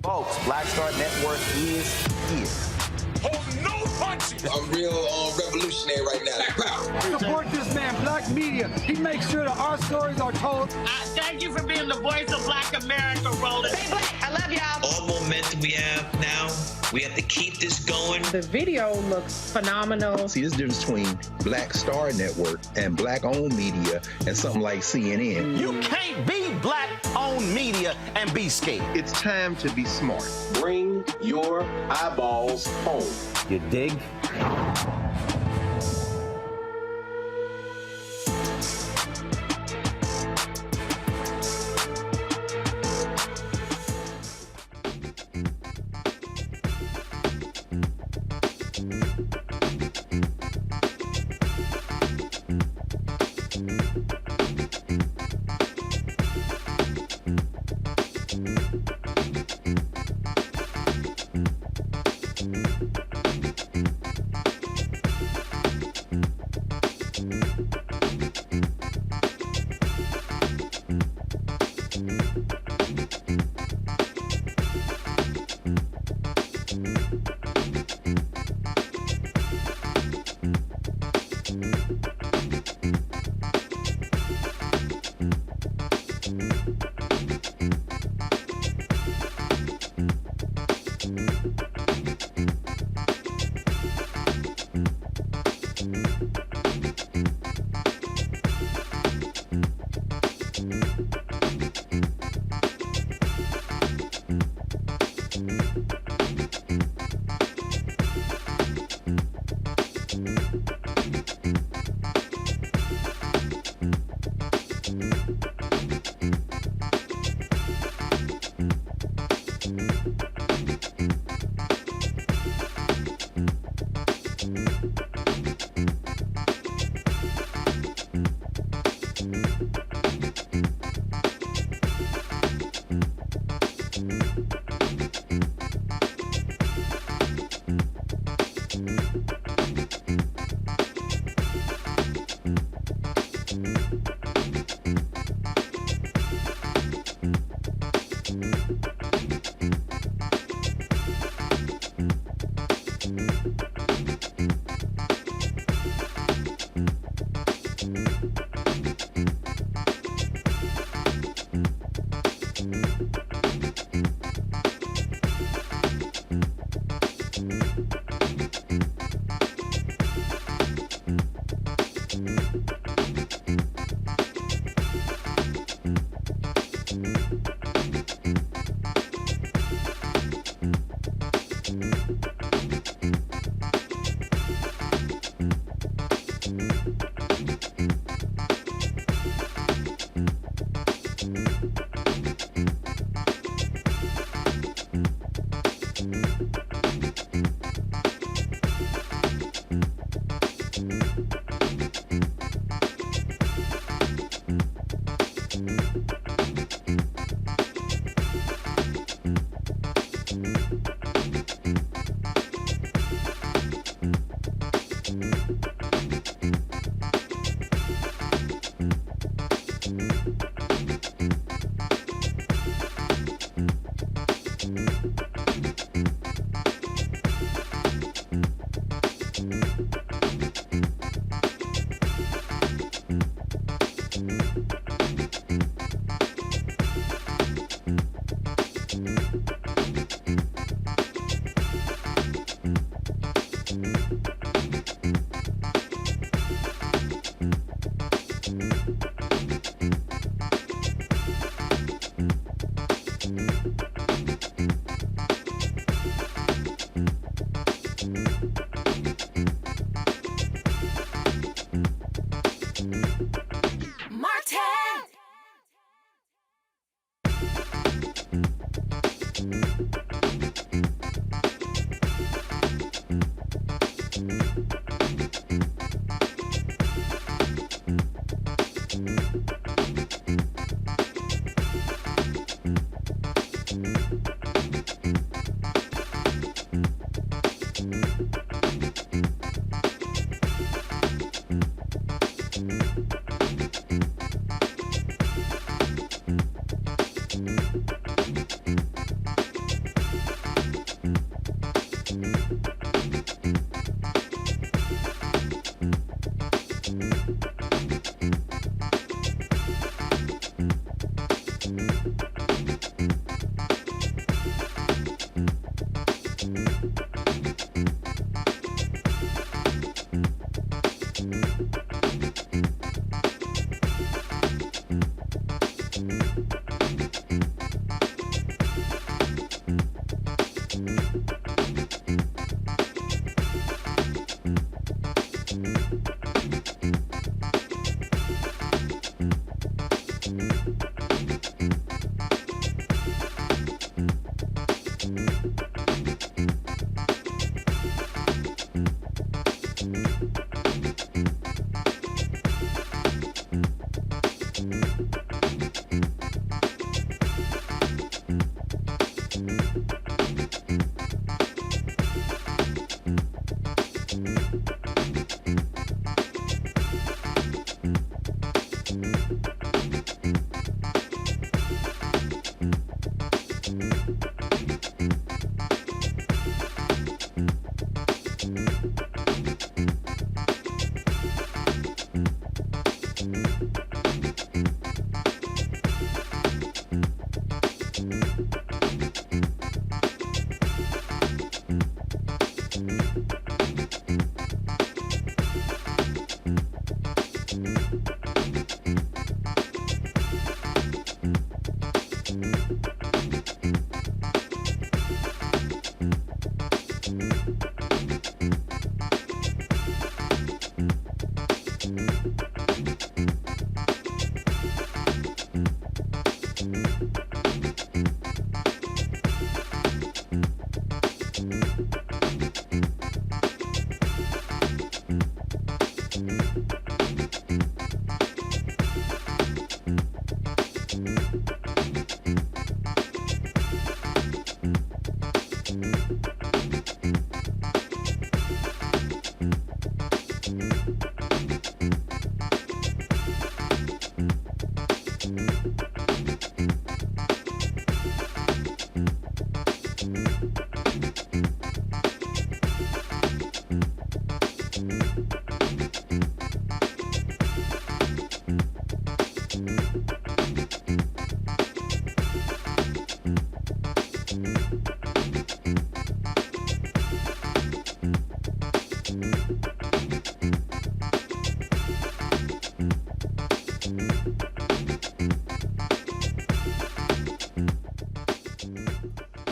Folks, Black Star Network is here. Hold no punches. I'm real revolutionary right now. Support this man, Black Media. He makes sure that our stories are told. Thank you for being the voice of Black America, Roland. Stay black. I love y'all. All momentum we have now, we have to keep this going. The video looks phenomenal. See, this difference between Black Star Network and Black-owned media and something like CNN. You can't be Black-owned media and be scared. It's time to be smart. Bring your eyeballs home. You dig?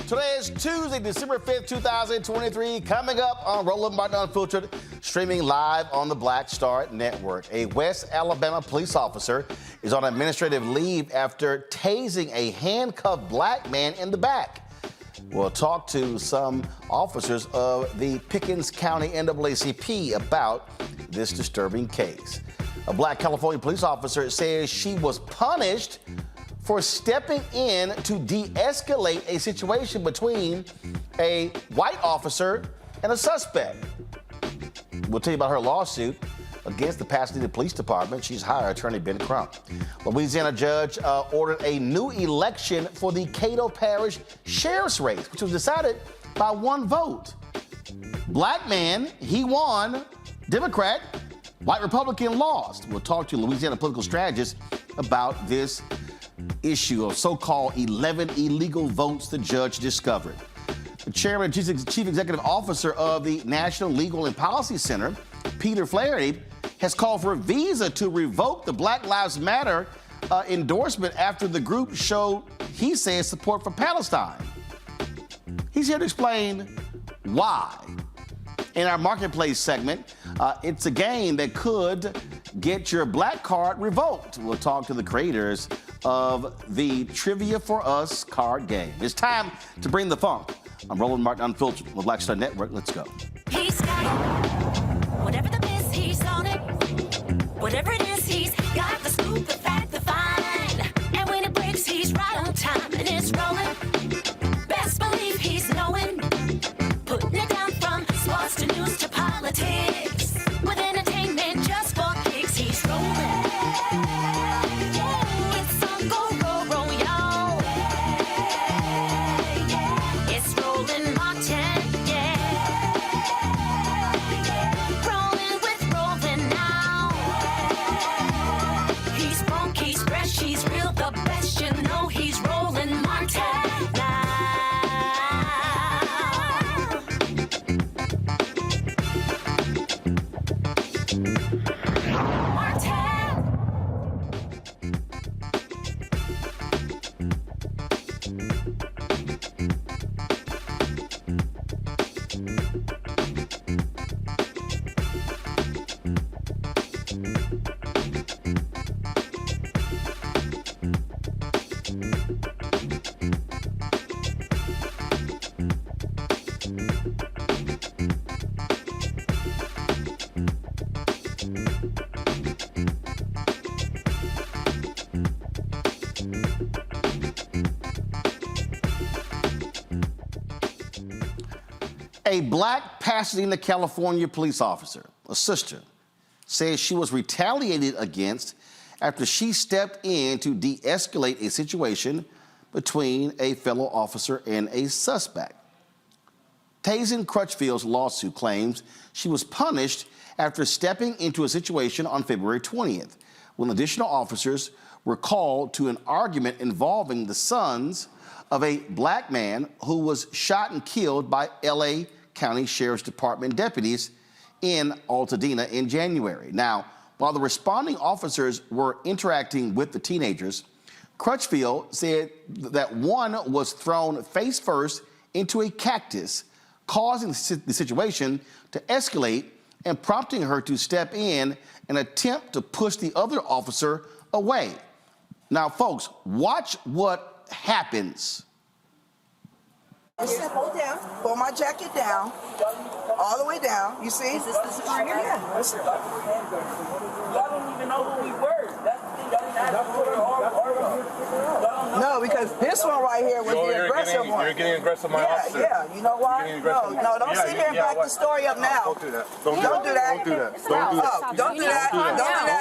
Today is Tuesday, December 5th, 2023. Coming up on Roland Martin Unfiltered, streaming live on the Black Star Network. A West Alabama police officer is on administrative leave after tasing a handcuffed black man in the back. We'll talk to some officers of the Pickens County NAACP about this disturbing case. A black California police officer says she was punished for stepping in to de-escalate a situation between a white officer and a suspect. We'll tell you about her lawsuit against the Pasadena Police Department. She's hired attorney Ben Crump. Louisiana judge ordered a new election for the Caddo Parish sheriff's race, which was decided by one vote. Black man, he won. Democrat, white Republican lost. We'll talk to Louisiana political strategist about this issue of so-called 11 illegal votes the judge discovered. The chairman and chief executive officer of the National Legal and Policy Center, Peter Flaherty, has called for a visa to revoke the Black Lives Matter endorsement after the group showed, he says, support for Palestine. He's here to explain why. In our marketplace segment, it's a game that could get your black card revoked. We'll talk to the creators of the Trivia for Us card game. It's time to bring the funk. I'm Roland Martin Unfiltered with Black Star Network. Let's go. He's got it. Whatever the miss, he's on it. Whatever it is, he's got the scoop, the fact, the find. And when it breaks, he's right on time and it's rolling. Best believe he's knowing. Putting it down from sports to news to politics. With entertainment just for kicks, he's rolling. It's on go, roll, y'all. It's Roland Martin, yeah. Rolling with Roland now. He's funky, he's fresh, he's real, the best, you know he's Roland Martin now. A black Pasadena, California police officer, a sister, says she was retaliated against after she stepped in to de-escalate a situation between a fellow officer and a suspect. Taisyn Crutchfield's lawsuit claims she was punished after stepping into a situation on February 20th, when additional officers were called to an argument involving the sons of a black man who was shot and killed by L.A. County Sheriff's Department deputies in Pasadena in January. Now, while the responding officers were interacting with the teenagers, Crutchfield said that one was thrown face first into a cactus, causing the situation to escalate and prompting her to step in and attempt to push the other officer away. Now, folks, watch what happens. Listen, hold down. Pull my jacket down. All the way down. You see? Is this the security? Yeah. Listen. Y'all don't even know who we were. That's the thing. No, because this one right here was the aggressive one. You're getting aggressive, my officer. Yeah. You know why? No, don't sit here and back the story up now. Don't do that. Don't do that. Don't do that. Don't do that. Don't do that.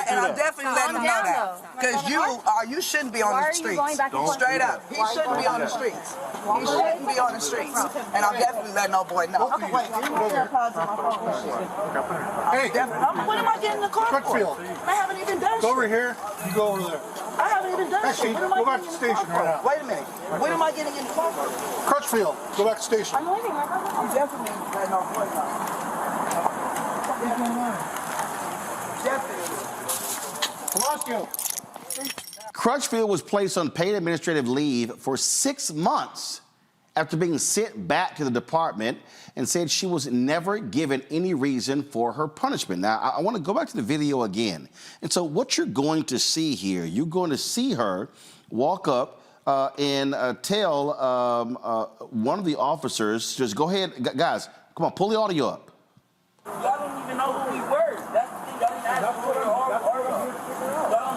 And I'm definitely letting him know that. Because you shouldn't be on the streets. Straight up. He shouldn't be on the streets. He shouldn't be on the streets. And I'm definitely letting old boy know. Okay, wait. Hey, what am I getting in the car Crutchfield. for? I haven't even done shit. Go over here. You go over there. I haven't even done shit. What am I go back getting to in the station car right for? now. Wait a minute. What am I getting in the car for? Crutchfield. Go back to station. I'm leaving right now. I'm definitely letting old boy know. What's going on? Definitely. Come on, let's go. Crutchfield was placed on paid administrative leave for 6 months after being sent back to the department and said she was never given any reason for her punishment. Now, I want to go back to the video again. And so what you're going to see here, you're going to see her walk up and tell one of the officers, just go ahead, guys, come on, pull the audio up. Y'all don't even know who we were. That's the thing.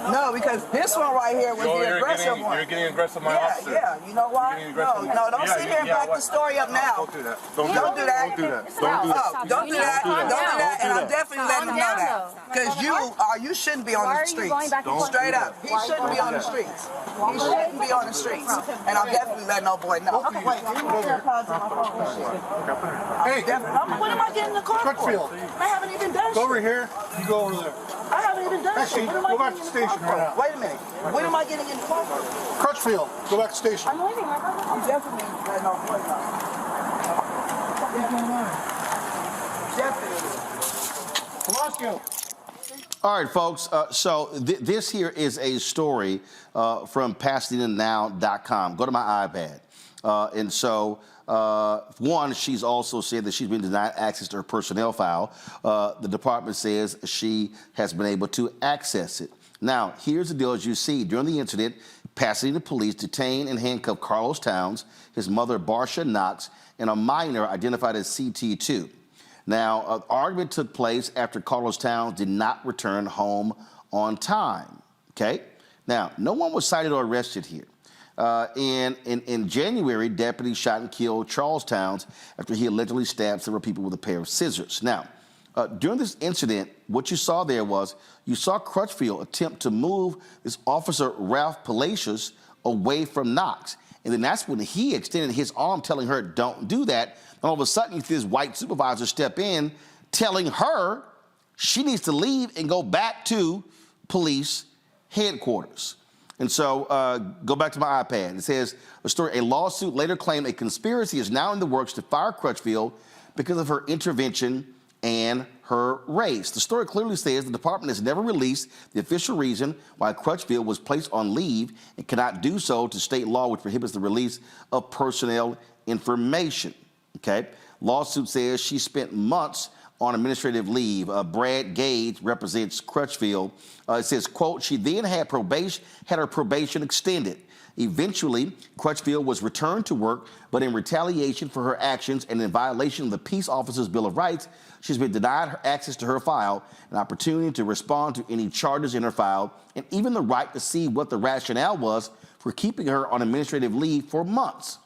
No, because this one right here was the aggressive one. You're getting aggressive, my officer. Yeah. You know why? No, don't sit here and back the story up now. Don't do that. Don't do that. Don't do that. Don't do that. Don't do that. And I'm definitely letting him know that. Because you shouldn't be on the streets. Straight up. He shouldn't be on the streets. He shouldn't be on the streets. And I'm definitely letting old boy know. Okay, wait. Hey, what am I getting in the car for? Crutchfield. I haven't even done shit. Go over here. You go over there. I haven't even done shit. What am I go back getting to in the car station right now. for? Wait a minute. What am I getting in the car for? Crutchfield. Go back to station. I'm leaving right now. I'm definitely letting old boy know. What's going on? Definitely. Come on, let's go. All right, folks, so this here is a story from PasadenaNow.com. Go to my iPad. And so, one, she's also said that she's been denied access to her personnel file. The department says she has been able to access it. Now, here's the deal. As you see, during the incident, Pasadena police detained and handcuffed Carlos Towns, his mother, Barsha Knox, and a minor identified as CT2. Now, an argument took place after Carlos Towns did not return home on time, okay? Now, no one was cited or arrested here. In January, deputies shot and killed Charles Towns after he allegedly stabbed several people with a pair of scissors. Now, during this incident, what you saw there was you saw Crutchfield attempt to move this officer, Ralph Palacios, away from Knox. And then that's when he extended his arm telling her, don't do that. And all of a sudden, you see this white supervisor step in telling her she needs to leave and go back to police headquarters. And so go back to my iPad. It says a story, a lawsuit later claimed a conspiracy is now in the works to fire Crutchfield because of her intervention and her race. The story clearly says the department has never released the official reason why Crutchfield was placed on leave and cannot do so to state law, which prohibits the release of personnel information. Okay? Lawsuit says she spent months on administrative leave. Brad Gage represents Crutchfield. It says, quote, she then had her probation extended. Eventually, Crutchfield was returned to work, but in retaliation for her actions and in violation of the Peace Officers' Bill of Rights, she's been denied her access to her file, an opportunity to respond to any charges in her file, and even the right to see what the rationale was for keeping her on administrative leave for months.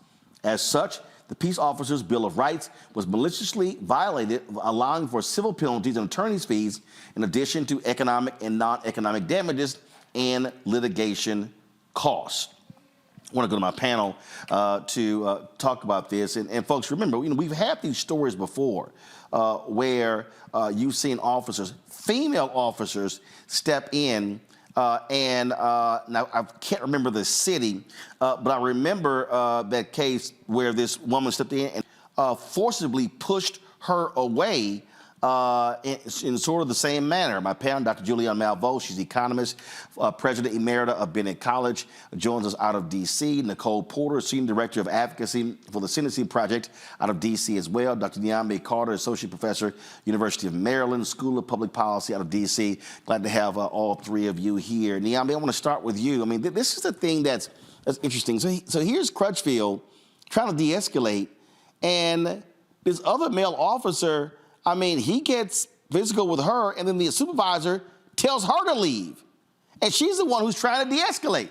As such, the Peace Officers' Bill of Rights was maliciously violated, allowing for civil penalties and attorney's fees, in addition to economic and non-economic damages and litigation costs. I want to go to my panel to talk about this. And folks, remember, we've had these stories before where you've seen officers, female officers, step in now I can't remember the city, but I remember that case where this woman stepped in and forcibly pushed her away in sort of the same manner. My panel, Dr. Julianne Malveaux, she's the economist, president emerita of Bennett College, joins us out of D.C. Nicole Porter, senior director of advocacy for the Sentencing Project out of D.C. as well. Dr. Nyame Carter, associate professor, University of Maryland, School of Public Policy out of D.C. Glad to have all three of you here. Nyame, I want to start with you. I mean, this is the thing that's interesting. So here's Crutchfield trying to de-escalate, and this other male officer, I mean, he gets physical with her, and then the supervisor tells her to leave. And she's the one who's trying to de-escalate.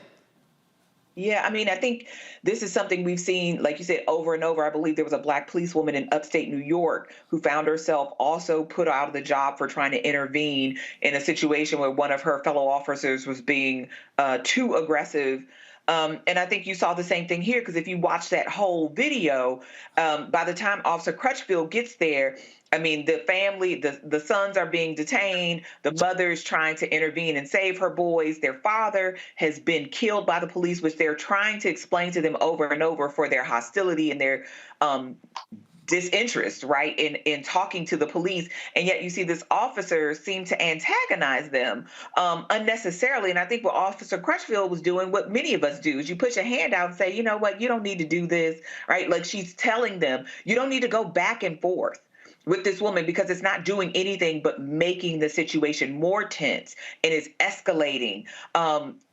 Yeah, I mean, I think this is something we've seen, like you said, over and over. I believe there was a Black policewoman in upstate New York who found herself also put out of the job for trying to intervene in a situation where one of her fellow officers was being too aggressive. And I think you saw the same thing here, because if you watch that whole video, by the time Officer Crutchfield gets there, I mean, the family, the sons are being detained. The mother is trying to intervene and save her boys. Their father has been killed by the police, which they're trying to explain to them over and over for their hostility and their disinterest, right, in talking to the police. And yet you see this officer seem to antagonize them unnecessarily. And I think what Officer Crutchfield was doing, what many of us do, is you put your hand out and say, you know what, you don't need to do this, right? Like, she's telling them, you don't need to go back and forth with this woman, because it's not doing anything but making the situation more tense, and is escalating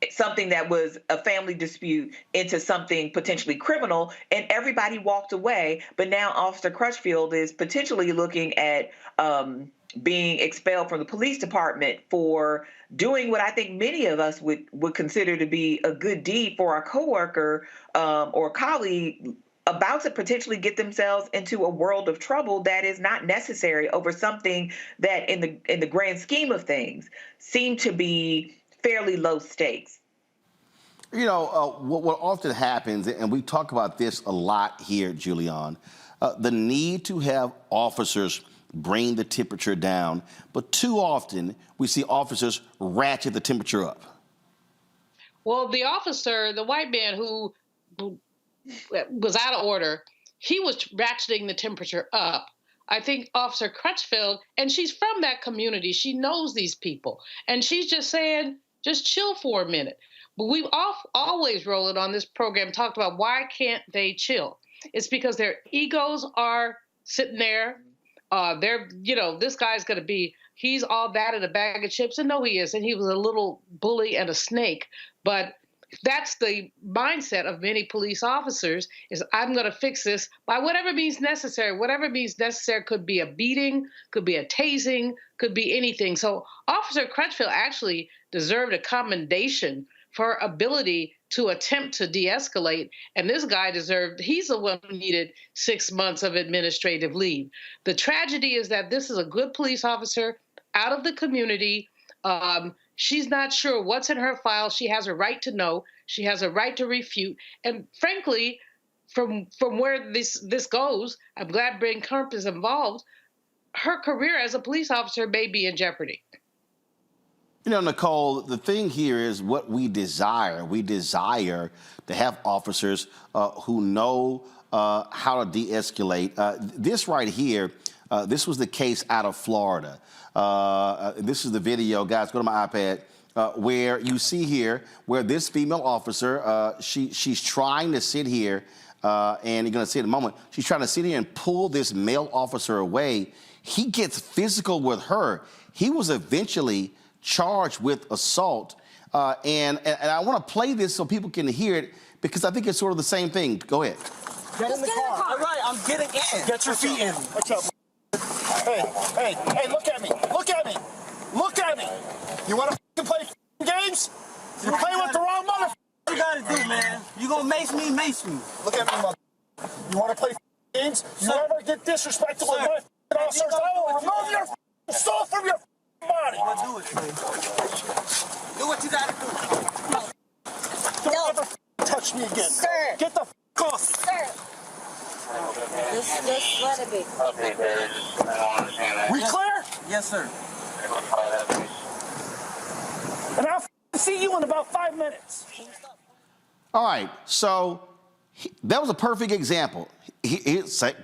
something that was a family dispute into something potentially criminal, and everybody walked away. But now Officer Crutchfield is potentially looking at being expelled from the police department for doing what I think many of us would consider to be a good deed for our coworker or colleague, about to potentially get themselves into a world of trouble that is not necessary over something that in the grand scheme of things seem to be fairly low stakes. You know, what often happens, and we talk about this a lot here, Julianne, the need to have officers bring the temperature down, but too often we see officers ratchet the temperature up. Well, the officer, the white man who was out of order, he was ratcheting the temperature up. I think Officer Crutchfield, and she's from that community, she knows these people, and she's just saying, just chill for a minute. But we've always rolled on this program, talked about why can't they chill? It's because their egos are sitting there. They're, you know, this guy's going to be, he's all that in a bag of chips. And no, he is. And he was a little bully and a snake. But that's the mindset of many police officers, is I'm going to fix this by whatever means necessary. Whatever means necessary could be a beating, could be a tasing, could be anything. So Officer Crutchfield actually deserved a commendation for her ability to attempt to de-escalate. And this guy deserved, he's the one who needed 6 months of administrative leave. The tragedy is that this is a good police officer out of the community. She's not sure what's in her file. She has a right to know. She has a right to refute. And frankly, from where this goes, I'm glad Bryn Kump is involved. Her career as a police officer may be in jeopardy. You know, Nicole, the thing here is what we desire. We desire to have officers who know how to de-escalate. This right here, this was the case out of Florida. This is the video, guys, go to my iPad, where you see here where this female officer, she's trying to sit here, and you're going to see in a moment, she's trying to sit here and pull this male officer away. He gets physical with her. He was eventually charged with assault. And I want to play this so people can hear it, because I think it's sort of the same thing. Go ahead. Get in the car. All right, I'm getting in. Get your feet in. What's up? Hey, look at me. Look at me. Look at me. You want to play games? You're playing with the wrong mother. What you gotta do, man? You gonna mace me, mace me. Look at me, mother. You want to play games? You ever get disrespectful with my officers? I will remove your soul from your body. Do it, man. Do what you gotta do. Don't ever touch me again. Sir. Get the off. Sir. Just let it be. We clear? Yes, sir. And I'll see you in about 5 minutes. All right, so that was a perfect example.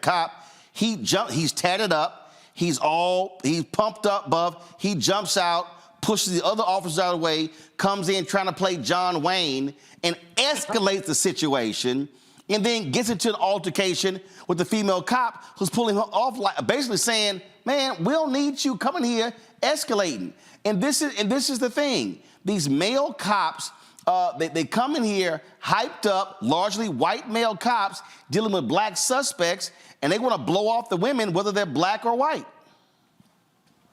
Cop, he jumped, he's tatted up, He's pumped up, Buff. He jumps out, pushes the other officers out of the way, comes in trying to play John Wayne, and escalates the situation, and then gets into an altercation with the female cop who's pulling her off, like basically saying, man, we don't need you coming here escalating. And this is the thing. These male cops, they come in here hyped up, largely white male cops dealing with black suspects, and they want to blow off the women, whether they're black or white.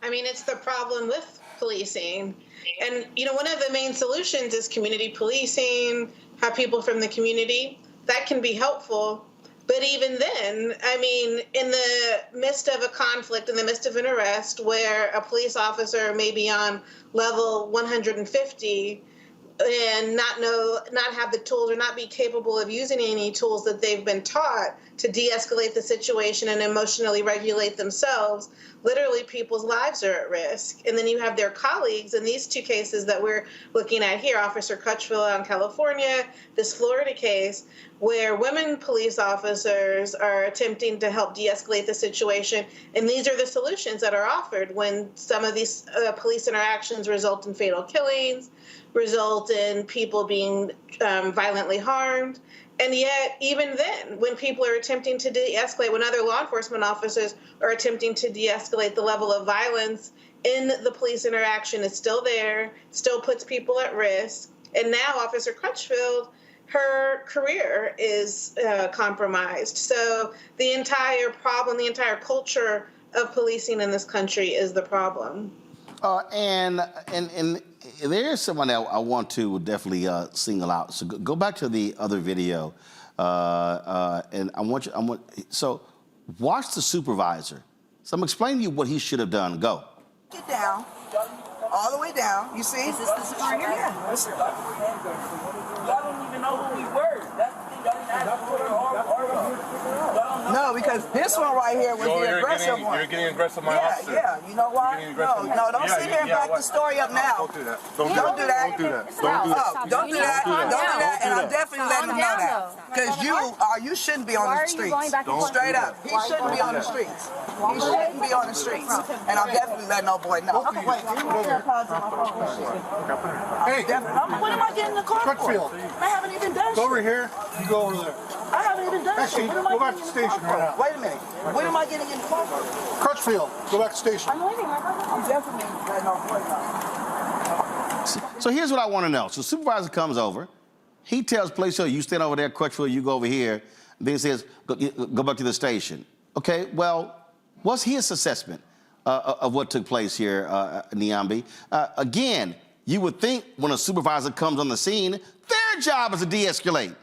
I mean, it's the problem with policing. And, you know, one of the main solutions is community policing, have people from the community. That can be helpful. But even then, I mean, in the midst of a conflict, in the midst of an arrest where a police officer may be on level 150 and not have the tools or not be capable of using any tools that they've been taught to de-escalate the situation and emotionally regulate themselves, literally people's lives are at risk. And then you have their colleagues in these two cases that we're looking at here, Officer Crutchfield out in California, this Florida case, where women police officers are attempting to help de-escalate the situation. And these are the solutions that are offered when some of these police interactions result in fatal killings, result in people being violently harmed. And yet, even then, when people are attempting to de-escalate, when other law enforcement officers are attempting to de-escalate, the level of violence in the police interaction is still there, still puts people at risk. And now Officer Crutchfield, her career is compromised. So the entire problem, the entire culture of policing in this country is the problem. And there's someone that I want to definitely single out. So go back to the other video, and so watch the supervisor. So I'm explaining to you what he should have done. Go. Get down, all the way down. You see? Is this the supervisor? Yeah. Y'all don't even know who we were. That's the thing. Y'all didn't ask for it. No, because this one right here was the aggressive one. You're getting aggressive, my officer. Yeah, you know why? No, don't sit here and back the story up now. Don't do that. Don't do that. Don't do that. Don't do that. Don't do that. And I'm definitely letting them know that. Because you shouldn't be on the streets. Straight up. He shouldn't be on the streets. He shouldn't be on the streets. And I'm definitely letting no boy know. Hey, what am I getting in the car for? Crutchfield. I haven't even done shit. Go over here. You go over there. I haven't even done Actually, shit. What am I go back getting to the in the station car right for? now. Wait a minute. What am I getting in the car for? Crutchfield, go back to the station. I'm waiting. I'm definitely letting no boy know. So here's what I want to know. So the supervisor comes over. He tells police, so you stand over there, Crutchfield, you go over here. Then he says, go back to the station. Okay, well, what's his assessment of what took place here, Niambi? Again, you would think when a supervisor comes on the scene, their job is to de-escalate.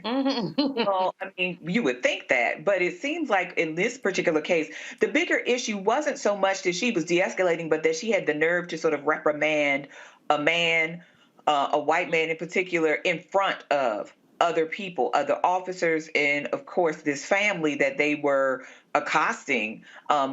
Well, I mean, you would think that, but it seems like in this particular case, the bigger issue wasn't so much that she was de-escalating, but that she had the nerve to sort of reprimand a man, a white man in particular, in front of other people, other officers, and of course this family that they were accosting,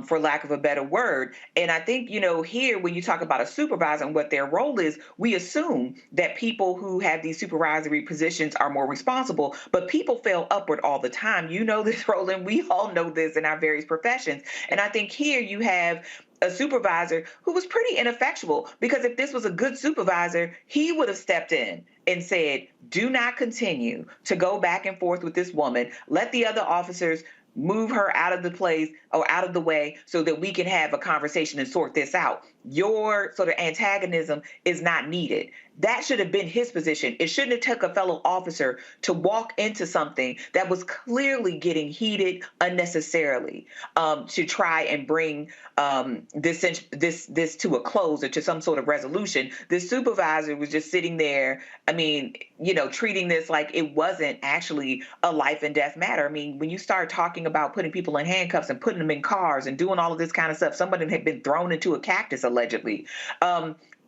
for lack of a better word. And I think, you know, here when you talk about a supervisor and what their role is, we assume that people who have these supervisory positions are more responsible, but people fail upward all the time. You know this, Roland. We all know this in our various professions. And I think here you have a supervisor who was pretty ineffectual, because if this was a good supervisor, he would have stepped in and said, do not continue to go back and forth with this woman. Let the other officers move her out of the place or out of the way so that we can have a conversation and sort this out. Your sort of antagonism is not needed. That should have been his position. It shouldn't have took a fellow officer to walk into something that was clearly getting heated unnecessarily, to try and bring this to a close or to some sort of resolution. This supervisor was just sitting there, I mean, you know, treating this like it wasn't actually a life and death matter. I mean, when you start talking about putting people in handcuffs and putting them in cars and doing all of this kind of stuff, somebody had been thrown into a cactus allegedly,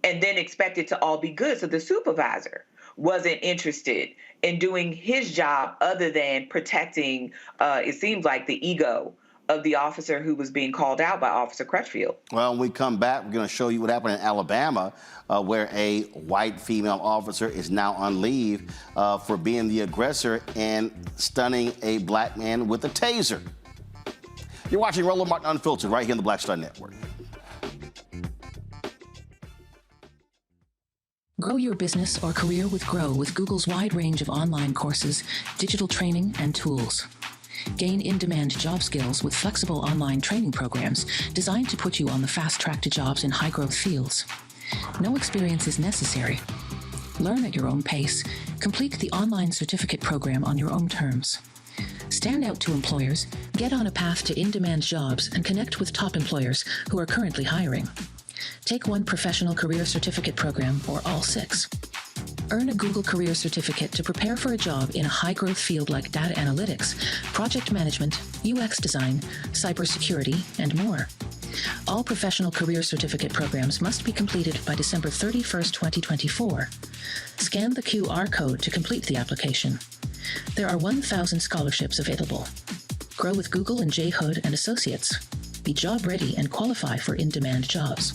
and then expect it to all be good. So the supervisor wasn't interested in doing his job other than protecting, it seems like, the ego of the officer who was being called out by Officer Crutchfield. Well, when we come back, we're going to show you what happened in Alabama, where a white female officer is now on leave for being the aggressor and stunning a black man with a taser. You're watching Roland Martin Unfiltered right here on the Black Star Network. Grow your business or career with Grow with Google's wide range of online courses, digital training, and tools. Gain in-demand job skills with flexible online training programs designed to put you on the fast track to jobs in high-growth fields. No experience is necessary. Learn at your own pace. Complete the online certificate program on your own terms. Stand out to employers, get on a path to in-demand jobs, and connect with top employers who are currently hiring. Take one professional career certificate program or all 6. Earn a Google Career Certificate to prepare for a job in a high-growth field like data analytics, project management, UX design, cybersecurity, and more. All professional career certificate programs must be completed by December 31st, 2024. Scan the QR code to complete the application. There are 1,000 scholarships available. Grow with Google and J. Hood and Associates. Be job ready and qualify for in-demand jobs.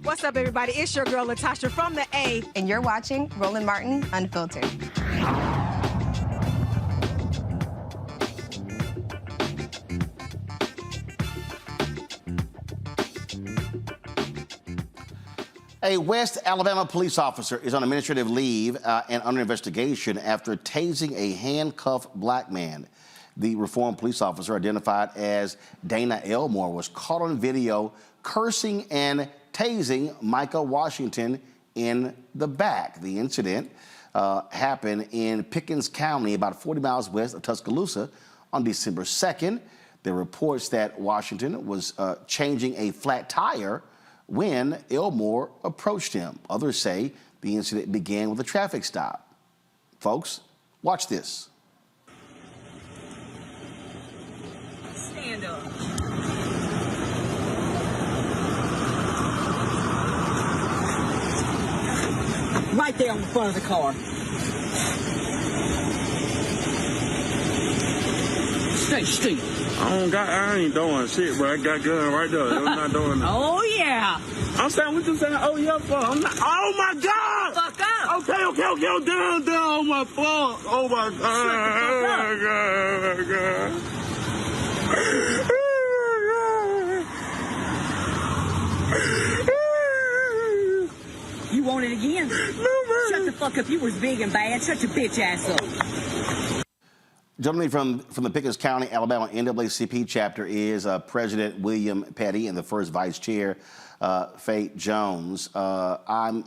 What's up, everybody? It's your girl, Latasha from the A. And you're watching Roland Martin Unfiltered. A West Alabama police officer is on administrative leave and under investigation after tasing a handcuffed black man. The reformed police officer, identified as Dana Elmore, was caught on video cursing and tasing Micah Washington in the back. The incident happened in Pickens County, about 40 miles west of Tuscaloosa, on December 2nd. There are reports that Washington was changing a flat tire when Elmore approached him. Others say the incident began with a traffic stop. Folks, watch this. Stand up. Right there on the front of the car. Stay. I ain't doing shit, bro. I got gun right there. I'm not doing that. Oh, yeah. I'm saying what you saying, oh, yeah, fuck. I'm not, oh, my God. Fuck up. Okay, down, oh, my fuck. Oh, my God. You want it again? No, man. Shut the fuck up. You was big and bad. Shut your bitch ass up. Joining me from the Pickens County, Alabama NAACP chapter is President William Petty and the first Vice Chair, Faye Jones. I'm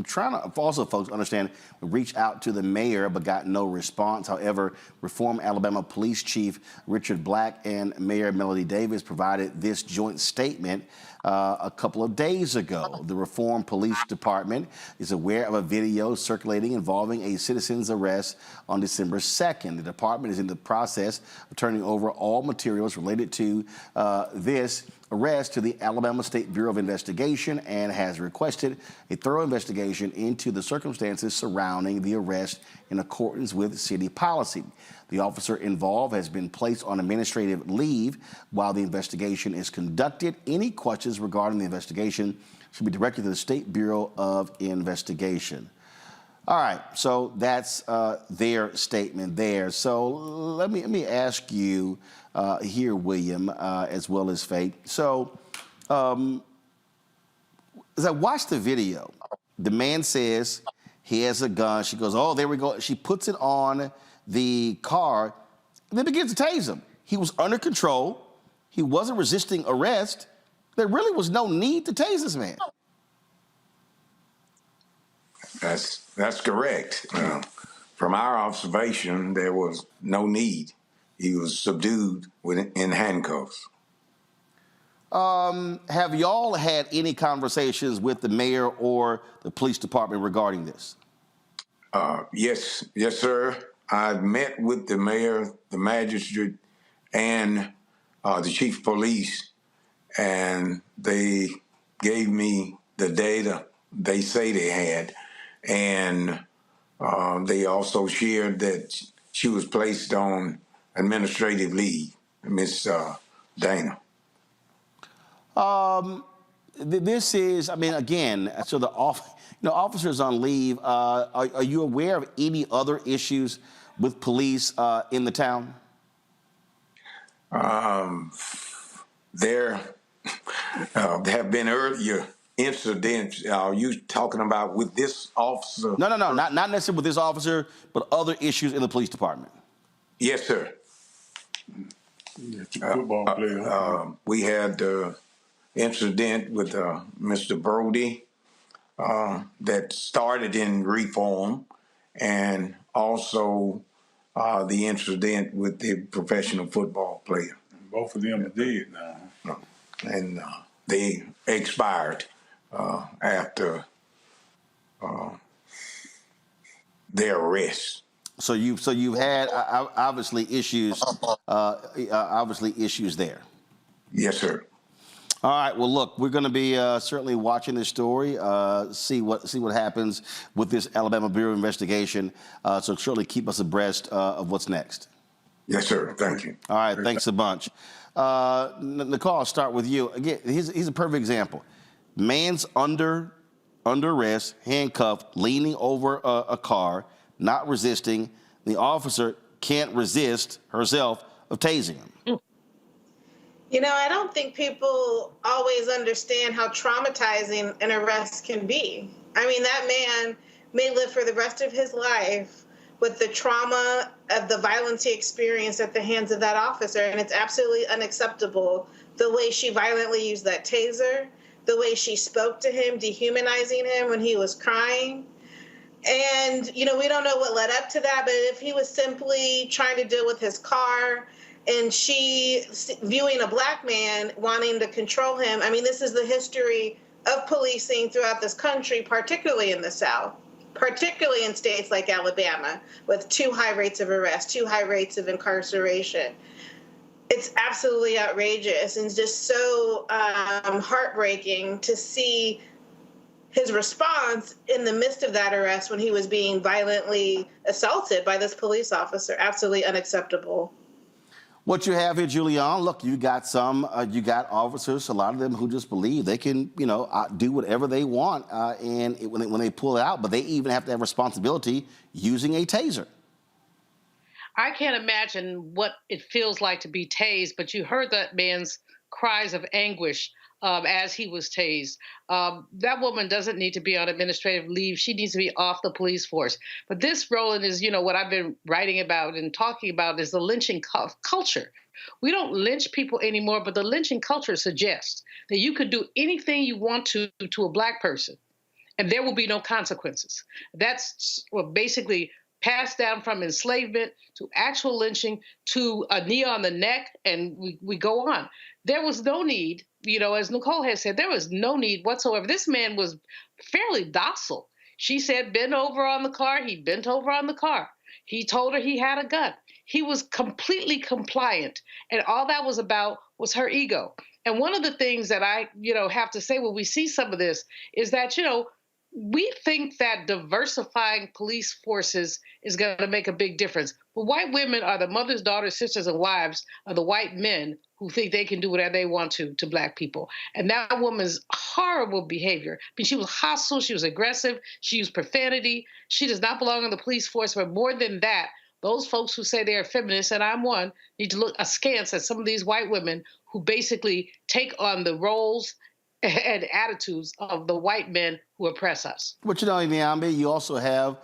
trying to also, folks, understand, we reached out to the mayor but got no response. However, Reform Alabama Police Chief Richard Black and Mayor Melody Davis provided this joint statement a couple of days ago. The Reform Police Department is aware of a video circulating involving a citizen's arrest on December 2nd. The department is in the process of turning over all materials related to this arrest to the Alabama State Bureau of Investigation and has requested a thorough investigation into the circumstances surrounding the arrest in accordance with city policy. The officer involved has been placed on administrative leave while the investigation is conducted. Any questions regarding the investigation should be directed to the State Bureau of Investigation. All right, so that's their statement there. So let me ask you here, William, as well as Faith. So as I watched the video, the man says he has a gun. She goes, oh, there we go. She puts it on the car and then begins to tase him. He was under control. He wasn't resisting arrest. There really was no need to tase this man. That's correct. From our observation, there was no need. He was subdued in handcuffs. Have y'all had any conversations with the mayor or the police department regarding this? Yes, sir. I've met with the mayor, the magistrate, and the chief of police, and they gave me the data they say they had, and they also shared that she was placed on administrative leave, Miss Dana. This is, I mean, again, so the officers on leave. Are you aware of any other issues with police in the town? There have been earlier incidents. Are you talking about with this officer? No, not necessarily with this officer, but other issues in the police department. Yes, sir. Football player. We had incident with Mr. Brody that started in reform, and also the incident with the professional football player. Both of them are dead now. And they expired after their arrest. So you've had obviously issues there. Yes, sir. All right. Well, look, we're going to be certainly watching this story, see what happens with this Alabama Bureau investigation. So certainly keep us abreast of what's next. Yes, sir. Thank you. All right. Thanks a bunch. Nicole, I'll start with you. Again, he's a perfect example. Man's under arrest, handcuffed, leaning over a car, not resisting. The officer can't resist herself of tasing him. You know, I don't think people always understand how traumatizing an arrest can be. I mean, that man may live for the rest of his life with the trauma of the violence he experienced at the hands of that officer, and it's absolutely unacceptable the way she violently used that taser, the way she spoke to him, dehumanizing him when he was crying. And, you know, we don't know what led up to that, but if he was simply trying to deal with his car and she viewing a black man wanting to control him, I mean, this is the history of policing throughout this country, particularly in the South, particularly in states like Alabama, with too high rates of arrest, too high rates of incarceration. It's absolutely outrageous and just so heartbreaking to see his response in the midst of that arrest when he was being violently assaulted by this police officer. Absolutely unacceptable. What you have here, Julian, look, you got officers, a lot of them who just believe they can, do whatever they want, and when they pull it out, but they even have to have responsibility using a taser. I can't imagine what it feels like to be tased, but you heard that man's cries of anguish as he was tased. That woman doesn't need to be on administrative leave. She needs to be off the police force. But this, Roland, is, what I've been writing about and talking about is the lynching culture. We don't lynch people anymore, but the lynching culture suggests that you could do anything you want to a black person, and there will be no consequences. That's basically passed down from enslavement to actual lynching to a knee on the neck, and we go on. There was no need, as Nicole has said, there was no need whatsoever. This man was fairly docile. She said, bend over on the car. He bent over on the car. He told her he had a gun. He was completely compliant, and all that was about was her ego. And one of the things that I, have to say when we see some of this is that, we think that diversifying police forces is going to make a big difference. But white women are the mothers, daughters, sisters, and wives of the white men who think they can do whatever they want to black people. And that woman's horrible behavior. I mean, she was hostile. She was aggressive. She used profanity. She does not belong in the police force. But more than that, those folks who say they are feminists, and I'm one, need to look askance at some of these white women who basically take on the roles and attitudes of the white men who oppress us. But Niambi, you also have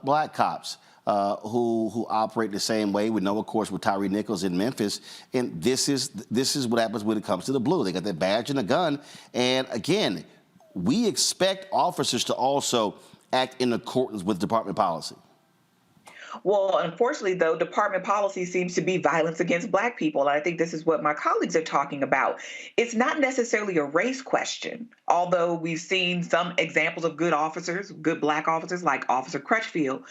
black cops who operate the same way. We know, of course, with Tyree Nichols in Memphis, and this is what happens when it comes to the blue. They got their badge and a gun, and again, we expect officers to also act in accordance with department policy. Well, unfortunately, though, department policy seems to be violence against black people. And I think this is what my colleagues are talking about. It's not necessarily a race question, although we've seen some examples of good officers, good black officers like Officer Crutchfield.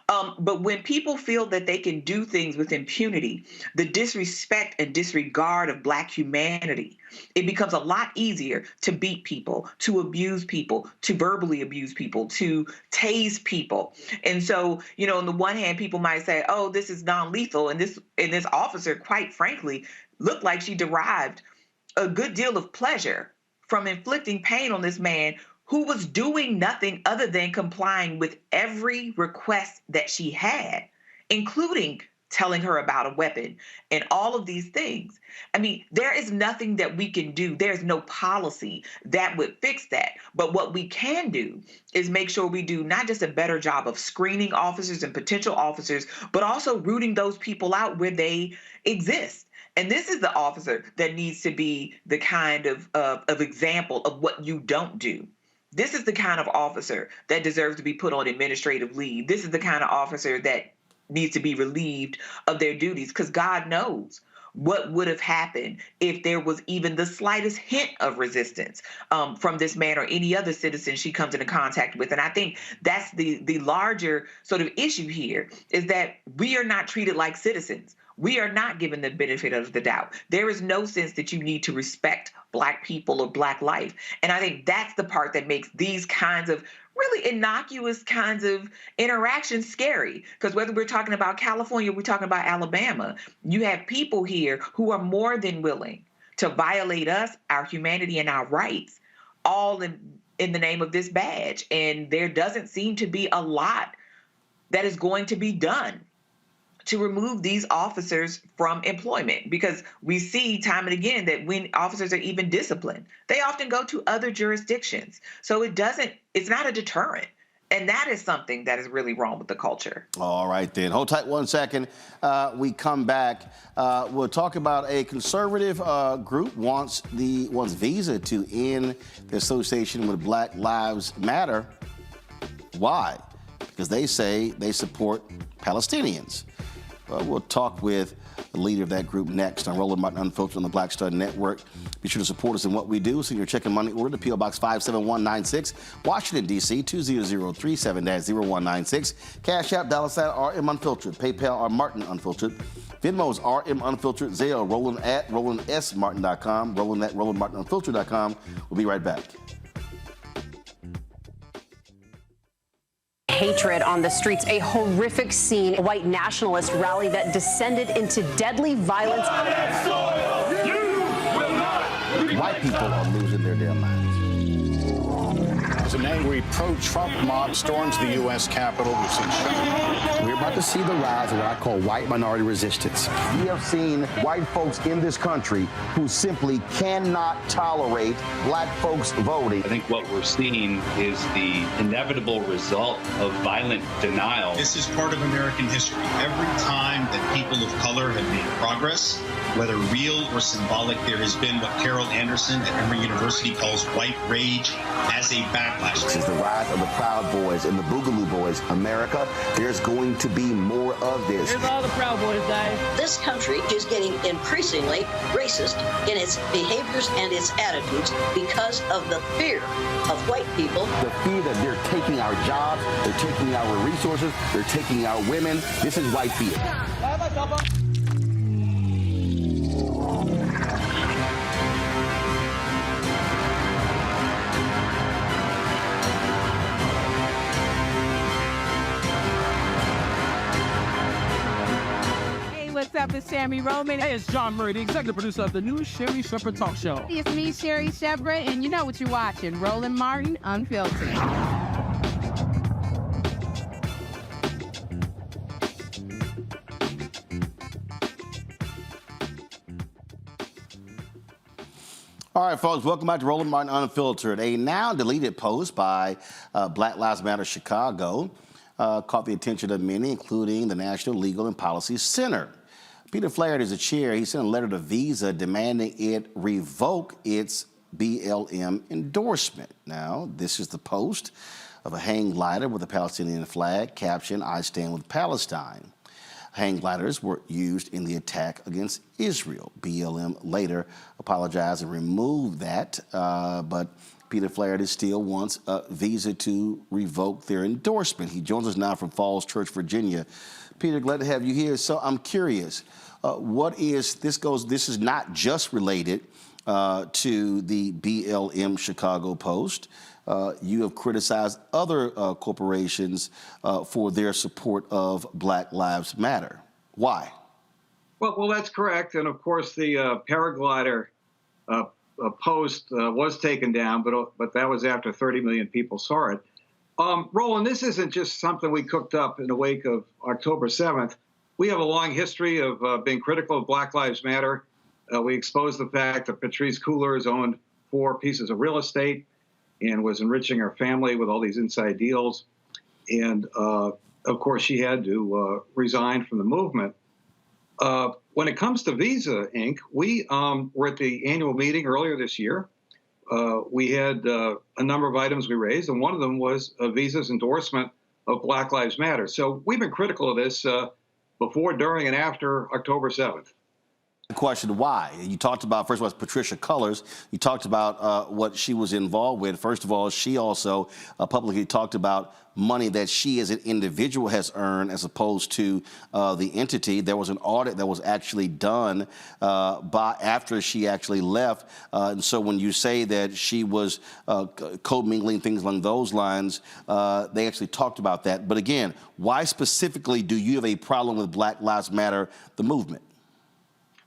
But when people feel that they can do things with impunity, the disrespect and disregard of Black humanity, it becomes a lot easier to beat people, to abuse people, to verbally abuse people, to tase people. And so, you know, on the one hand, people might say, oh, this is non-lethal. And this officer, quite frankly, looked like she derived a good deal of pleasure from inflicting pain on this man who was doing nothing other than complying with every request that she had, including telling her about a weapon and all of these things. I mean, there is nothing that we can do. There's no policy that would fix that. But what we can do is make sure we do not just a better job of screening officers and potential officers, but also rooting those people out where they exist. And this is the officer that needs to be the kind of example of what you don't do. This is the kind of officer that deserves to be put on administrative leave. This is the kind of officer that needs to be relieved of their duties, because God knows what would have happened if there was even the slightest hint of resistance from this man or any other citizen she comes into contact with. And I think that's the larger sort of issue here, is that we are not treated like citizens. We are not given the benefit of the doubt. There is no sense that you need to respect Black people or Black life. And I think that's the part that makes these kinds of really innocuous kinds of interactions scary. Because whether we're talking about California, we're talking about Alabama, you have people here who are more than willing to violate us, our humanity, and our rights, all in the name of this badge. And there doesn't seem to be a lot that is going to be done to remove these officers from employment, because we see time and again that when officers are even disciplined, they often go to other jurisdictions. So it's not a deterrent. And that is something that is really wrong with the culture. All right, then. Hold tight 1 second. We come back. We'll talk about a conservative group wants Visa to end the association with Black Lives Matter. Why? Because they say they support Palestinians. We'll talk with the leader of that group next on Roland Martin Unfiltered on the Black Star Network. Be sure to support us in what we do. Send your check and money order to P.O. Box 57196, Washington, D.C. 20037-0196. Cash App, $RM Unfiltered. PayPal, R Martin Unfiltered. Venmo's RM Unfiltered. Zelle, Roland at RolandSMartin.com. Roland at RolandMartinUnfiltered.com. We'll be right back. Hatred on the streets, a horrific scene, a white nationalist rally that descended into deadly violence. White people are losing their damn minds. As an angry pro-Trump mob storms the U.S. Capitol, we've seen shooting. We're about to see the rise of what I call white minority resistance. We have seen white folks in this country who simply cannot tolerate Black folks voting. I think what we're seeing is the inevitable result of violent denial. This is part of American history. Every time that people of color have made progress, whether real or symbolic, there has been what Carol Anderson at Emory University calls white rage as a backlash. This is the rise of the Proud Boys and the Boogaloo Boys. America, there's going to be more of this. Here's all the Proud Boys, Dave. This country is getting increasingly racist in its behaviors and its attitudes because of the fear of white people. The fear that they're taking our jobs, they're taking our resources, they're taking our women. This is white fear. What's up? It's Sammy Roman. Hey, it's John Murray, the executive producer of the new Sherry Shepherd Talk Show. It's me, Sherry Shepherd, and you know what you're watching, Roland Martin Unfiltered. All right, folks, welcome back to Roland Martin Unfiltered. A now deleted post by Black Lives Matter Chicago caught the attention of many, including the National Legal and Policy Center. Peter Flaherty is the chair. He sent a letter to Visa demanding it revoke its BLM endorsement. Now, this is the post of a hang glider with a Palestinian flag, caption, "I stand with Palestine." Hang gliders were used in the attack against Israel. BLM later apologized and removed that, but Peter Flaherty still wants Visa to revoke their endorsement. He joins us now from Falls Church, Virginia. Peter, glad to have you here. So I'm curious, this is not just related to the BLM Chicago Post. You have criticized other corporations for their support of Black Lives Matter. Why? Well, that's correct. And of course, the paraglider post was taken down, but that was after 30 million people saw it. Roland, this isn't just something we cooked up in the wake of October 7th. We have a long history of being critical of Black Lives Matter. We exposed the fact that Patrice Cullors owned 4 pieces of real estate and was enriching her family with all these inside deals. And of course, she had to resign from the movement. When it comes to Visa, Inc., we were at the annual meeting earlier this year. We had a number of items we raised, and one of them was Visa's endorsement of Black Lives Matter. So we've been critical of this before, during, and after October 7th. The question, why? You talked about, first of all, Patricia Cullors. You talked about what she was involved with. First of all, she also publicly talked about money that she as an individual has earned as opposed to the entity. There was an audit that was actually done after she actually left. And so when you say that she was commingling, things along those lines, they actually talked about that. But again, why specifically do you have a problem with Black Lives Matter, the movement?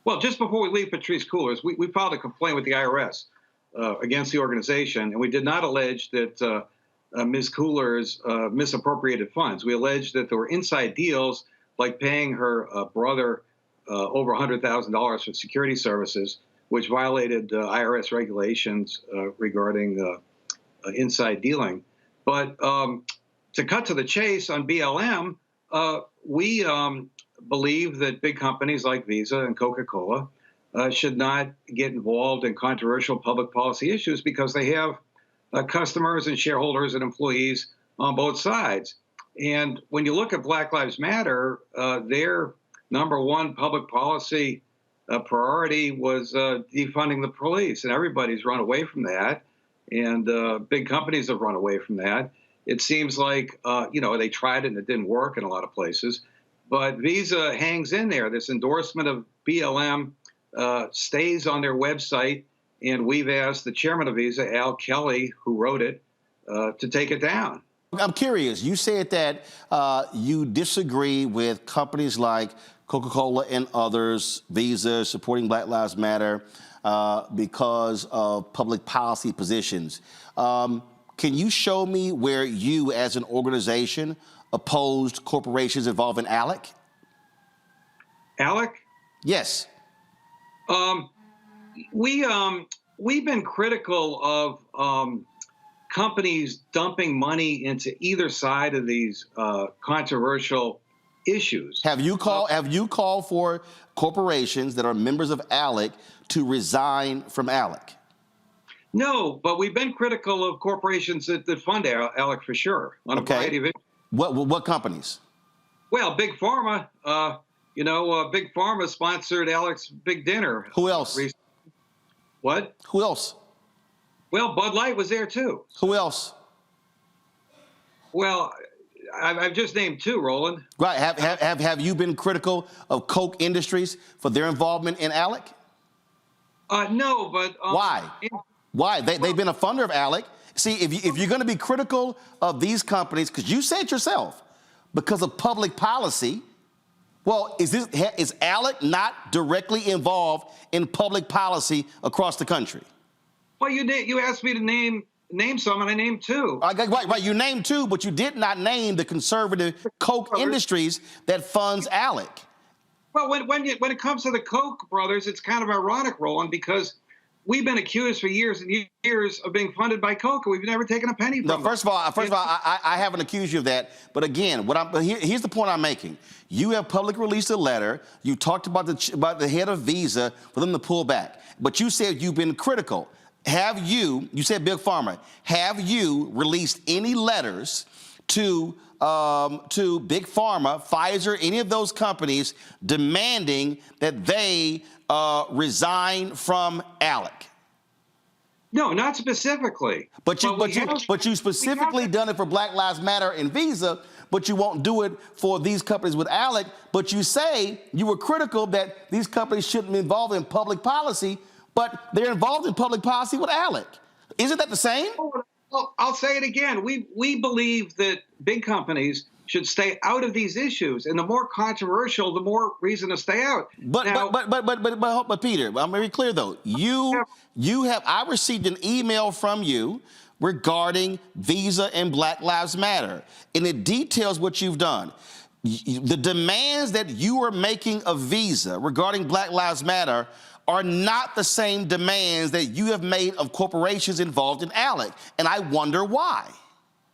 Well, just before we leave Patrice Cullors, we filed a complaint with the IRS against the organization, and we did not allege that Ms. Cullors misappropriated funds. We alleged that there were inside deals, like paying her brother over $100,000 for security services, which violated IRS regulations regarding inside dealing. But to cut to the chase on BLM, we believe that big companies like Visa and Coca-Cola should not get involved in controversial public policy issues because they have customers and shareholders and employees on both sides. And when you look at Black Lives Matter, their number one public policy priority was defunding the police, and everybody's run away from that, and big companies have run away from that. It seems like, they tried it and it didn't work in a lot of places. But Visa hangs in there. This endorsement of BLM stays on their website, and we've asked the chairman of Visa, Al Kelly, who wrote it, to take it down. I'm curious. You said that you disagree with companies like Coca-Cola and others, Visa, supporting Black Lives Matter because of public policy positions. Can you show me where you, as an organization, opposed corporations involved in ALEC? ALEC? Yes. We've been critical of companies dumping money into either side of these controversial issues. Have you called for corporations that are members of ALEC to resign from ALEC? No, but we've been critical of corporations that fund ALEC for sure on a variety of issues. What companies? Well, Big Pharma. Big Pharma sponsored Alec's big dinner. Who else? What? Who else? Well, Bud Light was there too. Who else? Well, I've just named 2, Roland. Right. Have you been critical of Coke Industries for their involvement in ALEC? No, but why? Why? They've been a funder of ALEC. See, if you're going to be critical of these companies, because you said yourself, because of public policy, well, is ALEC not directly involved in public policy across the country? Well, you asked me to name some, and I named 2. Right. You named 2, but you did not name the conservative Coke Industries that funds ALEC. Well, when it comes to the Koch brothers, it's kind of ironic, Roland, because we've been accused for years and years of being funded by Coke. We've never taken a penny from them. First of all, I haven't accused you of that. But again, here's the point I'm making. You have publicly released a letter. You talked about the head of Visa for them to pull back. But you said you've been critical. You said Big Pharma, have you released any letters to Big Pharma, Pfizer, any of those companies demanding that they resign from ALEC? No, not specifically. But you specifically done it for Black Lives Matter and Visa, but you won't do it for these companies with Alec. But you say you were critical that these companies shouldn't be involved in public policy, but they're involved in public policy with Alec. Isn't that the same? Well, I'll say it again. We believe that big companies should stay out of these issues, and the more controversial, the more reason to stay out. But Peter, I'm very clear though. I received an email from you regarding Visa and Black Lives Matter, and it details what you've done. The demands that you are making of Visa regarding Black Lives Matter are not the same demands that you have made of corporations involved in Alec, and I wonder why.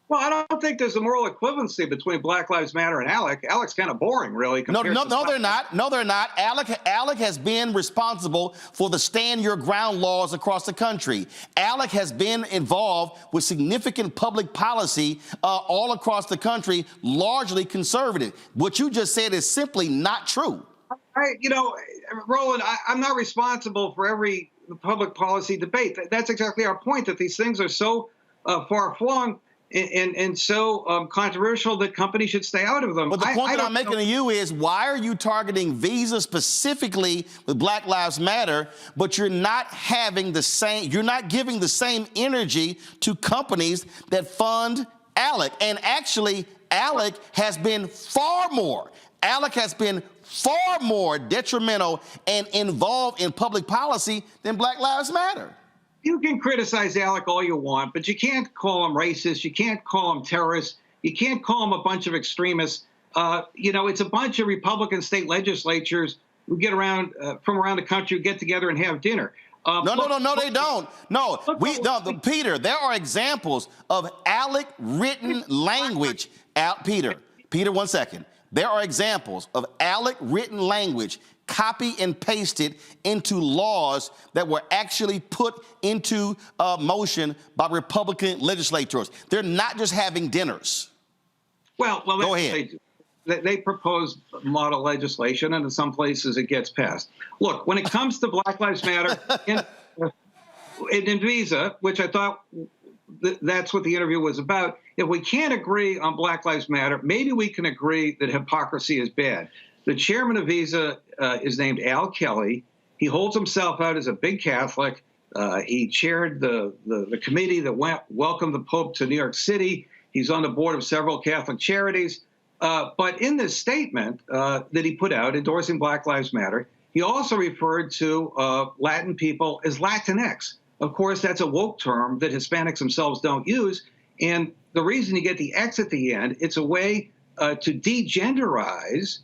Well, I don't think there's a moral equivalency between Black Lives Matter and Alec. Alec's kind of boring, really. No, they're not. No, they're not. Alec has been responsible for the stand your ground laws across the country. Alec has been involved with significant public policy all across the country, largely conservative. What you just said is simply not true. Roland, I'm not responsible for every public policy debate. That's exactly our point, that these things are so far-flung and so controversial that companies should stay out of them. But the point that I'm making to you is, why are you targeting Visa specifically with Black Lives Matter, but you're not having the same, you're not giving the same energy to companies that fund Alec? And actually, Alec has been far more detrimental and involved in public policy than Black Lives Matter. You can criticize Alec all you want, but you can't call him racist. You can't call him terrorist. You can't call him a bunch of extremists. It's a bunch of Republican state legislatures who get around from around the country, who get together and have dinner. No, they don't. No, Peter, there are examples of Alec written language. Peter, 1 second. There are examples of Alec written language copy and pasted into laws that were actually put into motion by Republican legislators. They're not just having dinners. Well, go ahead. They propose model legislation, and in some places it gets passed. Look, when it comes to Black Lives Matter in Visa, which I thought that's what the interview was about, if we can't agree on Black Lives Matter, maybe we can agree that hypocrisy is bad. The chairman of Visa is named Al Kelly. He holds himself out as a big Catholic. He chaired the committee that welcomed the Pope to New York City. He's on the board of several Catholic charities. But in this statement that he put out endorsing Black Lives Matter, he also referred to Latin people as Latinx. Of course, that's a woke term that Hispanics themselves don't use. And the reason you get the X at the end, it's a way to degenderize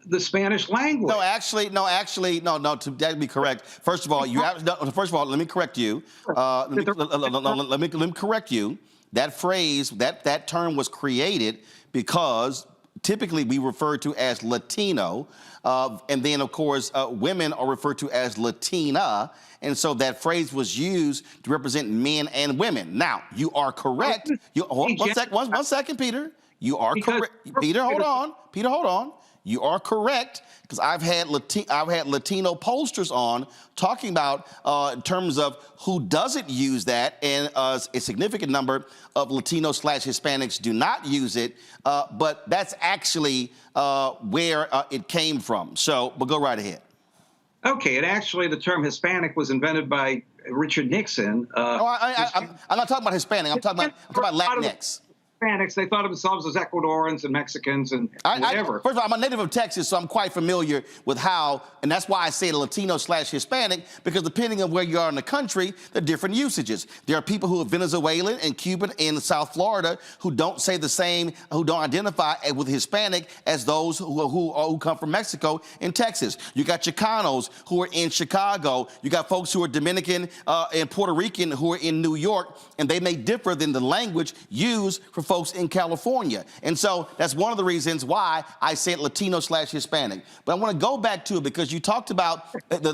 the Spanish language. No, to be correct. First of all, let me correct you. Let me correct you. That phrase, that term was created because typically we refer to as Latino, and then of course women are referred to as Latina, and so that phrase was used to represent men and women. Now, you are correct. One second, Peter. You are correct. Peter, hold on. You are correct, because I've had Latino pollsters on talking about in terms of who doesn't use that, and a significant number of Latino/Hispanics do not use it, but that's actually where it came from. So, but go right ahead. Okay, and actually the term Hispanic was invented by Richard Nixon. I'm not talking about Hispanic. I'm talking about Latinx. Hispanics, they thought of themselves as Ecuadorians and Mexicans and whatever. First of all, I'm a native of Texas, so I'm quite familiar with how, and that's why I say Latino/Hispanic, because depending on where you are in the country, there are different usages. There are people who are Venezuelan and Cuban in South Florida who don't say the same, who don't identify with Hispanic as those who come from Mexico in Texas. You got Chicanos who are in Chicago. You got folks who are Dominican and Puerto Rican who are in New York, and they may differ than the language used for folks in California. And so that's one of the reasons why I said Latino/Hispanic. But I want to go back to it because you talked about the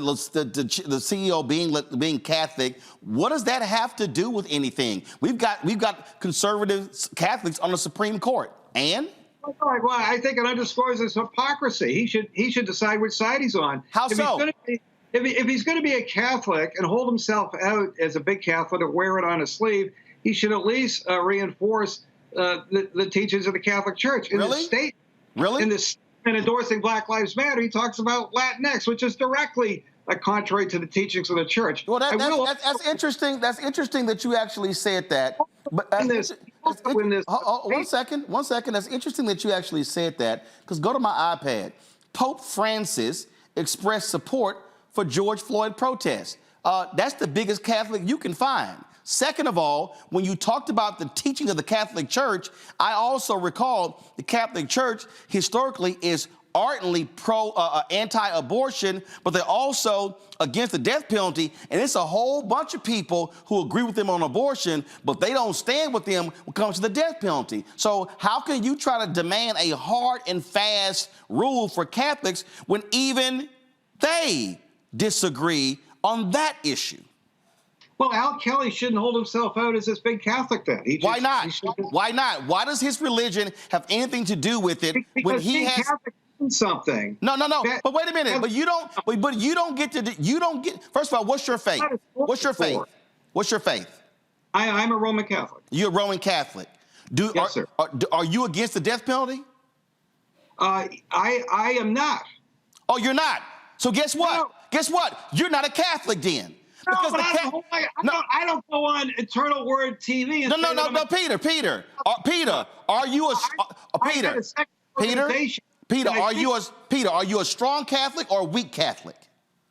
CEO being Catholic. What does that have to do with anything? We've got conservative Catholics on the Supreme Court. And? Well, I think it underscores his hypocrisy. He should decide which side he's on. How so? if he's going to be a Catholic and hold himself out as a big Catholic or wear it on his sleeve, he should at least reinforce the teachings of the Catholic Church. In the state, in this and endorsing Black Lives Matter, he talks about Latinx, which is directly contrary to the teachings of the church. Well, that's interesting. That's interesting that you actually said that. But one second. That's interesting that you actually said that, because go to my iPad. Pope Francis expressed support for George Floyd protests. That's the biggest Catholic you can find. Second of all, when you talked about the teaching of the Catholic Church, I also recall the Catholic Church historically is ardently anti-abortion, but they're also against the death penalty. And it's a whole bunch of people who agree with them on abortion, but they don't stand with them when it comes to the death penalty. So how can you try to demand a hard and fast rule for Catholics when even they disagree on that issue? Well, Al Kelly shouldn't hold himself out as this big Catholic then. Why not? Why not? Why does his religion have anything to do with it when he has something? No. But wait a minute. But you don't. But you don't get to. You don't get. First of all, what's your faith? What's your faith? What's your faith? I'm a Roman Catholic. You're a Roman Catholic. Yes, sir. Are you against the death penalty? I am not. Oh, you're not. So guess what? No. Guess what? You're not a Catholic then. No, but I don't go on Eternal Word TV. And No, Peter, are you a strong Catholic or a weak Catholic?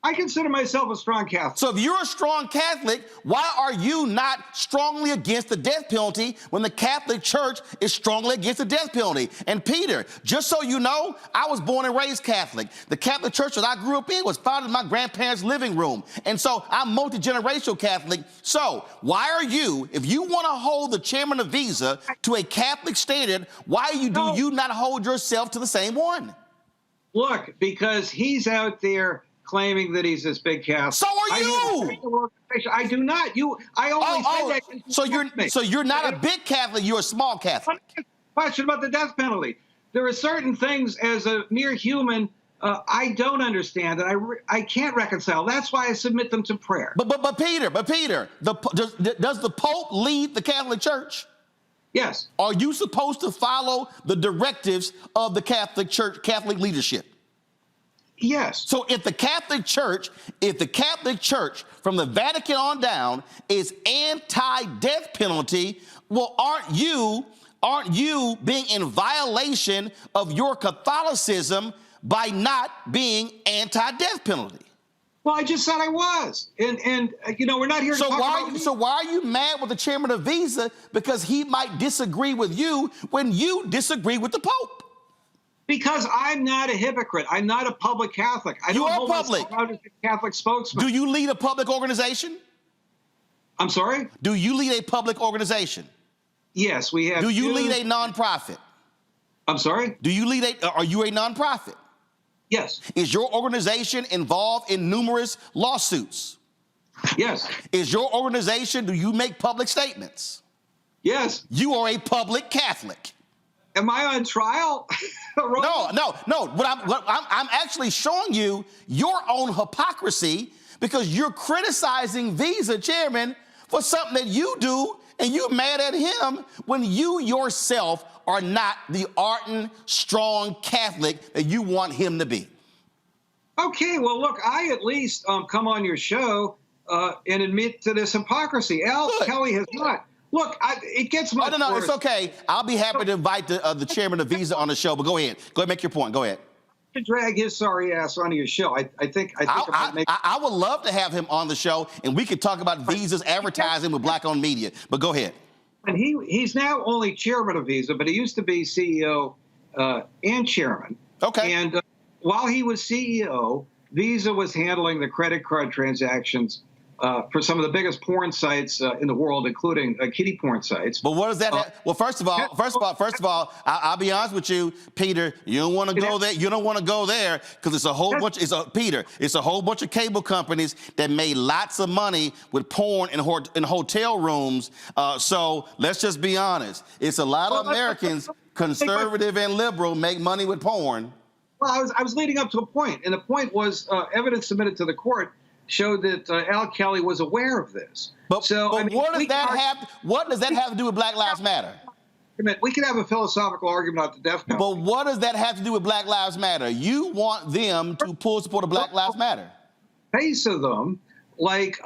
I consider myself a strong Catholic. So if you're a strong Catholic, why are you not strongly against the death penalty when the Catholic Church is strongly against the death penalty? And Peter, just so you know, I was born and raised Catholic. The Catholic Church that I grew up in was founded in my grandparents' living room. And so I'm multi-generational Catholic. So why are you, if you want to hold the chairman of Visa to a Catholic standard, why do you not hold yourself to the same one? Look, because he's out there claiming that he's this big Catholic. So are you? I do not. I always say that. So you're not a big Catholic. You're a small Catholic. Question about the death penalty. There are certain things as a mere human I don't understand, and I can't reconcile. That's why I submit them to prayer. But Peter, does the Pope lead the Catholic Church? Yes. Are you supposed to follow the directives of the Catholic Church, Catholic leadership? Yes. So if the Catholic Church from the Vatican on down is anti-death penalty, well, aren't you being in violation of your Catholicism by not being anti-death penalty? Well, I just said I was, and we're not here to talk about. So why are you mad with the chairman of Visa because he might disagree with you when you disagree with the Pope? Because I'm not a hypocrite. I'm not a public Catholic. You are public. I'm a Catholic spokesman. Do you lead a public organization? I'm sorry? Do you lead a public organization? Yes, we have. Do you lead a nonprofit? I'm sorry? Are you a nonprofit? Yes. Is your organization involved in numerous lawsuits? Yes. Is your organization, do you make public statements? Yes. You are a public Catholic. Am I on trial? No. I'm actually showing you your own hypocrisy because you're criticizing Visa chairman for something that you do, and you're mad at him when you yourself are not the ardent, strong Catholic that you want him to be. Okay, well, look, I at least come on your show and admit to this hypocrisy. Kelly has not. Look, it gets much worse. It's okay. I'll be happy to invite the chairman of Visa on the show, but go ahead. Go ahead, make your point. Go ahead. To drag his sorry ass onto your show. I would love to have him on the show, and we could talk about Visa's advertising with Black-owned media, but go ahead. And he's now only chairman of Visa, but he used to be CEO and chairman. Okay. And while he was CEO, Visa was handling the credit card transactions for some of the biggest porn sites in the world, including kiddie porn sites. But what does that? Well, first of all, I'll be honest with you, Peter. You don't want to go there. You don't want to go there because it's a whole bunch. It's a whole bunch of cable companies that made lots of money with porn in hotel rooms. So let's just be honest. It's a lot of Americans, conservative and liberal, make money with porn. Well, I was leading up to a point, and the point was evidence submitted to the court showed that Al Kelly was aware of this. But what does that have to do with Black Lives Matter? We can have a philosophical argument about the death penalty. But what does that have to do with Black Lives Matter? You want them to pull support of Black Lives Matter. Case of them, like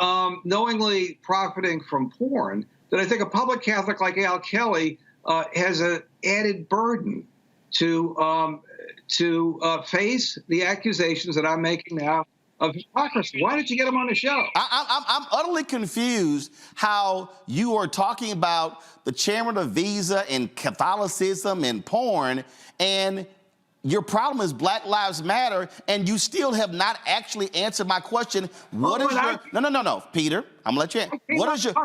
knowingly profiting from porn, that I think a public Catholic like Al Kelly has an added burden to face the accusations that I'm making now of hypocrisy. Why didn't you get him on the show? I'm utterly confused how you are talking about the chairman of Visa and Catholicism and porn, and your problem is Black Lives Matter, and you still have not actually answered my question. What is your... No, Peter, I'm gonna let you in. What is your...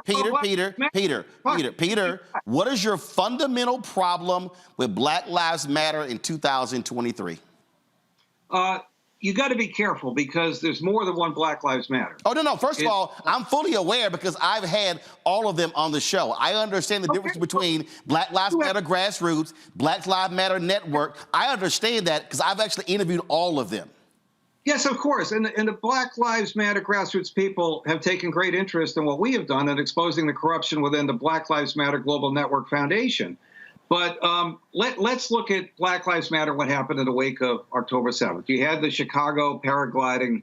Peter, what is your fundamental problem with Black Lives Matter in 2023? You got to be careful because there's more than one Black Lives Matter. Oh, no. First of all, I'm fully aware because I've had all of them on the show. I understand the difference between Black Lives Matter Grassroots, Black Lives Matter Network. I understand that because I've actually interviewed all of them. Yes, of course. And the Black Lives Matter Grassroots people have taken great interest in what we have done in exposing the corruption within the Black Lives Matter Global Network Foundation. But let's look at Black Lives Matter, what happened in the wake of October 7th. You had the Chicago paragliding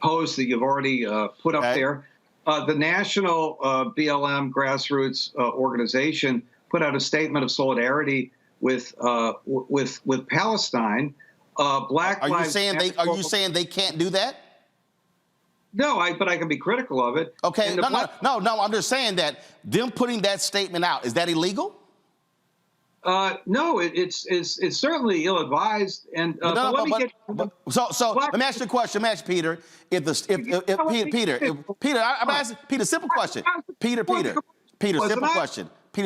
post that you've already put up there. The national BLM grassroots organization put out a statement of solidarity with Palestine. Black Lives Matter. Are you saying they can't do that? No, but I can be critical of it. Okay, no, I'm just saying that them putting that statement out, is that illegal? No, it's certainly ill-advised. And let me ask you a question. Peter. I'm asking Peter. Simple question. Peter.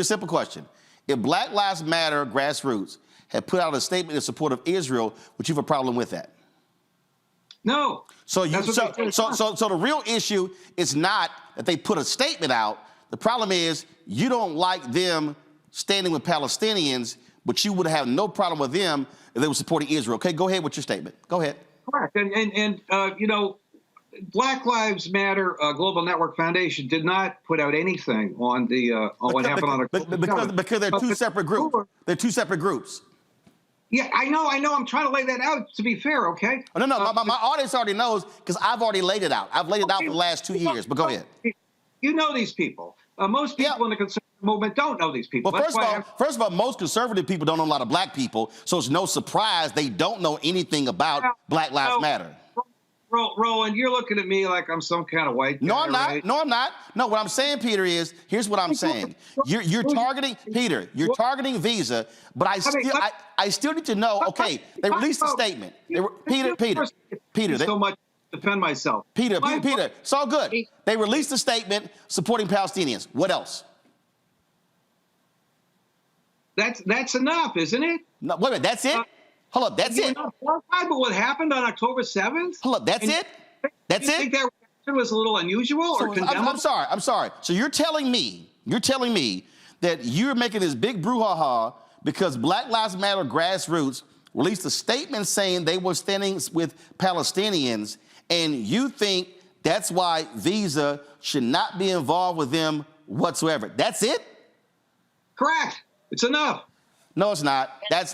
Simple question. If Black Lives Matter Grassroots had put out a statement in support of Israel, would you have a problem with that? No. So the real issue is not that they put a statement out. The problem is you don't like them standing with Palestinians, but you would have no problem with them if they were supporting Israel. Okay, go ahead with your statement. Go ahead. Correct. And Black Lives Matter Global Network Foundation did not put out anything on the what happened on October. Because they're two separate groups. They're two separate groups. Yeah, I know. I'm trying to lay that out, to be fair, okay? No, my audience already knows because I've already laid it out. I've laid it out for the last 2 years, but go ahead. You know these people. Most people in the conservative movement don't know these people. Well, first of all, most conservative people don't know a lot of black people, so it's no surprise they don't know anything about Black Lives Matter. Roland, you're looking at me like I'm some kind of white guy. No, I'm not. Right? No, I'm not. No, what I'm saying, Peter, is here's what I'm saying. You're targeting Peter. You're targeting Visa, but I still need to know. Okay, they released a statement. Peter. So much to defend myself. Peter. It's all good. They released a statement supporting Palestinians. What else? That's enough, isn't it? No, wait a minute. That's it. Hold up, that's it. But what happened on October 7th? Hold up, that's it? That's it? You think that reaction was a little unusual or condemnable? I'm sorry. So you're telling me that you're making this big brouhaha because Black Lives Matter Grassroots released a statement saying they were standing with Palestinians, and you think that's why Visa should not be involved with them whatsoever. That's it? Correct. It's enough. No, it's not. That's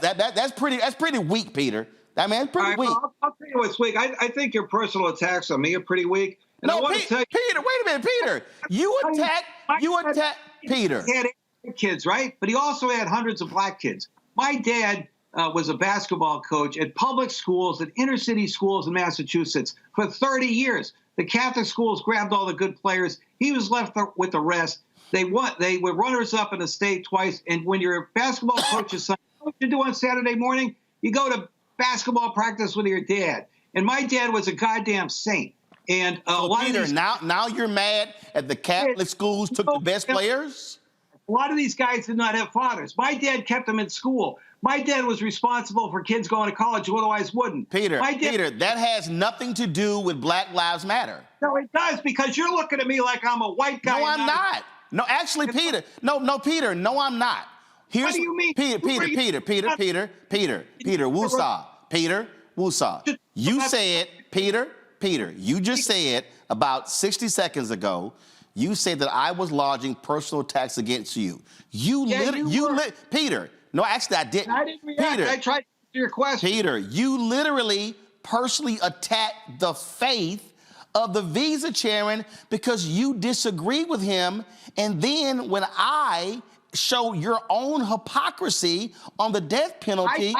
pretty weak, Peter. I mean, it's pretty weak. Well, I'll tell you what's weak. I think your personal attacks on me are pretty weak. And no, Peter, wait a minute, Peter. You attack Peter. He had 8 kids, right? But he also had hundreds of black kids. My dad was a basketball coach at public schools, at inner city schools in Massachusetts for 30 years. The Catholic schools grabbed all the good players. He was left with the rest. They were runners-up in the state twice. And when you're a basketball coach's son, what you do on Saturday morning? You go to basketball practice with your dad. And my dad was a goddamn saint. And Peter, now you're mad at the Catholic schools took the best players? A lot of these guys did not have fathers. My dad kept them in school. My dad was responsible for kids going to college who otherwise wouldn't. Peter, that has nothing to do with Black Lives Matter. No, it does, because you're looking at me like I'm a white guy. No, I'm not. No, actually, Peter. No, Peter. No, I'm not. What do you mean? Peter, woosah. Peter, Woosah, you said, Peter, you just said about 60 seconds ago, you said that I was lodging personal attacks against you. Peter, no, actually I didn't. I didn't react. Peter, I tried to answer your question. Peter, you literally personally attacked the faith of the visa chairman because you disagree with him. And then when I show your own hypocrisy on the death penalty.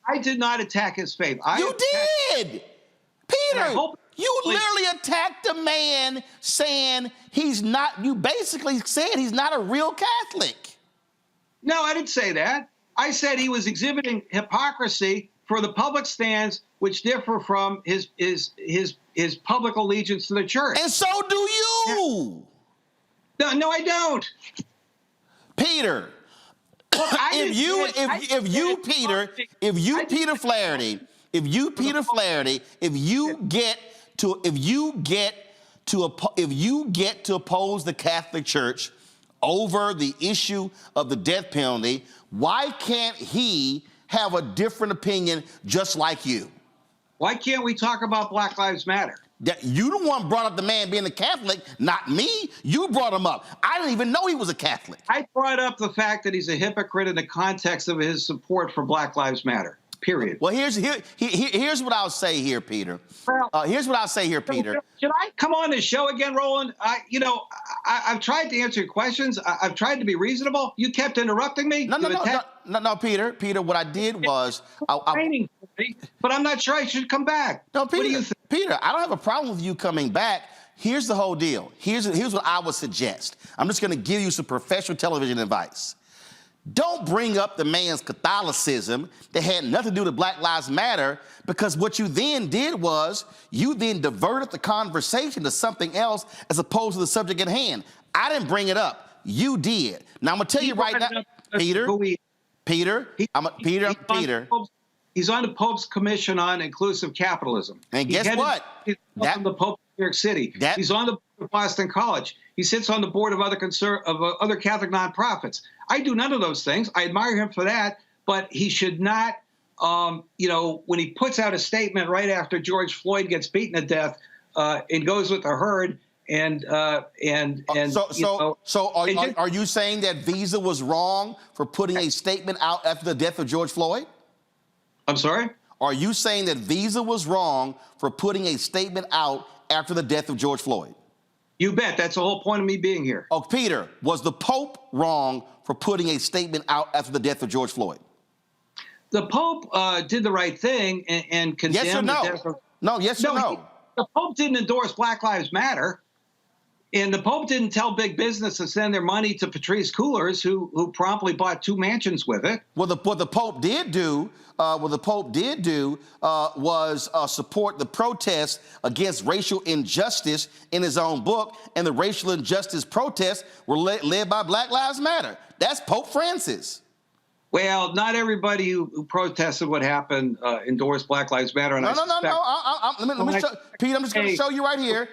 I did not attack his faith. You did! Peter, you literally attacked a man saying he's not, you basically said he's not a real Catholic. No, I didn't say that. I said he was exhibiting hypocrisy for the public stands which differ from his public allegiance to the church. And so do you. No, I don't. Peter, if you Peter Flaherty, if you get to oppose the Catholic Church over the issue of the death penalty, why can't he have a different opinion just like you? Why can't we talk about Black Lives Matter? You the one brought up the man being a Catholic, not me. You brought him up. I didn't even know he was a Catholic. I brought up the fact that he's a hypocrite in the context of his support for Black Lives Matter, period. Well, here's what I'll say here, Peter. Here's what I'll say here, Peter. Should I come on this show again, Roland? I've tried to answer your questions. I've tried to be reasonable. You kept interrupting me. No, Peter. Peter, what I did was... but I'm not sure I should come back. No, Peter, what do you think? Peter, I don't have a problem with you coming back. Here's the whole deal. Here's what I would suggest. I'm just going to give you some professional television advice. Don't bring up the man's Catholicism that had nothing to do with Black Lives Matter, because what you then did was you then diverted the conversation to something else as opposed to the subject at hand. I didn't bring it up. You did. Now, I'm going to tell you right now, Peter, he's on the Pope's Commission on Inclusive Capitalism. And guess what? He's on the Pope of New York City. He's on the board of Boston College. He sits on the board of other Catholic nonprofits. I do none of those things. I admire him for that, but he should not, when he puts out a statement right after George Floyd gets beaten to death and goes with the herd are you saying that Visa was wrong for putting a statement out after the death of George Floyd? I'm sorry? Are you saying that Visa was wrong for putting a statement out after the death of George Floyd? You bet. That's the whole point of me being here. Oh, Peter, was the Pope wrong for putting a statement out after the death of George Floyd? The Pope did the right thing and condemned the death of... Yes or no? The Pope didn't endorse Black Lives Matter. And the Pope didn't tell big business to send their money to Patrice Coolers, who promptly bought 2 mansions with it. Well, what the Pope did do was support the protests against racial injustice in his own book, and the racial injustice protests were led by Black Lives Matter. That's Pope Francis. Well, not everybody who protested what happened endorsed Black Lives Matter. And let me show, Pete, I'm just going to show you right here.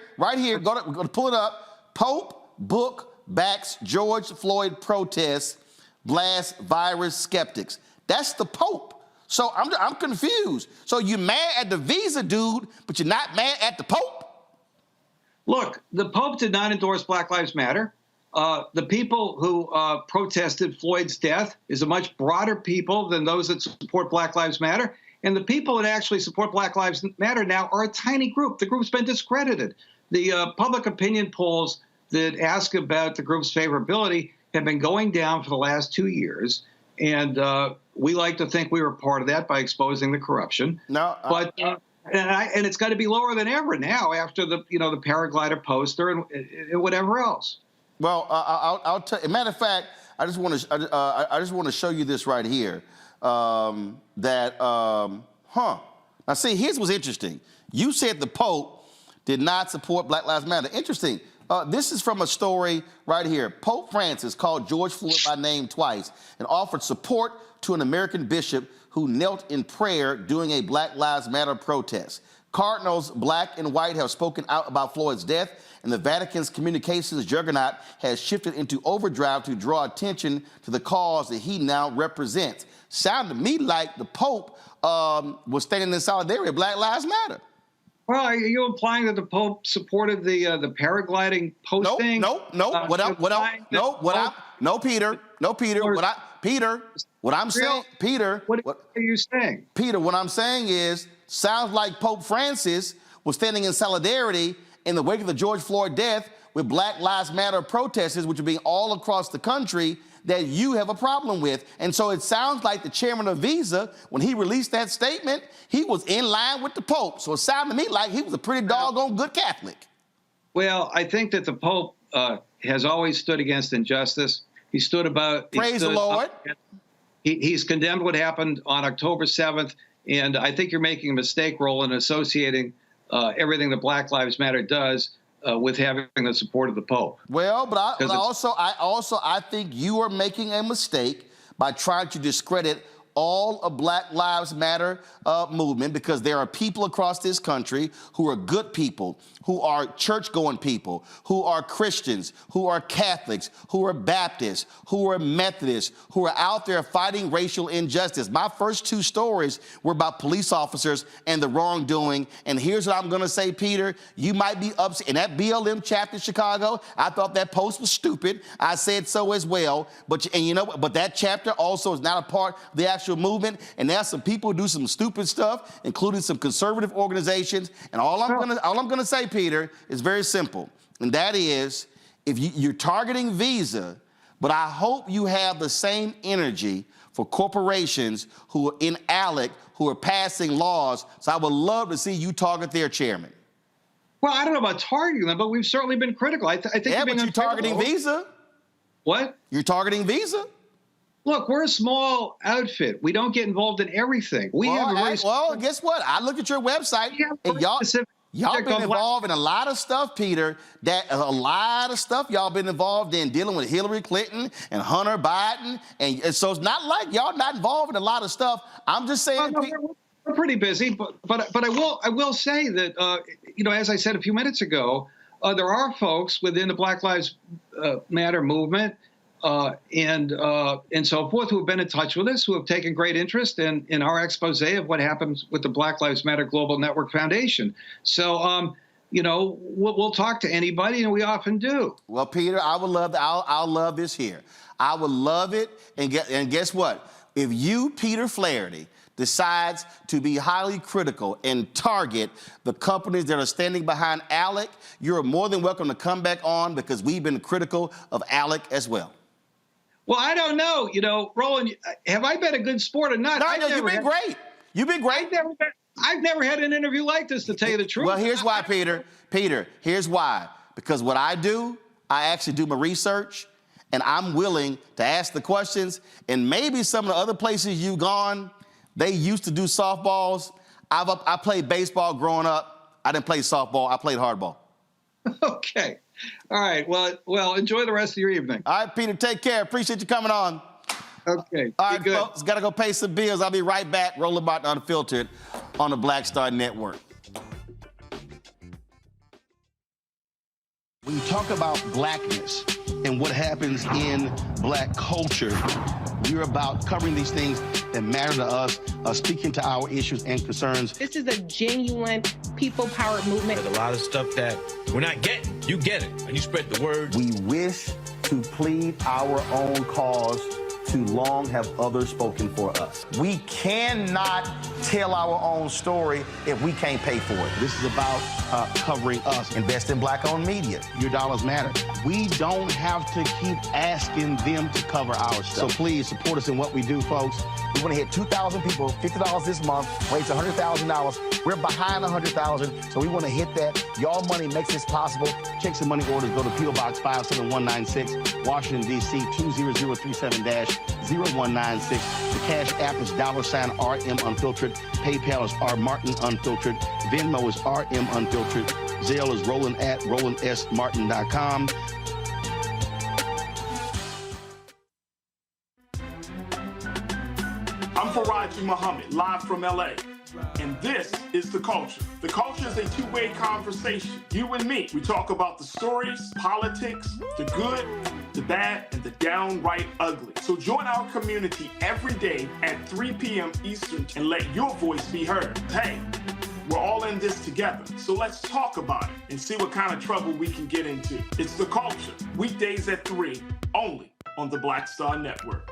Go to pull it up. Pope book backs George Floyd protests, blasts virus skeptics. That's the Pope. So I'm confused. So you're mad at the Visa dude, but you're not mad at the Pope? Look, the Pope did not endorse Black Lives Matter. The people who protested Floyd's death is a much broader people than those that support Black Lives Matter. And the people that actually support Black Lives Matter now are a tiny group. The group's been discredited. The public opinion polls that ask about the group's favorability have been going down for the last 2 years. And we like to think we were part of that by exposing the corruption. And it's got to be lower than ever now after the paraglider poster and whatever else. Well, I'll tell you. Matter of fact, I just want to show you this right here. Now, see, here's what's interesting. You said the Pope did not support Black Lives Matter. Interesting. This is from a story right here. Pope Francis called George Floyd by name twice and offered support to an American bishop who knelt in prayer during a Black Lives Matter protest. Cardinals, black and white, have spoken out about Floyd's death, and the Vatican's communications juggernaut has shifted into overdrive to draw attention to the cause that he now represents. Sounded to me like the Pope was standing in solidarity with Black Lives Matter. Well, are you implying that the Pope supported the paragliding posting? No, Peter, what I'm saying, Peter, what are you saying? Peter, what I'm saying is, sounds like Pope Francis was standing in solidarity in the wake of the George Floyd death with Black Lives Matter protesters, which are being all across the country, that you have a problem with. And so it sounds like the chairman of Visa, when he released that statement, he was in line with the Pope. So it sounded to me like he was a pretty doggone good Catholic. Well, I think that the Pope has always stood against injustice. He stood about... Praise the Lord. He's condemned what happened on October 7th, and I think you're making a mistake, Roland, associating everything that Black Lives Matter does with having the support of the Pope. Well, but I think you are making a mistake by trying to discredit all of Black Lives Matter movement, because there are people across this country who are good people, who are church-going people, who are Christians, who are Catholics, who are Baptists, who are Methodists, who are out there fighting racial injustice. My first two stories were about police officers and the wrongdoing. And here's what I'm going to say, Peter. You might be upset. In that BLM chapter in Chicago, I thought that post was stupid. I said so as well. But that chapter also is not a part of the actual movement. And there's some people who do some stupid stuff, including some conservative organizations. And all I'm gonna say, Peter, is very simple. And that is, if you're targeting Visa, but I hope you have the same energy for corporations who are in ALEC, who are passing laws. So I would love to see you target their chairman. Well, I don't know about targeting them, but we've certainly been critical. I think yeah, but you're targeting Visa. What? You're targeting Visa? Look, we're a small outfit. We don't get involved in everything. Well, guess what? I looked at your website, and y'all been involved in a lot of stuff, Peter. Y'all been involved in dealing with Hillary Clinton and Hunter Biden, and so it's not like y'all not involved in a lot of stuff. I'm just saying. We're pretty busy, but I will say that as I said a few minutes ago, there are folks within the Black Lives Matter movement and so forth who have been in touch with us, who have taken great interest in our expose of what happens with the Black Lives Matter Global Network Foundation. So, we'll talk to anybody, and we often do. Well, Peter, I would love I'll love this here. I would love it, and guess what? If you, Peter Flaherty, decides to be highly critical and target the companies that are standing behind ALEC, you're more than welcome to come back on, because we've been critical of ALEC as well. Well, I don't know. Roland, have I been a good sport or not? No, you've been great. You've been great. I've never had an interview like this, to tell you the truth. Well, here's why, Peter. Peter, here's why. Because what I do, I actually do my research, and I'm willing to ask the questions. And maybe some of the other places you've gone, they used to do softballs. I played baseball growing up. I didn't play softball. I played hardball. Okay. All right. Well, enjoy the rest of your evening. All right, Peter, take care. Appreciate you coming on. Okay. All right, folks, got to go pay some bills. I'll be right back. Roland Martin Unfiltered on the Black Star Network. When you talk about blackness and what happens in black culture, we're about covering these things that matter to us, speaking to our issues and concerns. This is a genuine people-powered movement. There's a lot of stuff that we're not getting. You get it, and you spread the word. We wish to plead our own cause. Too long have others spoken for us. We cannot tell our own story if we can't pay for it. This is about covering us. Invest in black-owned media. Your dollars matter. We don't have to keep asking them to cover our stuff. So please support us in what we do, folks. We want to hit 2,000 people, $50 this month, raise $100,000. We're behind 100,000, so we want to hit that. Y'all money makes this possible. Check some money orders. Go to P.O. Box 57196, Washington, D.C. 20037-0196. The Cash App is $RM Unfiltered. PayPal is R Martin Unfiltered. Venmo is RM Unfiltered. Zelle is roland@rolandsmartin.com. I'm Faraji Muhammad, live from LA, and this is the culture. The culture is a two-way conversation. You and me. We talk about the stories, politics, the good, the bad, and the downright ugly. So join our community every day at 3 p.m. Eastern and let your voice be heard. Hey, we're all in this together. So let's talk about it and see what kind of trouble we can get into. It's The Culture. Weekdays at 3, only on the Black Star Network.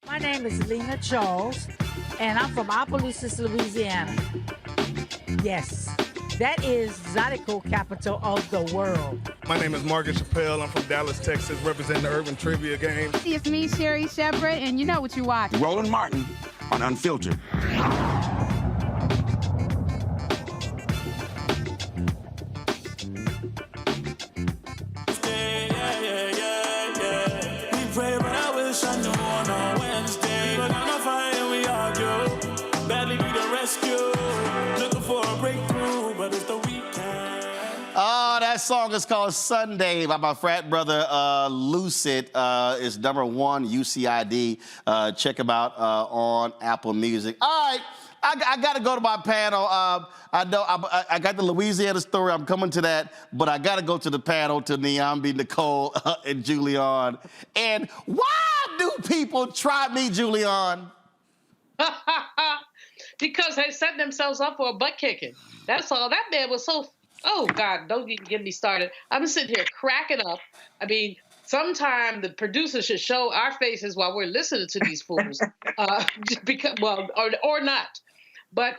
My name is Lena Charles, and I'm from Opelousas, Louisiana. Yes, that is Zydeco capital of the world. My name is Margaret Chappelle. I'm from Dallas, Texas, representing the Urban Trivia Game. It's me, Sherry Shepherd, and you know what you're watching. Roland Martin on Unfiltered. That song is called Sunday by my frat brother Lucid. It's #1 UCID. Check him out on Apple Music. All right, I got to go to my panel. I know I got the Louisiana story. I'm coming to that, but I got to go to the panel to Niambi, Nicole, and Julian. And why do people try me, Julian? Because they set themselves up for a butt kicking. That's all. That man was so. Oh, God, don't even get me started. I'm sitting here cracking up. I mean, sometime the producer should show our faces while we're listening to these fools. Because, well, or not. But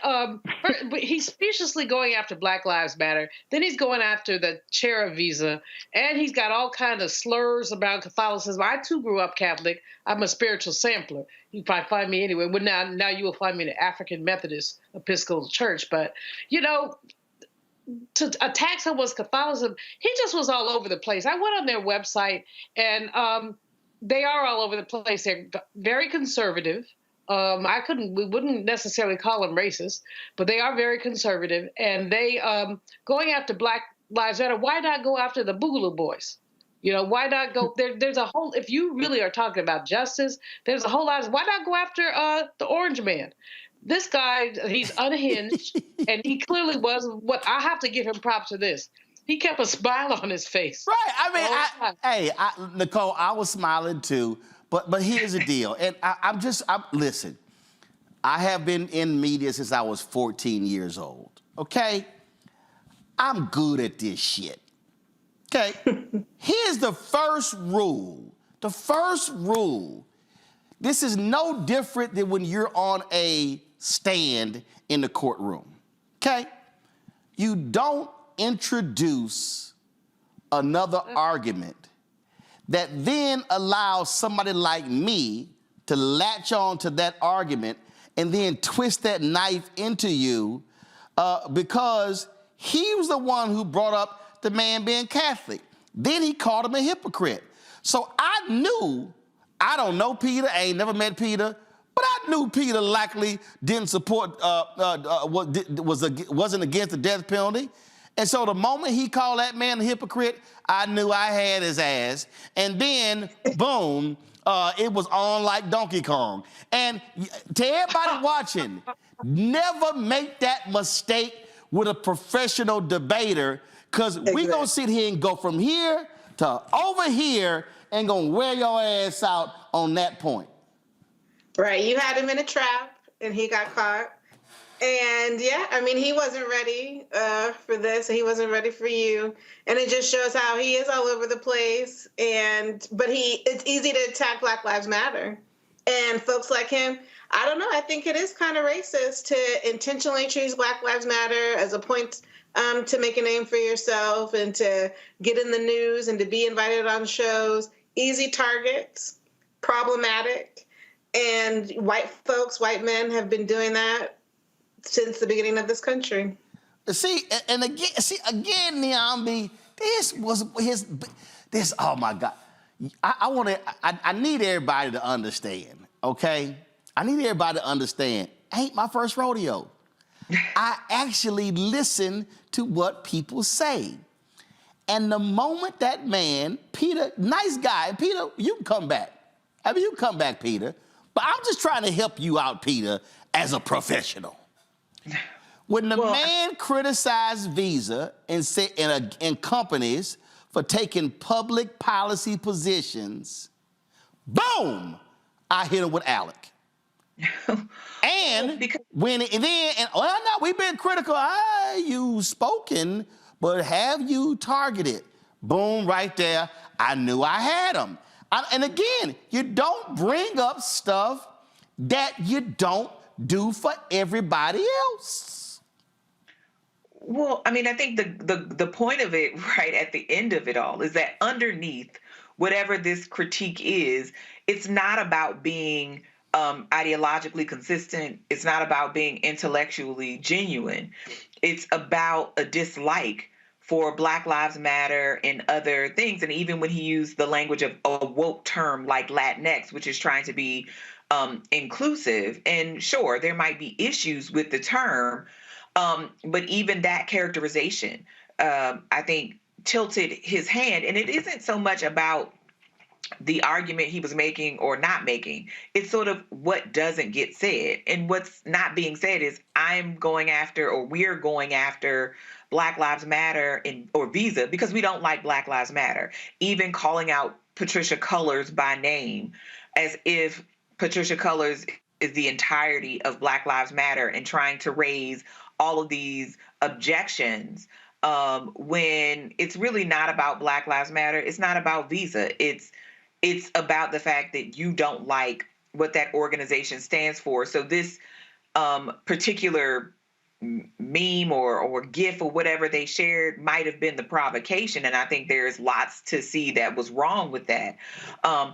he's speciously going after Black Lives Matter. Then he's going after the Chera visa. And he's got all kinds of slurs about Catholicism. I, too, grew up Catholic. I'm a spiritual sampler. You probably find me anywhere. Well, now you will find me in the African Methodist Episcopal Church. But, you know, to attack someone's Catholicism, he just was all over the place. I went on their website, and they are all over the place. They're very conservative. We wouldn't necessarily call them racist, but they are very conservative. And they going after Black Lives Matter. Why not go after the Boogaloo Boys? You know, why not go there's a whole. If you really are talking about justice, there's a whole lot. Why not go after the Orange Man? This guy, he's unhinged, and he clearly was. What I have to give him props for this. He kept a smile on his face. Right. I mean, Nicole, I was smiling too. But here's the deal, and listen. I have been in media since I was 14 years old. Okay, I'm good at this shit. Okay, here's the first rule. The first rule. This is no different than when you're on a stand in the courtroom, okay? You don't introduce another argument that then allows somebody like me to latch on to that argument and then twist that knife into you because he was the one who brought up the man being Catholic. Then he called him a hypocrite. So I knew, I don't know Peter, I ain't never met Peter, but I knew Peter likely didn't support, wasn't against the death penalty. And so the moment he called that man a hypocrite, I knew I had his ass. And then, boom, it was on like Donkey Kong. And to everybody watching, never make that mistake with a professional debater, because we're going to sit here and go from here to over here and going to wear your ass out on that point. Right. You had him in a trap, and he got caught. And, yeah, I mean, he wasn't ready for this. He wasn't ready for you. And it just shows how he is all over the place. But it's easy to attack Black Lives Matter. And folks like him, I don't know, I think it is kind of racist to intentionally choose Black Lives Matter as a point to make a name for yourself and to get in the news and to be invited on shows. Easy targets, problematic. And white folks, white men have been doing that since the beginning of this country. See, again, Niambi, oh my God. I need everybody to understand, okay? I need everybody to understand, ain't my first rodeo. I actually listen to what people say. And the moment that man, Peter, nice guy, Peter, you can come back. I mean, you come back, Peter. But I'm just trying to help you out, Peter, as a professional. When the man criticized Visa and companies for taking public policy positions, boom, I hit him with Alec. And we've been critical. You've spoken, but have you targeted? Boom, right there. I knew I had him. And again, you don't bring up stuff that you don't do for everybody else. Well, I mean, I think the point of it, right at the end of it all, is that underneath whatever this critique is, it's not about being ideologically consistent. It's not about being intellectually genuine. It's about a dislike for Black Lives Matter and other things. And even when he used the language of a woke term like Latinx, which is trying to be inclusive, and sure, there might be issues with the term, but even that characterization, I think, tilted his hand. And it isn't so much about the argument he was making or not making. It's sort of what doesn't get said. And what's not being said is I'm going after, or we're going after, Black Lives Matter or Visa because we don't like Black Lives Matter. Even calling out Patricia Cullors by name as if Patricia Cullors is the entirety of Black Lives Matter and trying to raise all of these objections when it's really not about Black Lives Matter. It's not about Visa. It's about the fact that you don't like what that organization stands for. So this particular meme or GIF or whatever they shared might have been the provocation. And I think there's lots to see that was wrong with that.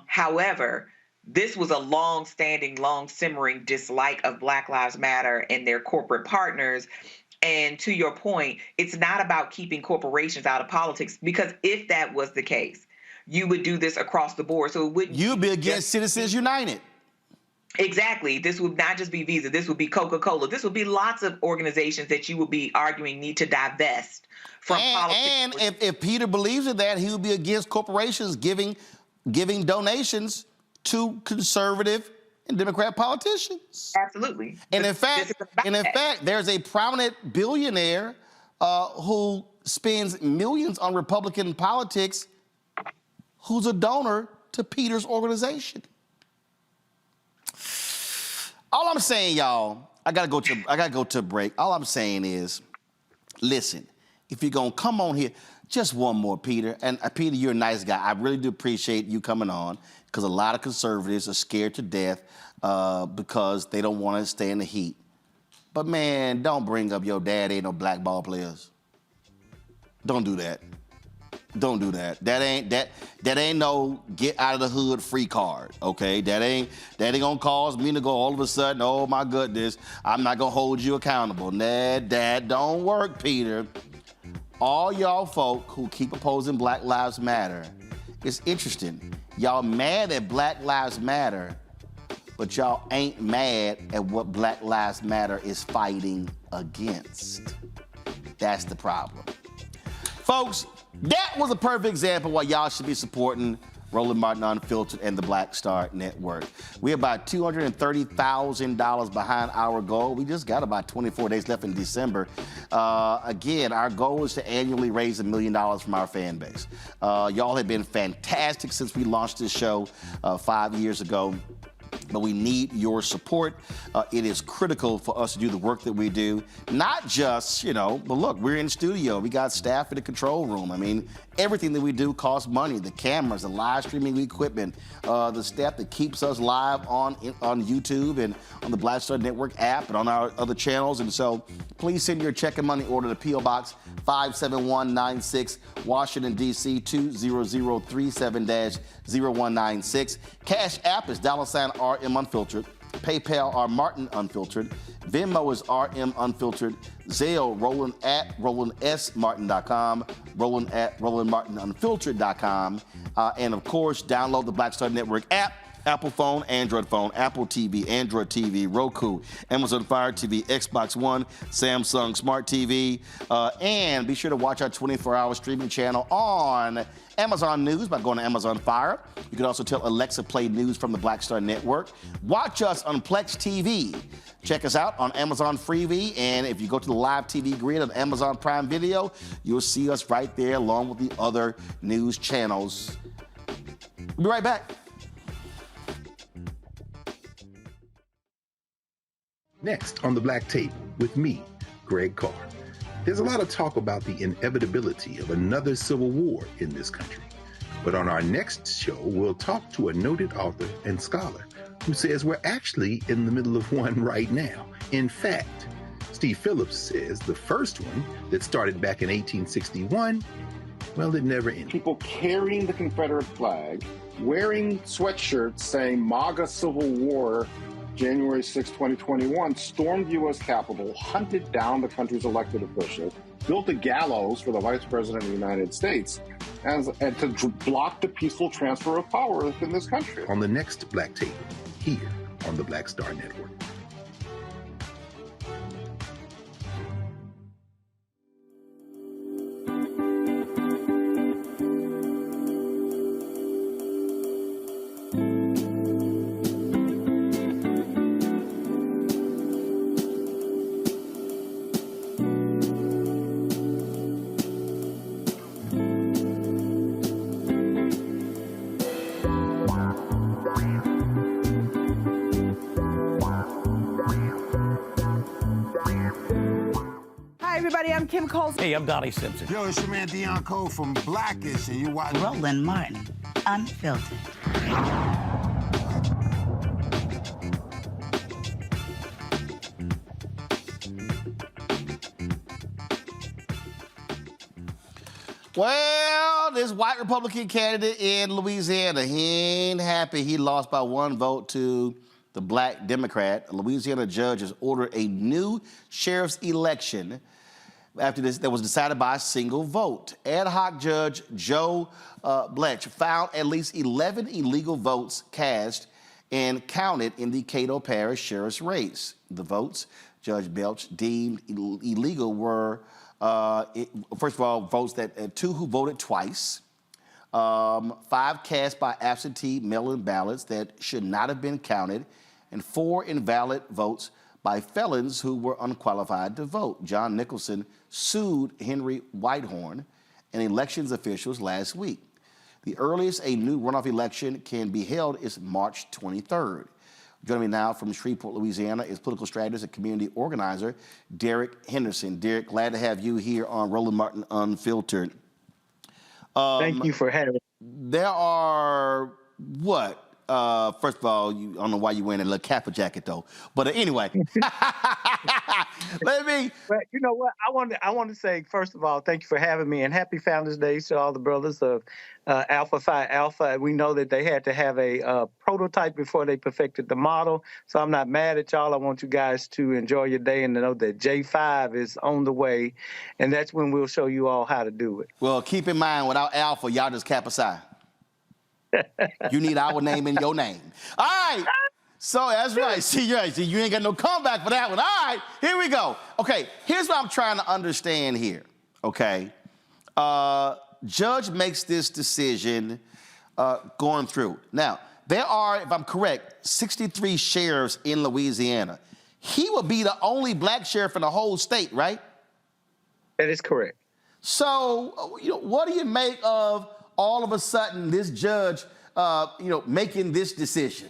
However, this was a long-standing, long-simmering dislike of Black Lives Matter and their corporate partners. And to your point, it's not about keeping corporations out of politics, because if that was the case, you would do this across the board. So it wouldn't. You'd be against Citizens United. Exactly. This would not just be Visa. This would be Coca-Cola. This would be lots of organizations that you would be arguing need to divest from politics. And if Peter believes in that, he would be against corporations giving donations to conservative and Democrat politicians. Absolutely. And in fact, there's a prominent billionaire who spends millions on Republican politics who's a donor to Peter's organization. All I'm saying, y'all, I gotta go to a break. All I'm saying is, listen, if you're gonna come on here, just one more, Peter. And Peter, you're a nice guy. I really do appreciate you coming on, because a lot of conservatives are scared to death because they don't want to stay in the heat. But man, don't bring up your dad ain't no black ball players. Don't do that. Don't do that. That ain't no get out of the hood free card, okay? That ain't gonna cause me to go all of a sudden, oh my goodness, I'm not gonna hold you accountable. Nah, that don't work, Peter. All y'all folk who keep opposing Black Lives Matter, it's interesting. Y'all mad at Black Lives Matter, but y'all ain't mad at what Black Lives Matter is fighting against. That's the problem. Folks, that was a perfect example why y'all should be supporting Roland Martin Unfiltered and the Black Star Network. We're about $230,000 behind our goal. We just got about 24 days left in December. Again, our goal is to annually raise $1 million from our fan base. Y'all have been fantastic since we launched this show 5 years ago. But we need your support. It is critical for us to do the work that we do. Not just, but look, we're in studio. We got staff in the control room. I mean, everything that we do costs money. The cameras, the live streaming equipment, the staff that keeps us live on YouTube and on the Black Star Network app and on our other channels. And so please send your check and money order to P.O. Box 57196, Washington, D.C. 20037-0196. Cash App is $RM Unfiltered. PayPal R Martin Unfiltered. Venmo is RM Unfiltered. Zelle Roland at RolandSMartin.com. Roland at RolandMartinUnfiltered.com. And of course, download the Black Star Network app Apple phone, Android phone, Apple TV, Android TV, Roku, Amazon Fire TV, Xbox One, Samsung Smart TV, and be sure to watch our 24-hour streaming channel on Amazon News by going to Amazon Fire. You can also tell Alexa play news from the Black Star Network. Watch us on Plex TV. Check us out on Amazon Freevee, and if you go to the live TV grid on Amazon Prime Video, you'll see us right there along with the other news channels. We'll be right back. Next on the Black Tape with me, Greg Carr. There's a lot of talk about the inevitability of another civil war in this country. But on our next show, we'll talk to a noted author and scholar who says we're actually in the middle of one right now. In fact, Steve Phillips says the first one that started back in 1861, well, it never ended. People carrying the Confederate flag, wearing sweatshirts saying MAGA Civil War, January 6, 2021, stormed the U.S. Capitol, hunted down the country's elected officials, built a gallows for the Vice President of the United States, and to block the peaceful transfer of power within this country. On the next Black Tape, here on the Black Star Network. I'm Kim Coles. Hey, I'm Donnie Simpson. Yo, it's your man Deion Cole from Blackish, and you watch Roland Martin, Unfiltered. Well, this white Republican candidate in Louisiana, he ain't happy. He lost by one vote to the black Democrat. A Louisiana judge has ordered a new sheriff's election after this that was decided by a single vote. Ad hoc Judge Joe Blech found at least 11 illegal votes cast and counted in the Caddo Parish sheriff's race. The votes Judge Belch deemed illegal were, first of all, votes that 2 who voted twice, 5 cast by absentee mail-in ballots that should not have been counted, and 4 invalid votes by felons who were unqualified to vote. John Nicholson sued Henry Whitehorn and elections officials last week. The earliest a new runoff election can be held is March 23rd. Joining me now from Shreveport, Louisiana, is political strategist and community organizer Derek Henderson. Derek, glad to have you here on Roland Martin Unfiltered. Thank you for having me. There are, what? First of all, I don't know why you're wearing that little Kappa jacket, though. But anyway, let me. Well, you know what? I want to say, first of all, thank you for having me, and happy Founders Day to all the brothers of Alpha Phi Alpha. We know that they had to have a prototype before they perfected the model, so I'm not mad at y'all. I want you guys to enjoy your day and to know that J5 is on the way, and that's when we'll show you all how to do it. Well, keep in mind, without Alpha, y'all just Kappa Psi. You need our name in your name. All right. So that's right. See, you're right. See, you ain't got no comeback for that one. All right, here we go. Okay, here's what I'm trying to understand here. Okay. Judge makes this decision going through. Now, there are, if I'm correct, 63 sheriffs in Louisiana. He would be the only black sheriff in the whole state, right? That is correct. So, what do you make of all of a sudden this judge, making this decision?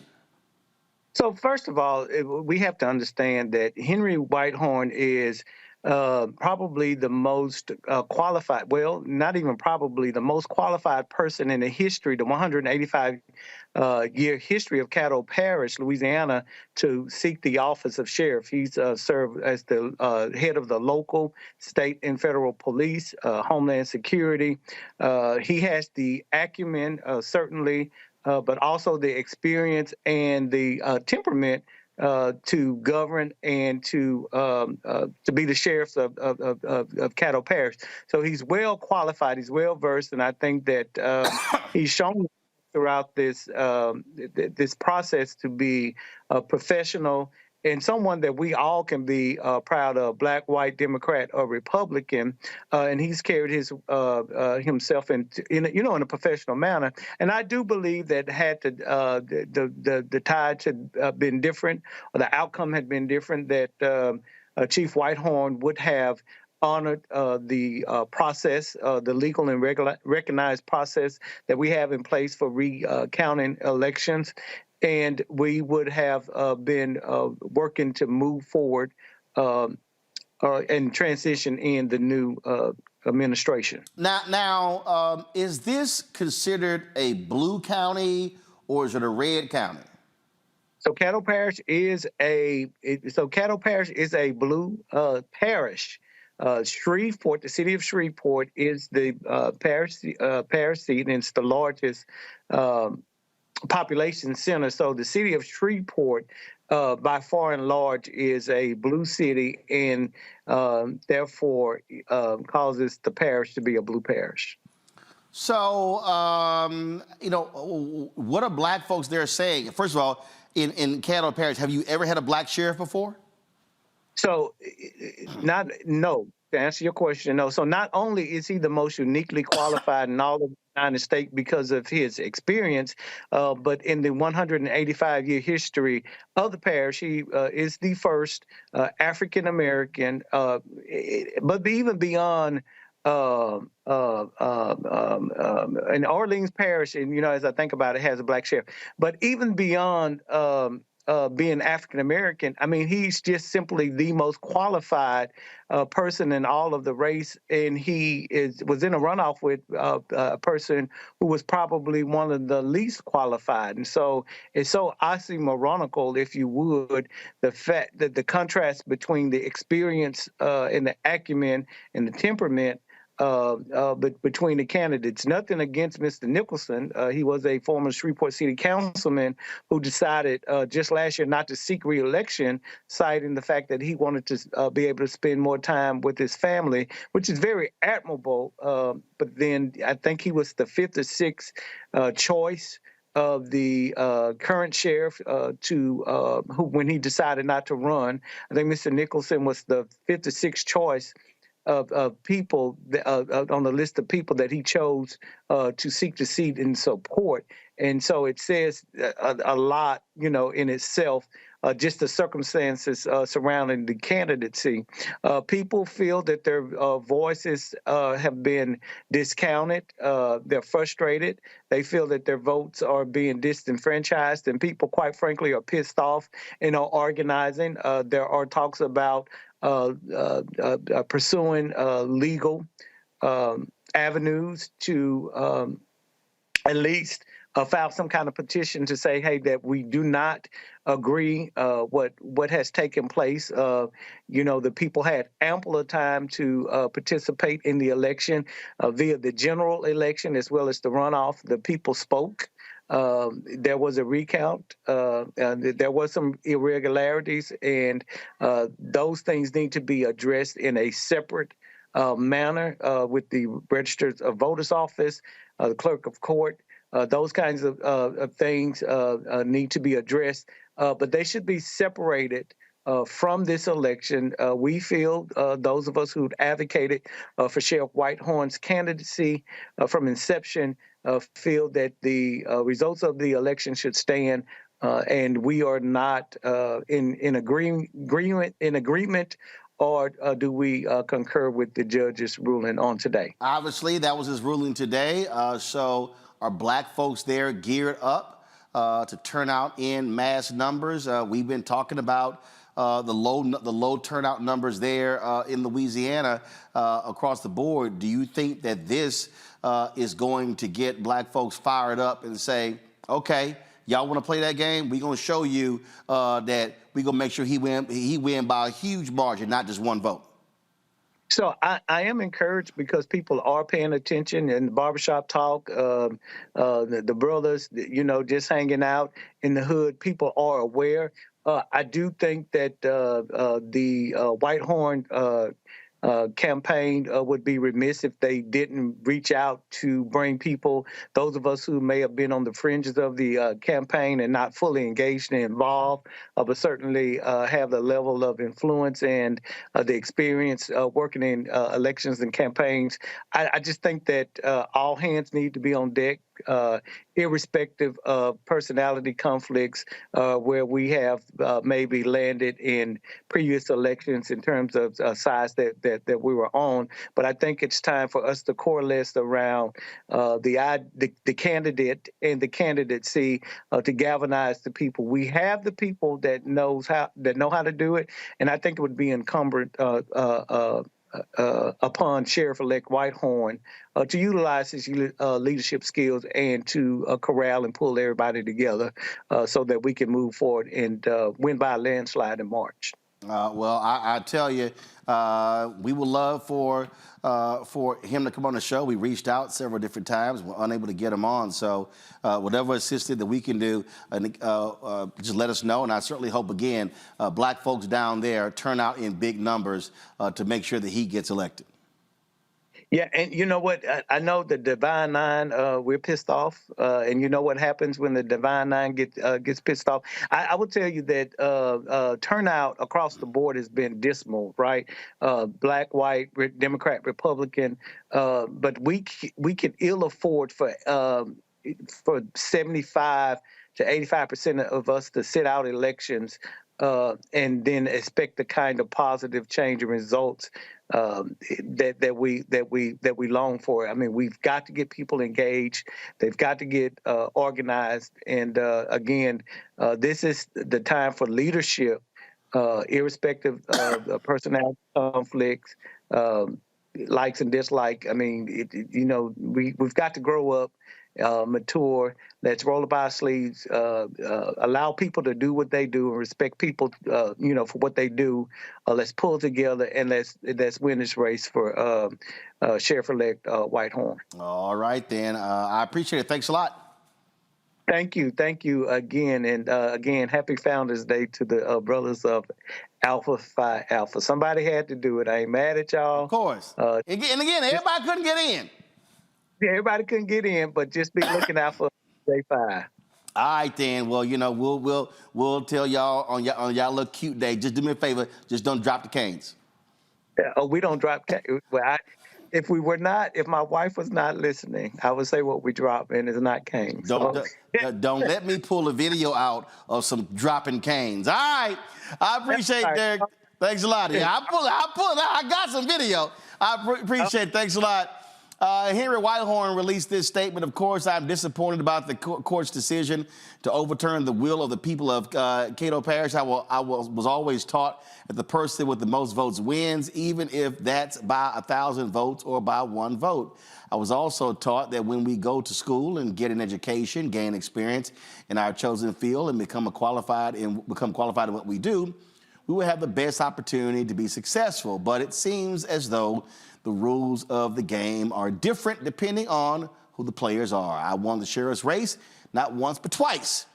So first of all, we have to understand that Henry Whitehorn is probably the most qualified, well, not even probably, the most qualified person in the history, the 185-year history of Caddo Parish, Louisiana, to seek the office of sheriff. He's served as the head of the local, state, and federal police, Homeland Security. He has the acumen, certainly, but also the experience and the temperament to govern and to be the sheriff of Caddo Parish. So he's well qualified, he's well versed, and I think that he's shown throughout this this process to be professional and someone that we all can be proud of, black, white, Democrat, or Republican, and he's carried his himself in a professional manner. And I do believe that had the tides had been different, or the outcome had been different, that Chief Whitehorn would have honored the process, the legal and recognized process that we have in place for recounting elections. And we would have been working to move forward and transition in the new administration. Now, is this considered a blue county or is it a red county? So Caddo Parish is a blue parish. Shreveport, the city of Shreveport, is the parish seat, and it's the largest population center. So the city of Shreveport, by far and large, is a blue city, and therefore causes the parish to be a blue parish. So, what are black folks there saying? First of all, in Caddo Parish, have you ever had a black sheriff before? So, no. To answer your question, no. So not only is he the most uniquely qualified in all of the United States because of his experience, but in the 185-year history of the parish, he is the first African-American, but even beyond in Orleans Parish, and as I think about it, has a black sheriff. But even beyond being African-American, I mean, he's just simply the most qualified person in all of the race, and he was in a runoff with a person who was probably one of the least qualified. And so it's so oxymoronical, if you would, the fact that the contrast between the experience and the acumen and the temperament but between the candidates. Nothing against Mr. Nicholson. He was a former Shreveport City Councilman who decided just last year not to seek re-election, citing the fact that he wanted to be able to spend more time with his family, which is very admirable. But then I think he was the fifth or sixth choice of the current sheriff who, when he decided not to run. I think Mr. Nicholson was the fifth or sixth choice of people on the list of people that he chose to seek the seat and support. And so it says a lot, in itself, just the circumstances surrounding the candidacy. People feel that their voices have been discounted. They're frustrated. They feel that their votes are being disenfranchised, and people, quite frankly, are pissed off and are organizing. There are talks about pursuing legal avenues to at least file some kind of petition to say, hey, that we do not agree what has taken place. The people had ample time to participate in the election via the general election as well as the runoff. The people spoke. There was a recount. There was some irregularities, and those things need to be addressed in a separate manner with the registered voters office, the clerk of court. Those kinds of things need to be addressed, but they should be separated from this election. We feel, those of us who advocated for Sheriff Whitehorn's candidacy from inception, feel that the results of the election should stand, and we are not in agreement. Or do we concur with the judge's ruling on today? Obviously, that was his ruling today. So are black folks there geared up to turn out in mass numbers? We've been talking about the low turnout numbers there in Louisiana across the board. Do you think that this is going to get black folks fired up and say, okay, y'all want to play that game? We're going to show you that we're going to make sure he win by a huge margin, not just one vote. So I am encouraged because people are paying attention in the barbershop talk, the brothers, just hanging out in the hood. People are aware. I do think that the Whitehorn campaign would be remiss if they didn't reach out to bring people, those of us who may have been on the fringes of the campaign and not fully engaged and involved, but certainly have the level of influence and the experience working in elections and campaigns. I just think that all hands need to be on deck, irrespective of personality conflicts where we have maybe landed in previous elections in terms of sides that we were on. But I think it's time for us to coalesce around the candidate and the candidacy to galvanize the people. We have the people that know how to do it, and I think it would be incumbent upon Sheriff-elect Whitehorn to utilize his leadership skills and to corral and pull everybody together so that we can move forward and win by a landslide in March. Well, I tell you, we would love for him to come on the show. We reached out several different times. We're unable to get him on. So whatever assistance that we can do, just let us know. And I certainly hope, again, black folks down there turn out in big numbers to make sure that he gets elected. Yeah, and you know what? I know the Divine Nine, we're pissed off, and you know what happens when the Divine Nine gets pissed off. I will tell you that turnout across the board has been dismal, right? Black, white, Democrat, Republican, but we can ill afford for 75 to 85% of us to sit out elections and then expect the kind of positive change and results that we long for. I mean, we've got to get people engaged. They've got to get organized. And again, this is the time for leadership, irrespective of personality conflicts, likes and dislikes. I mean, we've got to grow up, mature. Let's roll up our sleeves, allow people to do what they do and respect people, for what they do. Let's pull together and let's win this race for Sheriff-elect Whitehorn. All right, then. I appreciate it. Thanks a lot. Thank you again, and again, happy Founders Day to the brothers of Alpha Phi Alpha. Somebody had to do it. I ain't mad at y'all. Of course. Again, everybody couldn't get in. Yeah, everybody couldn't get in, but just be looking out for Day 5. All right, then. Well, we'll tell y'all on y'all little cute day. Just do me a favor. Just don't drop the canes. Yeah, we don't drop canes. Well, if my wife was not listening, I would say what we drop, and it's not canes. Don't let me pull a video out of some dropping canes. All right. I appreciate it, Derek. Thanks a lot. Yeah, I pull it out. I got some video. I appreciate it. Thanks a lot. Henry Whitehorn released this statement. Of course, I'm disappointed about the court's decision to overturn the will of the people of Caddo Parish. I was always taught that the person with the most votes wins, even if that's by 1,000 votes or by 1 vote. I was also taught that when we go to school and get an education, gain experience in our chosen field, and become qualified in what we do, we will have the best opportunity to be successful. But it seems as though the rules of the game are different depending on who the players are. I won the sheriff's race not once but twice.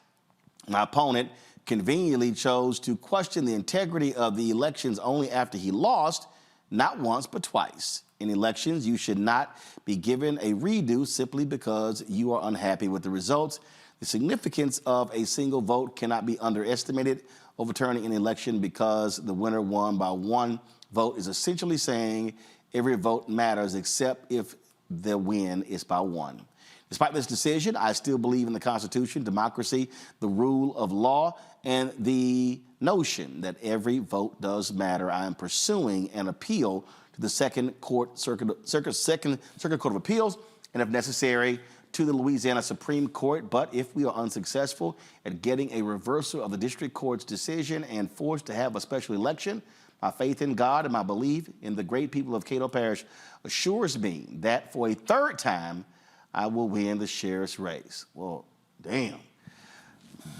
My opponent conveniently chose to question the integrity of the elections only after he lost, not once but twice. In elections, you should not be given a redo simply because you are unhappy with the results. The significance of a single vote cannot be underestimated. Overturning an election because the winner won by 1 vote is essentially saying every vote matters except if the win is by 1. Despite this decision, I still believe in the Constitution, democracy, the rule of law, and the notion that every vote does matter. I am pursuing an appeal to the Second Circuit Court of Appeals, and if necessary, to the Louisiana Supreme Court. But if we are unsuccessful at getting a reversal of the district court's decision and forced to have a special election, my faith in God and my belief in the great people of Caddo Parish assures me that for a 3rd time, I will win the sheriff's race. Well, damn.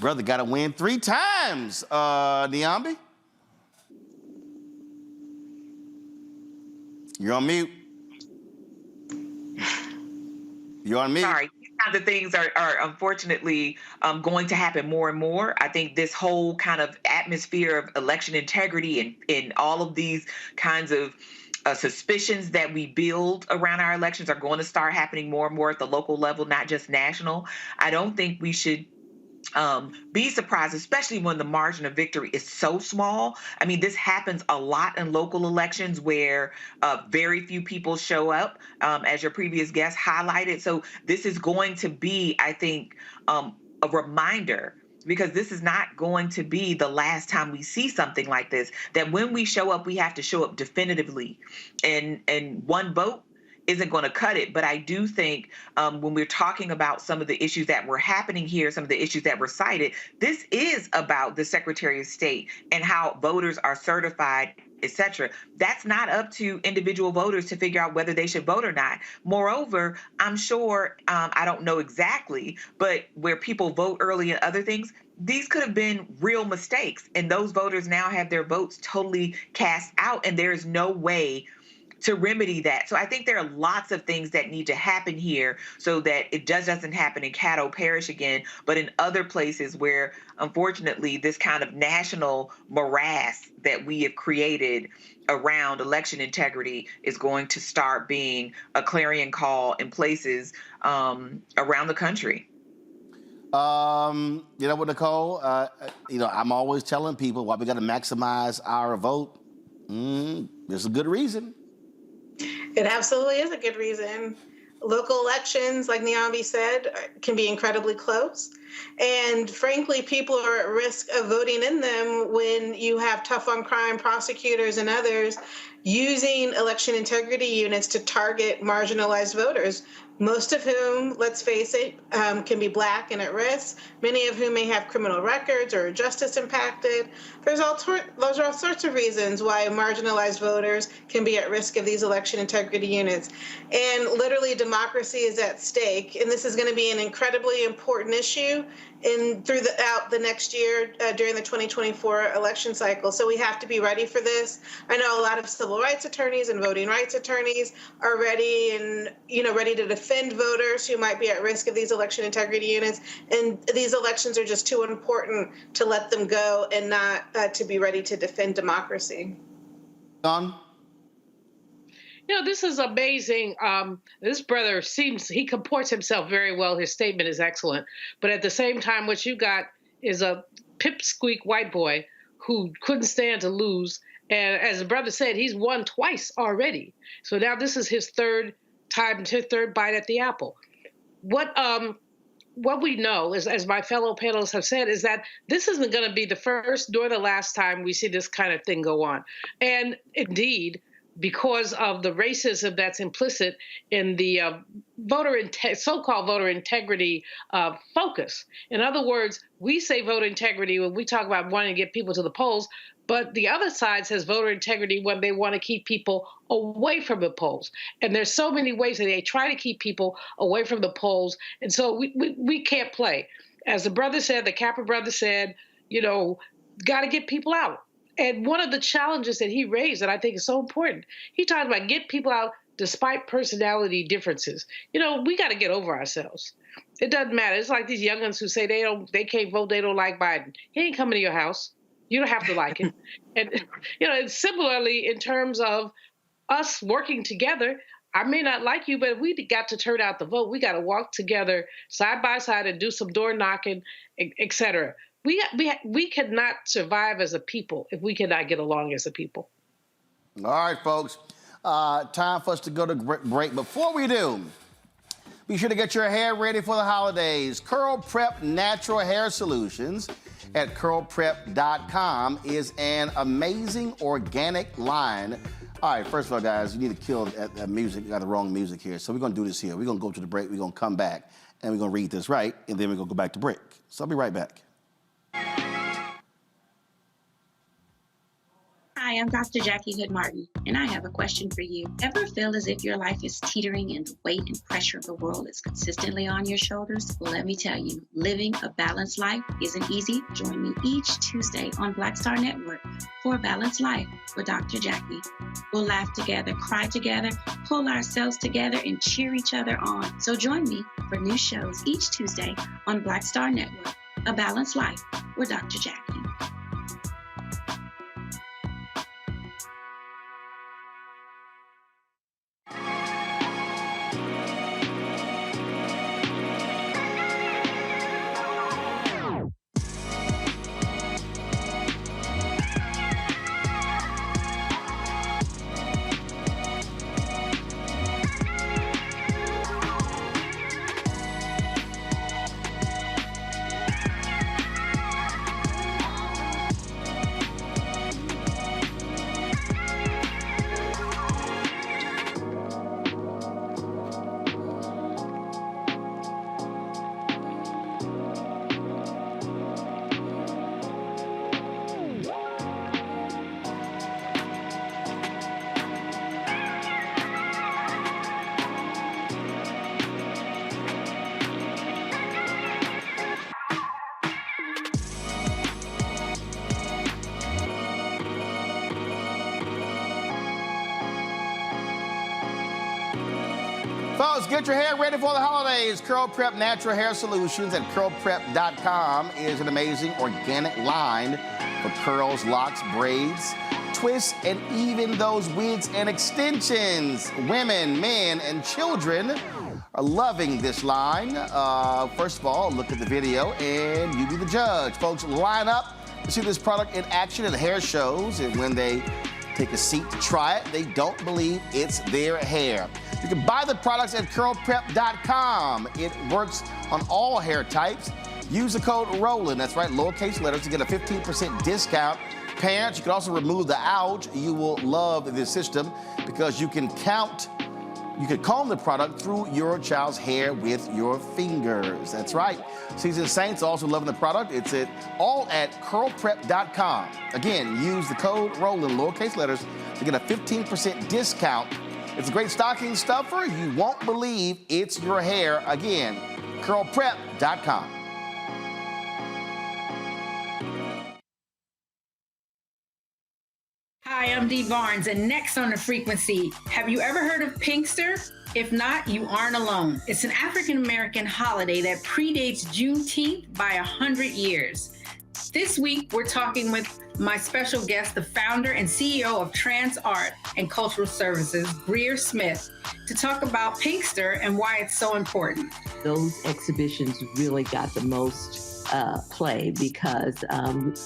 Brother got to win 3 times, Niambi. You're on mute. You're on mute. Sorry. These kinds of things are unfortunately going to happen more and more. I think this whole kind of atmosphere of election integrity and all of these kinds of suspicions that we build around our elections are going to start happening more and more at the local level, not just national. I don't think we should be surprised, especially when the margin of victory is so small. I mean, this happens a lot in local elections where very few people show up, as your previous guest highlighted. So this is going to be, I think, a reminder, because this is not going to be the last time we see something like this, that when we show up, we have to show up definitively. And one vote isn't going to cut it. But I do think when we're talking about some of the issues that were happening here, some of the issues that were cited, this is about the Secretary of State and how voters are certified, etc. That's not up to individual voters to figure out whether they should vote or not. Moreover, I'm sure, I don't know exactly, but where people vote early and other things, these could have been real mistakes. And those voters now have their votes totally cast out, and there is no way to remedy that. So I think there are lots of things that need to happen here so that it doesn't happen in Caddo Parish again, but in other places where, unfortunately, this kind of national morass that we have created around election integrity is going to start being a clarion call in places around the country. You know what, Nicole? I'm always telling people why we got to maximize our vote. There's a good reason. It absolutely is a good reason. Local elections, like Niambi said, can be incredibly close. And frankly, people are at risk of voting in them when you have tough on crime prosecutors and others using election integrity units to target marginalized voters, most of whom, let's face it, can be Black and at risk, many of whom may have criminal records or are justice impacted. Those are all sorts of reasons why marginalized voters can be at risk of these election integrity units. And literally, democracy is at stake. And this is going to be an incredibly important issue throughout the next year during the 2024 election cycle. So we have to be ready for this. I know a lot of civil rights attorneys and voting rights attorneys are ready and ready to defend voters who might be at risk of these election integrity units. And these elections are just too important to let them go and not to be ready to defend democracy. Don? This is amazing. This brother he comports himself very well. His statement is excellent. But at the same time, what you got is a pipsqueak white boy who couldn't stand to lose. And as the brother said, he's won twice already. So now this is his third bite at the apple. What we know is, as my fellow panelists have said, is that this isn't going to be the first nor the last time we see this kind of thing go on. And indeed, because of the racism that's implicit in the so-called voter integrity focus. In other words, we say voter integrity when we talk about wanting to get people to the polls, but the other side says voter integrity when they want to keep people away from the polls. And there's so many ways that they try to keep people away from the polls. And so we can't play. As the brother said, the Capper brother said, got to get people out. And one of the challenges that he raised that I think is so important, he talked about get people out despite personality differences. We got to get over ourselves. It doesn't matter. It's like these young'uns who say they can't vote, they don't like Biden. He ain't coming to your house. You don't have to like him. And similarly, in terms of us working together, I may not like you, but if we got to turn out the vote, we got to walk together side by side and do some door knocking, et cetera. We could not survive as a people if we cannot get along as a people. All right, folks. Time for us to go to break. Before we do, be sure to get your hair ready for the holidays. Curl Prep Natural Hair Solutions at curlprep.com is an amazing organic line. All right, first of all, guys, you need to kill that music. You got the wrong music here. So we're going to do this here. We're going to go to the break. We're going to come back, and we're going to read this right, and then we're going to go back to break. So I'll be right back. Hi, I'm Dr. Jackie Hood Martin, and I have a question for you. Ever feel as if your life is teetering and the weight and pressure of the world is consistently on your shoulders? Well, let me tell you, living a balanced life isn't easy. Join me each Tuesday on Black Star Network for a Balanced Life with Dr. Jackie. We'll laugh together, cry together, pull ourselves together, and cheer each other on. So join me for new shows each Tuesday on Black Star Network, A Balanced Life with Dr. Jackie. Folks, get your hair ready for the holidays. Curl Prep Natural Hair Solutions at curlprep.com is an amazing organic line for curls, locks, braids, twists, and even those wigs and extensions. Women, men, and children are loving this line. First of all, look at the video and you be the judge. Folks, line up to see this product in action at hair shows, and when they take a seat to try it, they don't believe it's their hair. You can buy the products at curlprep.com. It works on all hair types. Use the code ROLAND, that's right, lowercase letters, to get a 15% discount. Parents, you can also remove the ouch. You will love this system because you can comb the product through your child's hair with your fingers. That's right. Seasoned Saints also loving the product. It's all at curlprep.com. Again, use the code ROLAND, lowercase letters, to get a 15% discount. It's a great stocking stuffer. You won't believe it's your hair. Again, curlprep.com. Hi, I'm Dee Barnes, and next on The Frequency, have you ever heard of Pinkster? If not, you aren't alone. It's an African-American holiday that predates Juneteenth by 100 years. This week, we're talking with my special guest, the founder and CEO of Trans Art and Cultural Services, Greer Smith, to talk about Pinkster and why it's so important. Those exhibitions really got the most play because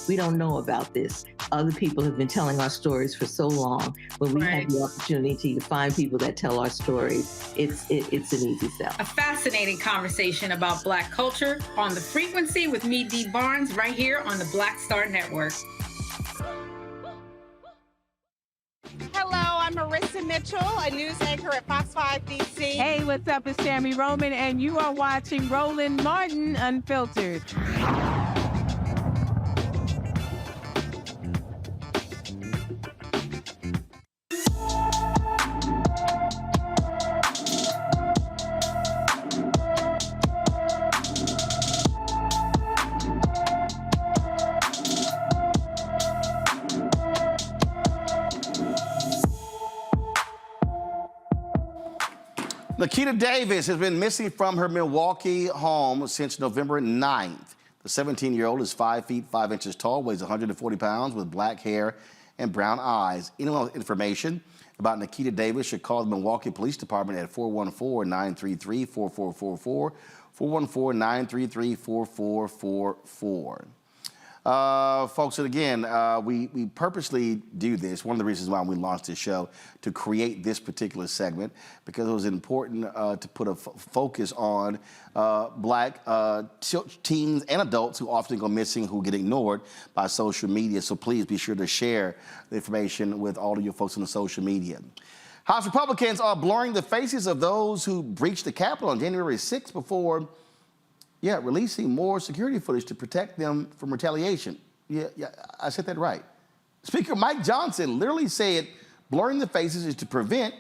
we don't know about this. Other people have been telling our stories for so long. When we have the opportunity to find people that tell our stories, it's an easy sell. A fascinating conversation about Black culture on The Frequency with me, Dee Barnes, right here on the Black Star Network. Hello, I'm Marissa Mitchell, a news anchor at Fox 5 DC. Hey, what's up? It's Tammy Roman, and you are watching Roland Martin Unfiltered. Nikita Davis has been missing from her Milwaukee home since November 9th. The 17-year-old is 5 feet 5 inches tall, weighs 140 pounds, with black hair and brown eyes. Anyone with information about Nikita Davis should call the Milwaukee Police Department at 414-933-4444, 414-933-4444. Folks, and again, we purposely do this. One of the reasons why we launched this show, to create this particular segment, because it was important to put a focus on Black teens and adults who often go missing, who get ignored by social media. So please be sure to share the information with all of your folks on the social media. House Republicans are blurring the faces of those who breached the Capitol on January 6th before releasing more security footage to protect them from retaliation. Yeah, I said that right. Speaker Mike Johnson literally said blurring the faces is to prevent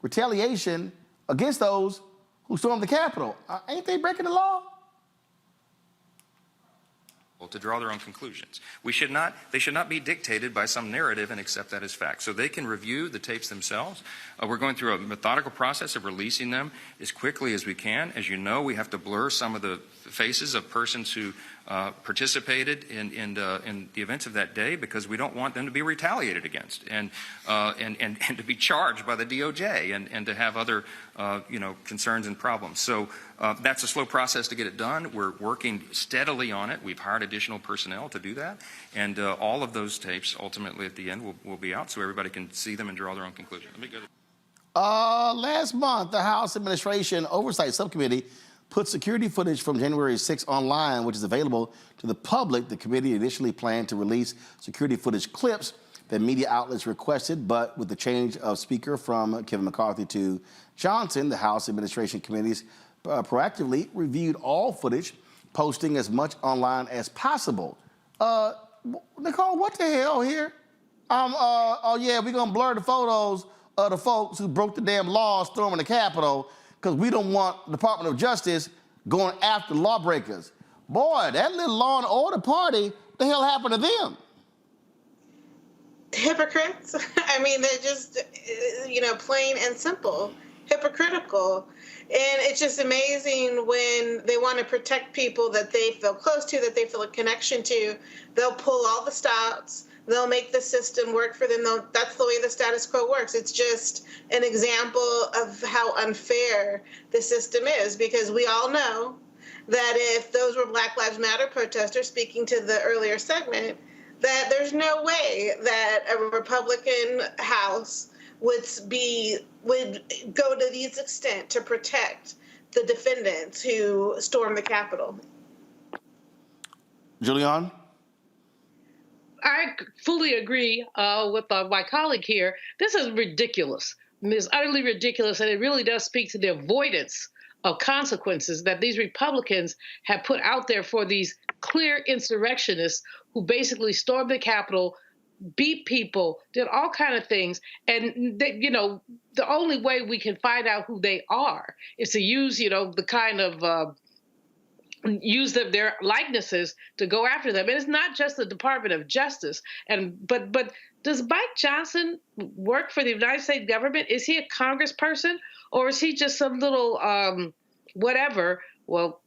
retaliation against those who stormed the Capitol. Ain't they breaking the law? To draw their own conclusions. They should not be dictated by some narrative and accept that as fact. So they can review the tapes themselves. We're going through a methodical process of releasing them as quickly as we can. As you know, we have to blur some of the faces of persons who participated in the events of that day, because we don't want them to be retaliated against and to be charged by the DOJ and to have other concerns and problems. So that's a slow process to get it done. We're working steadily on it. We've hired additional personnel to do that, and all of those tapes ultimately at the end will be out so everybody can see them and draw their own conclusion. Let me go. Last month, the House Administration Oversight Subcommittee put security footage from January 6th online, which is available to the public. The committee initially planned to release security footage clips that media outlets requested, but with the change of speaker from Kevin McCarthy to Johnson, the House Administration Committees proactively reviewed all footage, posting as much online as possible. Nicole, what the hell here? We're gonna blur the photos of the folks who broke the damn law storming the Capitol, because we don't want the Department of Justice going after lawbreakers. Boy, that little law and order party, what the hell happened to them? Hypocrites. I mean, they're just, plain and simple hypocritical. And it's just amazing when they want to protect people that they feel close to, that they feel a connection to. They'll pull all the stops. They'll make the system work for them. That's the way the status quo works. It's just an example of how unfair the system is, because we all know that if those were Black Lives Matter protesters, speaking to the earlier segment, that there's no way that a Republican House would go to this extent to protect the defendants who stormed the Capitol. Julian? I fully agree with my colleague here. This is ridiculous. It's utterly ridiculous, and it really does speak to the avoidance of consequences that these Republicans have put out there for these clear insurrectionists who basically stormed the Capitol, beat people, did all kind of things. And, the only way we can find out who they are is to use, the kind of use their likenesses to go after them. And it's not just the Department of Justice. But does Mike Johnson work for the United States government? Is he a congressperson, or is he just some little whatever? Well,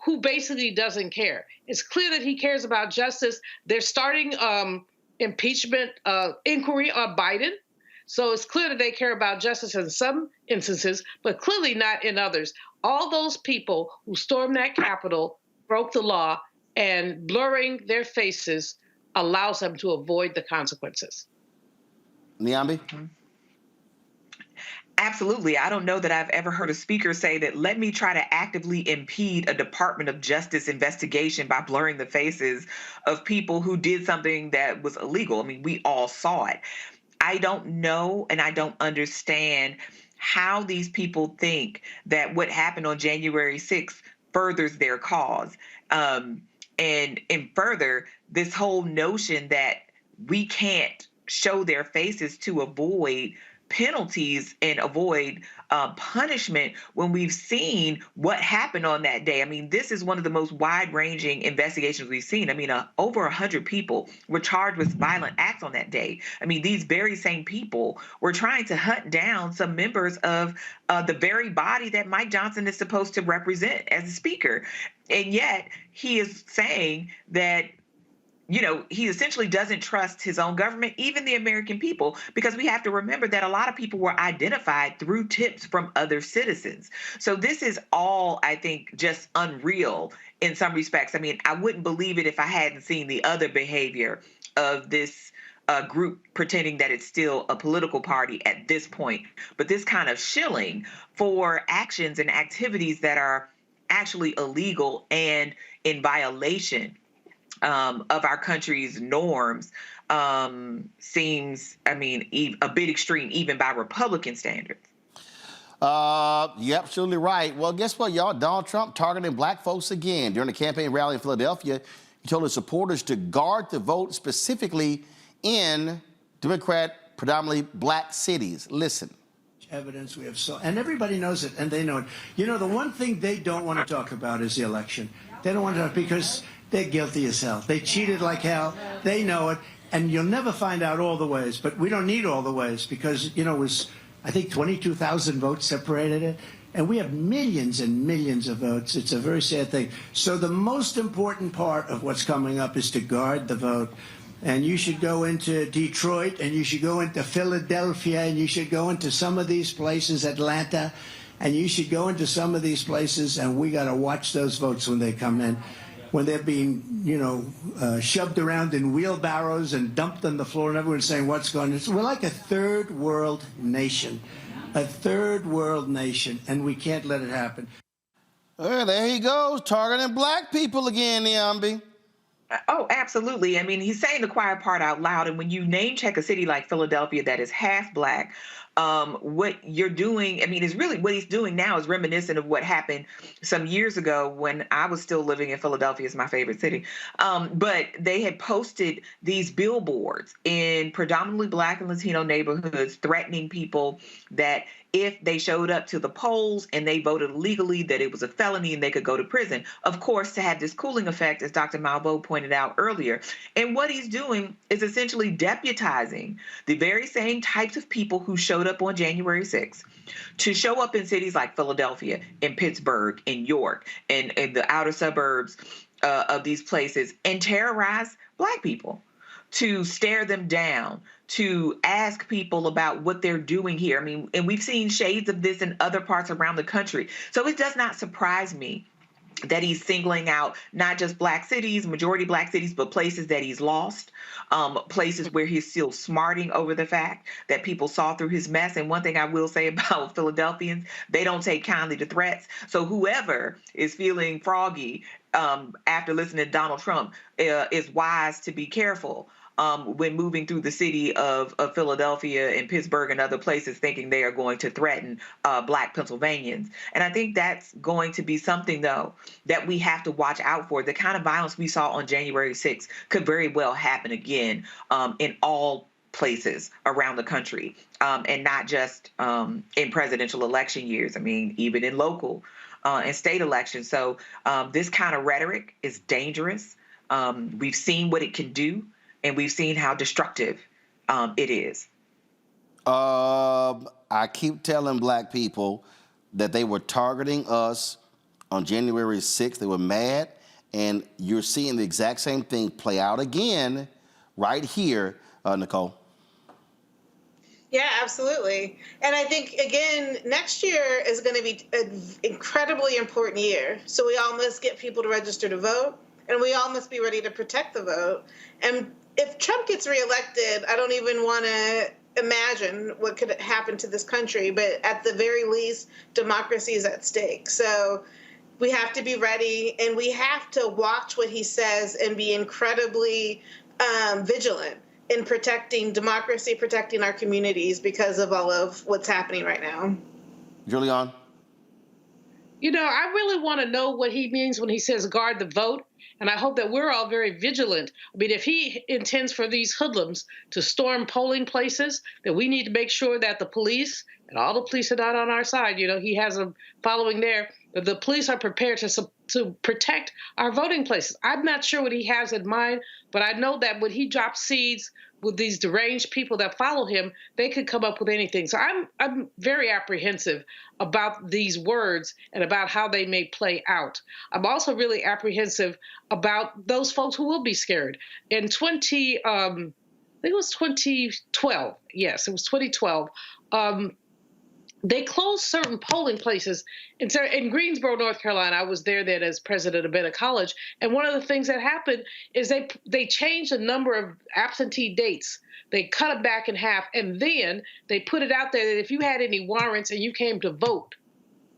who basically doesn't care. It's clear that he cares about justice. They're starting impeachment inquiry on Biden. So it's clear that they care about justice in some instances, but clearly not in others. All those people who stormed that Capitol broke the law, and blurring their faces allows them to avoid the consequences. Niambi? Absolutely. I don't know that I've ever heard a speaker say that, let me try to actively impede a Department of Justice investigation by blurring the faces of people who did something that was illegal. I mean, we all saw it. I don't know, and I don't understand how these people think that what happened on January 6th furthers their cause. And further, this whole notion that we can't show their faces to avoid penalties and avoid punishment when we've seen what happened on that day. I mean, this is one of the most wide-ranging investigations we've seen. I mean, over 100 people were charged with violent acts on that day. I mean, these very same people were trying to hunt down some members of the very body that Mike Johnson is supposed to represent as a speaker. And yet he is saying that he essentially doesn't trust his own government, even the American people, because we have to remember that a lot of people were identified through tips from other citizens. So this is all, I think, just unreal in some respects. I mean, I wouldn't believe it if I hadn't seen the other behavior of this group pretending that it's still a political party at this point. But this kind of shilling for actions and activities that are actually illegal and in violation of our country's norms seems, a bit extreme even by Republican standards. You're absolutely right. Well, guess what, y'all? Donald Trump targeting black folks again. During a campaign rally in Philadelphia, he told his supporters to guard the vote, specifically in Democrat, predominantly black cities. Listen. Evidence we have and everybody knows it, and they know it. The one thing they don't want to talk about is the election. They don't want to talk because they're guilty as hell. They cheated like hell. They know it. And you'll never find out all the ways. But we don't need all the ways because, it was, I think, 22,000 votes separated it. And we have millions and millions of votes. It's a very sad thing. So the most important part of what's coming up is to guard the vote. And you should go into Detroit, and you should go into Philadelphia, and you should go into some of these places, Atlanta, and you should go into some of these places, and we got to watch those votes when they come in. When they're being, shoved around in wheelbarrows and dumped on the floor, and everyone's saying, what's going on? We're like a third world nation, and we can't let it happen. There he goes, targeting black people again, Niambi. Oh, absolutely. I mean, he's saying the quiet part out loud. And when you name check a city like Philadelphia that is half black, what you're doing, is really what he's doing now is reminiscent of what happened some years ago when I was still living in Philadelphia. It's my favorite city. But they had posted these billboards in predominantly black and Latino neighborhoods threatening people that if they showed up to the polls and they voted illegally, that it was a felony and they could go to prison. Of course, to have this cooling effect, as Dr. Malveaux pointed pointed out earlier. And what he's doing is essentially deputizing the very same types of people who showed up on January 6th to show up in cities like Philadelphia, in Pittsburgh, in York, and in the outer suburbs of these places, and terrorize Black people, to stare them down, to ask people about what they're doing here. I mean, and we've seen shades of this in other parts around the country. So it does not surprise me that he's singling out not just Black cities, majority Black cities, but places that he's lost, places where he's still smarting over the fact that people saw through his mess. And one thing I will say about Philadelphians, they don't take kindly to threats. So whoever is feeling froggy after listening to Donald Trump is wise to be careful when moving through the city of Philadelphia and Pittsburgh and other places, thinking they are going to threaten Black Pennsylvanians. And I think that's going to be something, though, that we have to watch out for. The kind of violence we saw on January 6th could very well happen again in all places around the country, and not just in presidential election years. I mean, even in local and state elections. So this kind of rhetoric is dangerous. We've seen what it can do, and we've seen how destructive it is. I keep telling Black people that they were targeting us on January 6th. They were mad, and you're seeing the exact same thing play out again right here, Nicole. Yeah, absolutely. And I think, again, next year is going to be an incredibly important year. So we all must get people to register to vote, and we all must be ready to protect the vote. And if Trump gets reelected, I don't even want to imagine what could happen to this country. But at the very least, democracy is at stake. So we have to be ready, and we have to watch what he says and be incredibly vigilant in protecting democracy, protecting our communities because of all of what's happening right now. Julian? You know, I really want to know what he means when he says guard the vote. And I hope that we're all very vigilant. I mean, if he intends for these hoodlums to storm polling places, then we need to make sure that the police, and all the police are not on our side, you know, he has them following there, that the police are prepared to protect our voting places. I'm not sure what he has in mind, but I know that when he drops seeds with these deranged people that follow him, they could come up with anything. So I'm very apprehensive about these words and about how they may play out. I'm also really apprehensive about those folks who will be scared. In 2012, yes, it was 2012, they closed certain polling places. In Greensboro, North Carolina, I was there then as president of Bennett College, and one of the things that happened is they changed the number of absentee dates. They cut it back in half, and then they put it out there that if you had any warrants and you came to vote,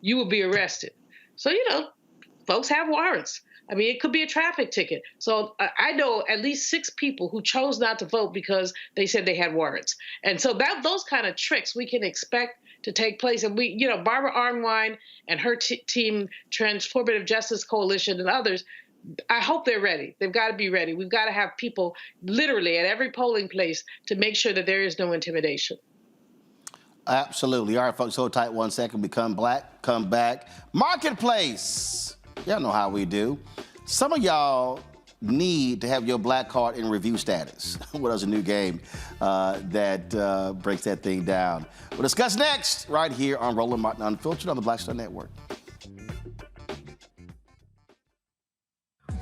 you would be arrested. So, you know, folks have warrants. I mean, it could be a traffic ticket. So I know at least 6 people who chose not to vote because they said they had warrants. And so those kind of tricks we can expect to take place. And we, you know, Barbara Arnwine and her team, Transformative Justice Coalition and others, I hope they're ready. They've got to be ready. We've got to have people literally at every polling place to make sure that there is no intimidation. Absolutely. All right, folks, hold tight 1 second. We come back. Marketplace. Y'all know how we do. Some of y'all need to have your black card in review status. What is a new game that breaks that thing down? We'll discuss next right here on Roland Martin Unfiltered on the Black Star Network.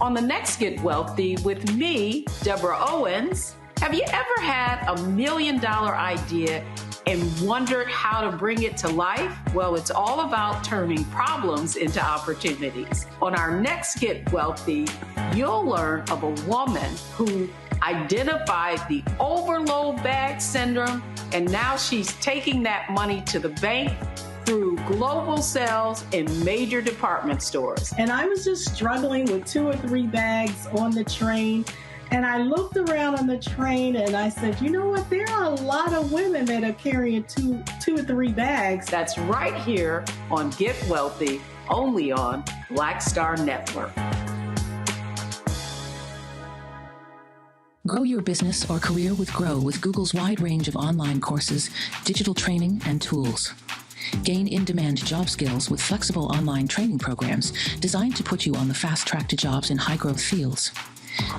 On the next Get Wealthy with me, Deborah Owens, have you ever had $1 million idea and wondered how to bring it to life? Well, it's all about turning problems into opportunities. On our next Get Wealthy, you'll learn of a woman who identified the overload bag syndrome, and now she's taking that money to the bank through global sales in major department stores. And I was just struggling with 2 or 3 bags on the train. And I looked around on the train and I said, you know what? There are a lot of women that are carrying 2 or 3 bags. That's right here on Get Wealthy, only on Black Star Network. Grow your business or career with Grow with Google's wide range of online courses, digital training, and tools. Gain in-demand job skills with flexible online training programs designed to put you on the fast track to jobs in high-growth fields.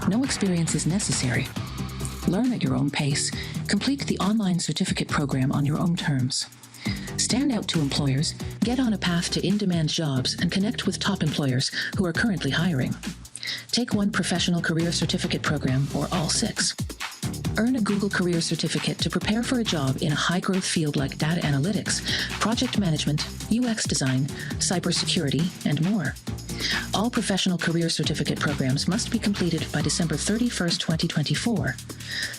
No experience is necessary. Learn at your own pace. Complete the online certificate program on your own terms. Stand out to employers, get on a path to in-demand jobs, and connect with top employers who are currently hiring. Take one professional career certificate program or all 6. Earn a Google Career Certificate to prepare for a job in a high-growth field like data analytics, project management, UX design, cybersecurity, and more. All professional career certificate programs must be completed by December 31st, 2024.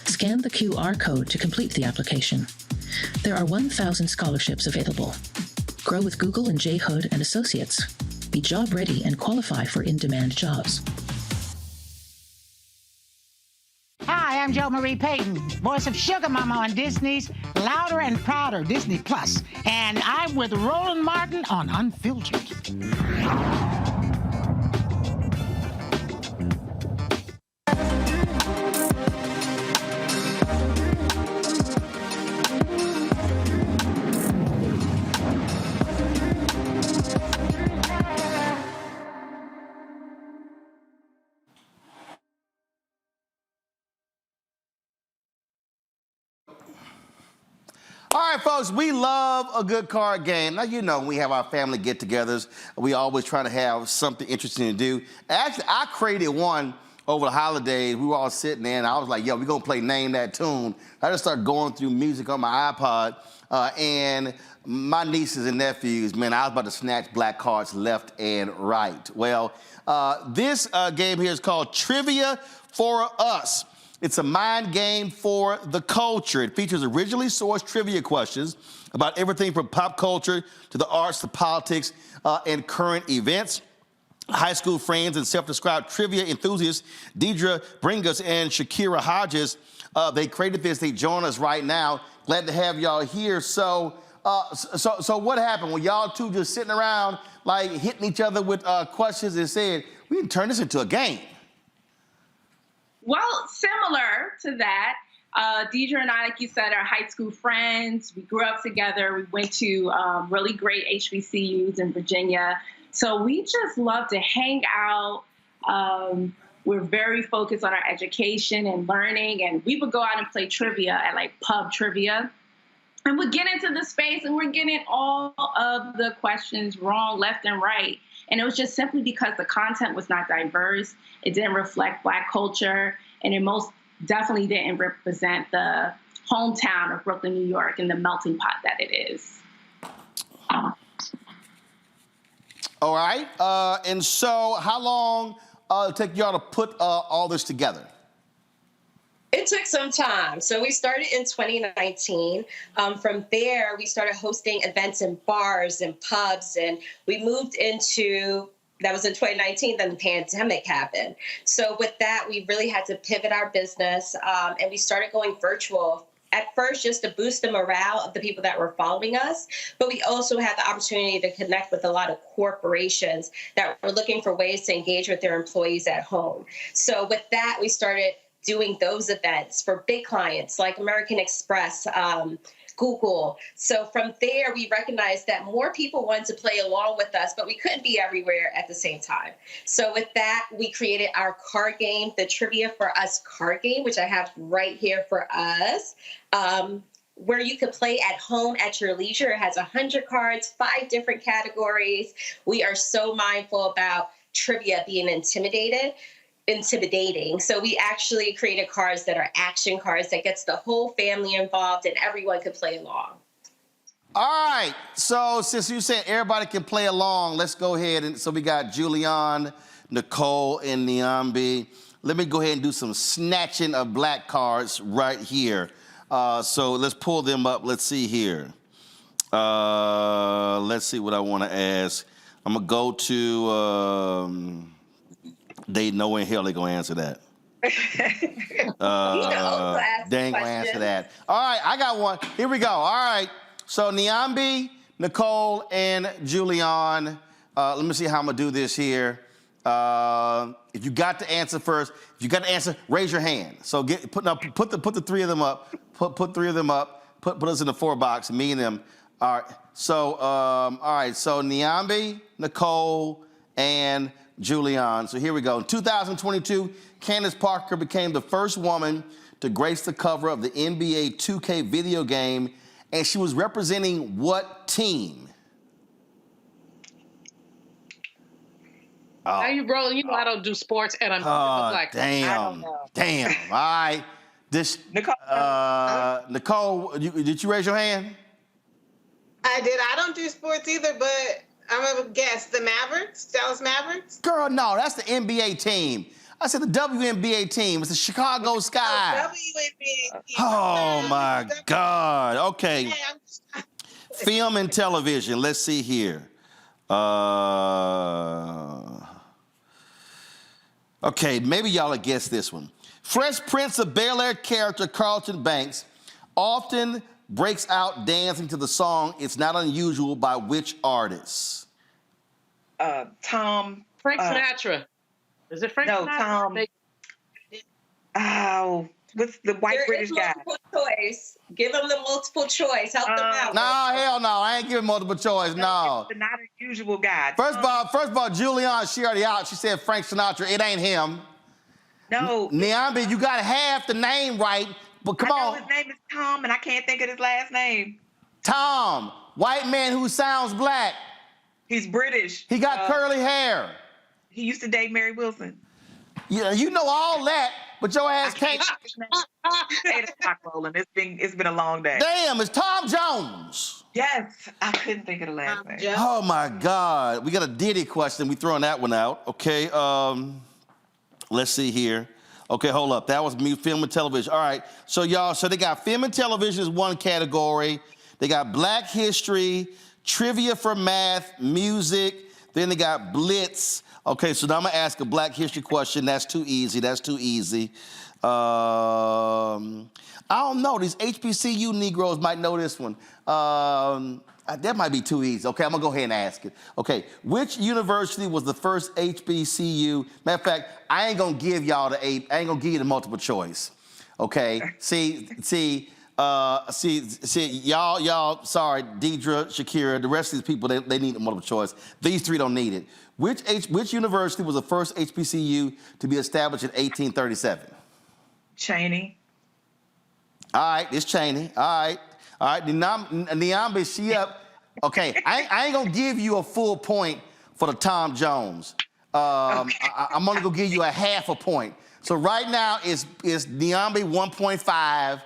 Scan the QR code to complete the application. There are 1,000 scholarships available. Grow with Google and J. Hood and Associates. Be job ready and qualify for in-demand jobs. Hi, I'm Jo Marie Payton, voice of Sugar Mama on Disney's Louder and Prouder Disney Plus, and I'm with Roland Martin on Unfiltered. All right, folks, we love a good card game. Now, you know, when we have our family get-togethers, we always try to have something interesting to do. Actually, I created one over the holidays. We were all sitting there, and I was like, yo, we're going to play Name That Tune. I just started going through music on my iPod, and my nieces and nephews, man, I was about to snatch black cards left and right. Well, this game here is called Trivia for Us. It's a mind game for the culture. It features originally sourced trivia questions about everything from pop culture to the arts to politics and current events. High school friends and self-described trivia enthusiasts, Deidre Bringus and Shakira Hodges, they created this. They join us right now. Glad to have y'all here. So what happened? Were y'all two just sitting around like hitting each other with questions and saying, we can turn this into a game? Well, similar to that, Deidre and I, like you said, are high school friends. We grew up together. We went to really great HBCUs in Virginia. So we just love to hang out. We're very focused on our education and learning. And we would go out and play trivia at like pub trivia. And we'd get into the space and we're getting all of the questions wrong, left and right. And it was just simply because the content was not diverse. It didn't reflect Black culture, and it most definitely didn't represent the hometown of Brooklyn, New York, and the melting pot that it is. All right. And so how long did it take y'all to put all this together? It took some time. So we started in 2019. From there, we started hosting events in bars and pubs, and we moved into, that was in 2019, then the pandemic happened. So with that, we really had to pivot our business, and we started going virtual. At first, just to boost the morale of the people that were following us, but we also had the opportunity to connect with a lot of corporations that were looking for ways to engage with their employees at home. So with that, we started doing those events for big clients like American Express, Google. So from there, we recognized that more people wanted to play along with us, but we couldn't be everywhere at the same time. So with that, we created our card game, the Trivia for Us card game, which I have right here for us, where you could play at home at your leisure. It has 100 cards, 5 different categories. We are so mindful about trivia being intimidating. So we actually created cards that are action cards that gets the whole family involved and everyone could play along. All right. So since you said everybody can play along, let's go ahead. And so we got Julian, Nicole, and Niambi. Let me go ahead and do some snatching of black cards right here. So let's pull them up. Let's see here. Let's see what I want to ask. I'm going to go to... They know in hell they're going to answer that. They ain't going to answer that. All right, I got one. Here we go. All right. So Niambi, Nicole, and Julian. Let me see how I'm going to do this here. If you got the answer first, if you got the answer, raise your hand. So put the 3 of them up. Put 3 of them up. Put us in the 4 box, me and them. All right. So, all right. So Niambi, Nicole, and Julian. So here we go. In 2022, Candace Parker became the first woman to grace the cover of the NBA 2K video game, and she was representing what team? Now you rolling. You know I don't do sports, and I'm black. Damn. I don't know. Damn. All right. This Nicole, did you raise your hand? I did. I don't do sports either, but I'm gonna guess the Mavericks, Dallas Mavericks. Girl, no, that's the NBA team. I said the WNBA team. It's the Chicago Sky. WNBA team. Oh my God. Okay. Film and television. Let's see here. Okay, maybe y'all will guess this one. Fresh Prince of Bel-Air character Carlton Banks often breaks out dancing to the song "It's Not Unusual" by which artist? Frank Sinatra. Is it Frank Sinatra? Oh, what's the white British guy? Choice. Give them the multiple choice. Help them out. No, hell no. I ain't giving multiple choice. No. It's the not unusual guy. First of all, Julian, she already out. She said Frank Sinatra. It ain't him. No. Niambi, you got half the name right, but come on. His name is Tom, and I can't think of his last name. Tom, white man who sounds black. He's British. He got curly hair. He used to date Mary Wilson. Yeah, you know all that, but your ass can't. 8 o'clock rolling. It's been a long day. Damn, it's Tom Jones. Yes, I couldn't think of the last name. Oh my God, we got a Diddy question. We throwing that one out. Okay, let's see here. Okay, hold up. That was me, film and television. All right, so y'all, they got film and television is one category. They got Black history, trivia for math, music. Then they got Blitz. Okay, so now I'm gonna ask a Black history question. That's too easy. I don't know. These HBCU Negroes might know this one. That might be too easy. Okay, I'm gonna go ahead and ask it. Okay, which university was the first HBCU? Matter of fact, I ain't gonna give y'all I ain't gonna give you the multiple choice. Okay, see, y'all. Sorry, Deidre, Shakira, the rest of these people, they need the multiple choice. These three don't need it. Which university was the first HBCU to be established in 1837? Cheney. All right, it's Cheney. All right. Niambi, she up. Okay, I ain't gonna give you a full point for the Tom Jones. I'm only gonna give you a half a point. So right now it's Niambi 1.5.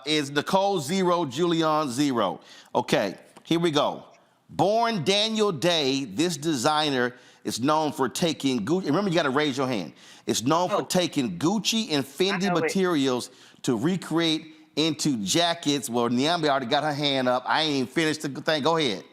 It's Nicole 0, Julian 0. Okay, here we go. Born Daniel Day, this designer is known for taking Gucci. Remember, you got to raise your hand. It's known for taking Gucci and Fendi materials to recreate into jackets. Well, Niambi already got her hand up. I ain't even finished the thing. Go ahead.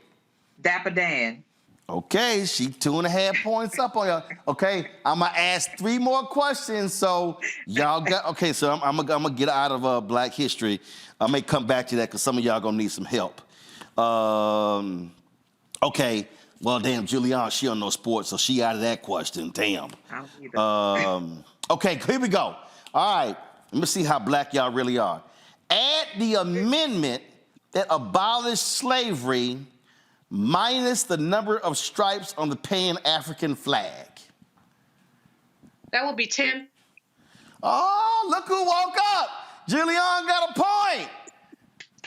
Dapper Dan. Okay, she 2.5 points up on you. Okay, I'm gonna ask 3 more questions. So y'all got okay. So I'm gonna get out of Black history. I may come back to that because some of y'all gonna need some help. Okay. Well, damn, Julian, she don't know sports, so she out of that question. Damn. Okay, here we go. All right, let me see how black y'all really are. Add the amendment that abolished slavery minus the number of stripes on the Pan-African flag. That would be 10. Oh, look who woke up. Julian got a point.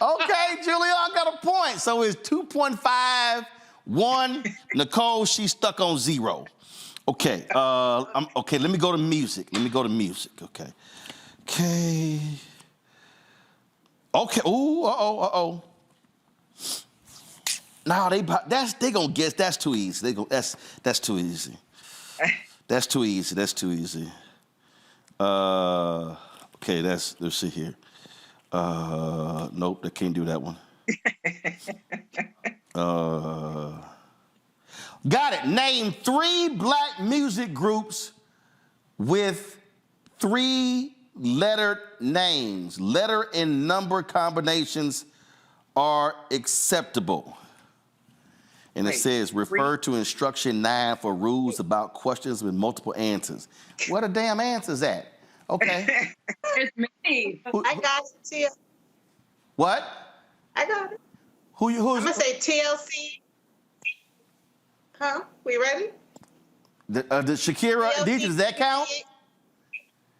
Okay, Julian got a point. So it's 2.5. 1, Nicole, she's stuck on 0. Okay, okay, let me go to music. Okay. Ooh, No, they gonna guess. That's too easy. That's too easy. That's too easy. Okay, let's see here. Nope, they can't do that one. Got it. Name 3 black music groups with 3 lettered names. Letter and number combinations are acceptable. And it says, refer to instruction 9 for rules about questions with multiple answers. Where the damn answers at? Okay. It's me. I got it, Tia. What? I got it. Who's I'm gonna say TLC. Huh? We ready? The Shakira, Deidre, does that count?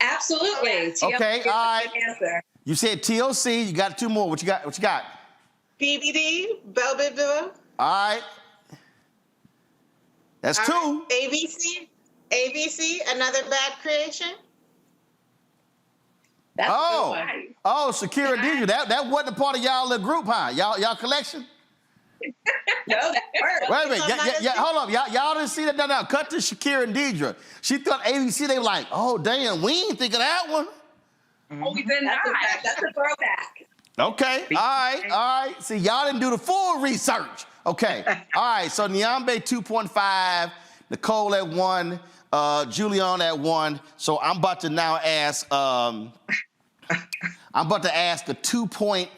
Absolutely. Okay, all right. Good answer. You said TLC. You got 2 more. What you got? What you got? BBD, Belbidville. All right. That's 2. Right. ABC, Another Bad Creation. That's oh, Shakira, Deidre, that wasn't a part of y'all little group, huh? Y'all collection? No, that worked. Wait a minute. Yeah, hold up. Y'all didn't see that? No. Cut to Shakira and Deidre. She thought ABC, they were like, oh, damn, we ain't think of that one. Oh, we did not. That's a throwback. Okay. All right. See, y'all didn't do the full research. Okay. All right. So Nyambe 2.5, Nicole at 1, Julian at 1. So I'm about to now ask. I'm about to ask a 2-point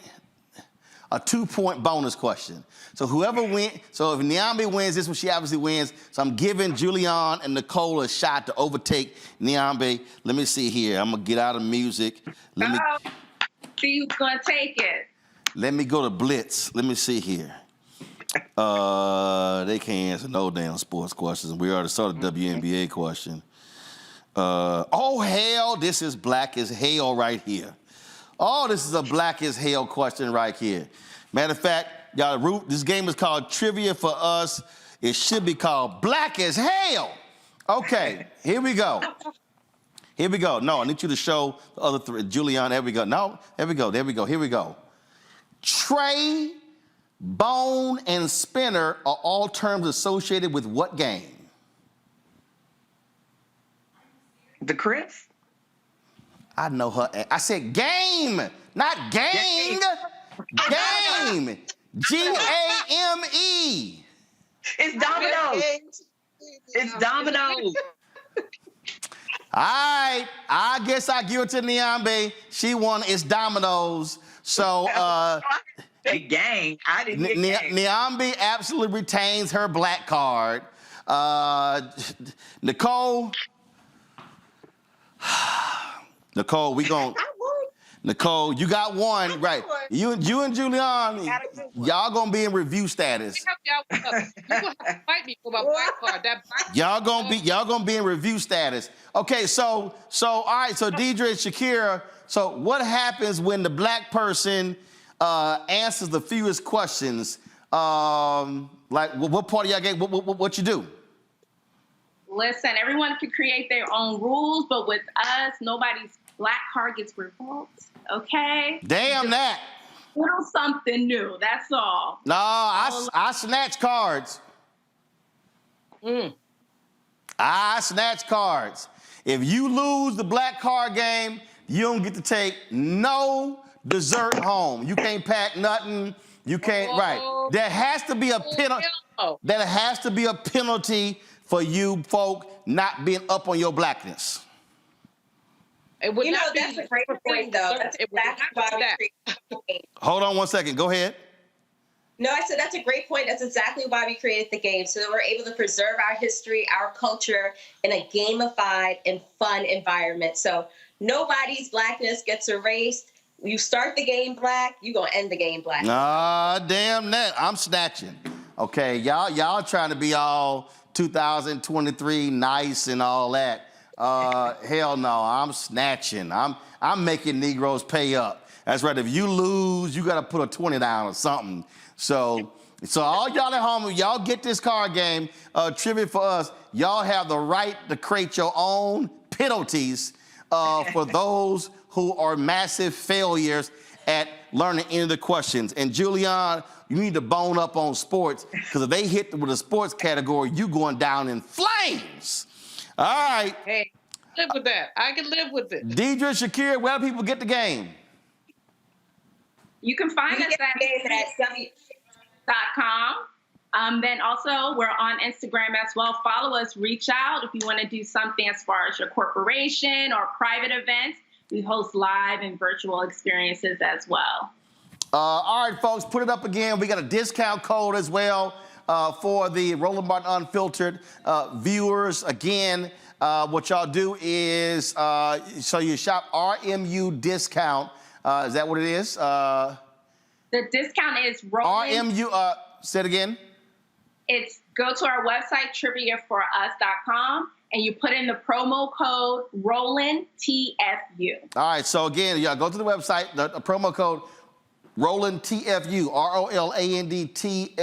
bonus question. So whoever wins. So if Nyambe wins this one, she obviously wins. So I'm giving Julian and Nicole a shot to overtake Nyambe. Let me see here. I'm gonna get out of music. See who's gonna take it. Let me go to Blitz. Let me see here. They can't answer no damn sports questions. We already saw the WNBA question. Oh, hell, this is black as hell right here. Oh, this is a black as hell question right here. Matter of fact, y'all, this game is called Trivia for Us. It should be called Black as Hell. Okay, here we go. Here we go. No, I need you to show the other 3. Julian, there we go. No, there we go. Here we go. Tray, bone, and spinner are all terms associated with what game? The Crips? I know her. I said game, not gang. Game. G-A-M-E. It's dominoes. It's dominoes. All right. I guess I give it to Nyambe. She won. It's dominoes. So, the gang. I didn't get gang. Nyambe absolutely retains her black card. Nicole, we gon'. Nicole, you got 1, right? You and Julian, y'all gonna be in review status. You gonna have to fight me for my black card. Y'all gonna be in review status. Okay, so all right, so Deidre and Shakira. So what happens when the black person answers the fewest questions? Like what part of y'all game? What you do? Listen, everyone can create their own rules, but with us, nobody's black card gets revoked. Okay? Damn that. Little something new. That's all. No, I snatch cards. I snatch cards. If you lose the black card game, you don't get to take no dessert home. You can't pack nothing. You can't. Right. There has to be a penalty. There has to be a penalty for you folk not being up on your blackness. It would not that's a great point, though. That's exactly why we create the game. Hold on one second. Go ahead. No, I said that's a great point. That's exactly why we created the game, so that we're able to preserve our history, our culture in a gamified and fun environment. So nobody's blackness gets erased. You start the game black, you're going to end the game black. Ah, damn that. I'm snatching. Okay, y'all trying to be all 2023 nice and all that. Hell no, I'm snatching. I'm making Negroes pay up. That's right. If you lose, you got to put a 20 down or something. So all y'all at home, y'all get this card game, Trivia for Us. Y'all have the right to create your own penalties for those who are massive failures at learning any of the questions. And Julian, you need to bone up on sports, because if they hit with a sports category, you going down in flames. All right. Hey, live with that. I can live with it. Deidre, Shakira, where do people get the game? You can find us at w.com. Then also, we're on Instagram as well. Follow us, reach out if you want to do something as far as your corporation or private events. We host live and virtual experiences as well. All right, folks, put it up again. We got a discount code as well for the Roland Martin Unfiltered viewers. Again, what y'all do is, so you shop RMU discount. Is that what it is? The discount is Roland. RMU, say it again. It's go to our website, triviaforus.com, and you put in the promo code ROLANDTFU. All right, so again, y'all go to the website, the promo code ROLANDTFU, ROLANDTFU.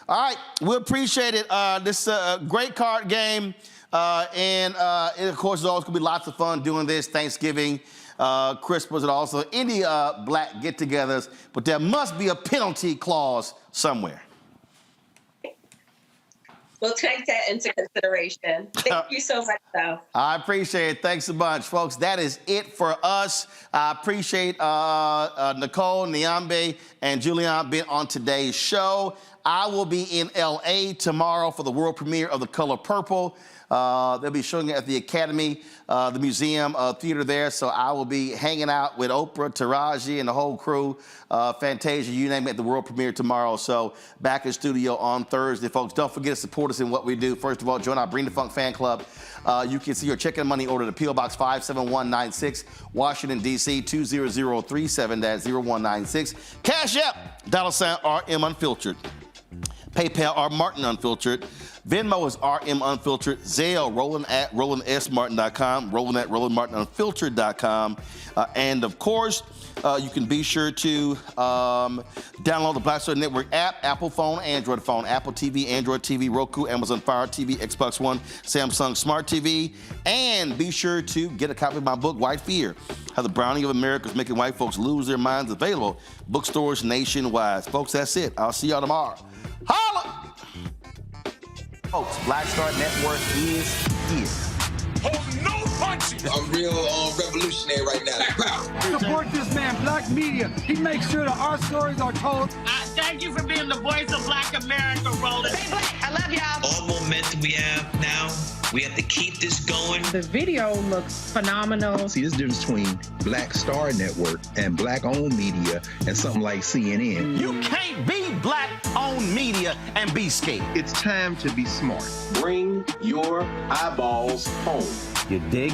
All right, we appreciate it. This is a great card game, and of course, there's always going to be lots of fun doing this. Thanksgiving, Christmas, and also any black get-togethers, but there must be a penalty clause somewhere. We'll take that into consideration. Thank you so much, though. I appreciate it. Thanks so much, folks. That is it for us. I appreciate Nicole, Niambe, and Julian being on today's show. I will be in L.A. tomorrow for the world premiere of The Color Purple. They'll be showing it at the Academy, the museum theater there. So I will be hanging out with Oprah, Taraji, and the whole crew, Fantasia, you name it, at the world premiere tomorrow. So back in studio on Thursday, folks. Don't forget to support us in what we do. First of all, join our Bring the Funk fan club. You can see your check and money order to P.O. Box 57196, Washington, D.C. 20037, that's 0196. Cash App, $RM Unfiltered. PayPal, R Martin Unfiltered. Venmo is RM Unfiltered. Zelle, Roland at RolandSMartin.com. Roland at RolandMartinUnfiltered.com. And of course, you can be sure to download the Black Star Network app, Apple phone, Android phone, Apple TV, Android TV, Roku, Amazon Fire TV, Xbox One, Samsung Smart TV. And be sure to get a copy of my book, White Fear, How the Browning of America is Making White Folks Lose Their Minds, available bookstores nationwide. Folks, that's it. I'll see y'all tomorrow. Holla! Folks, Black Star Network is here. Oh, no punches! I'm real revolutionary right now. Support this man, Black Media. He makes sure that our stories are told. Thank you for being the voice of Black America, Roland. Stay black. I love y'all. All momentum we have now, we have to keep this going. The video looks phenomenal. See, there's a difference between Black Star Network and Black-owned media and something like CNN. You can't be Black-owned media and be scared. It's time to be smart. Bring your eyeballs home. You dig?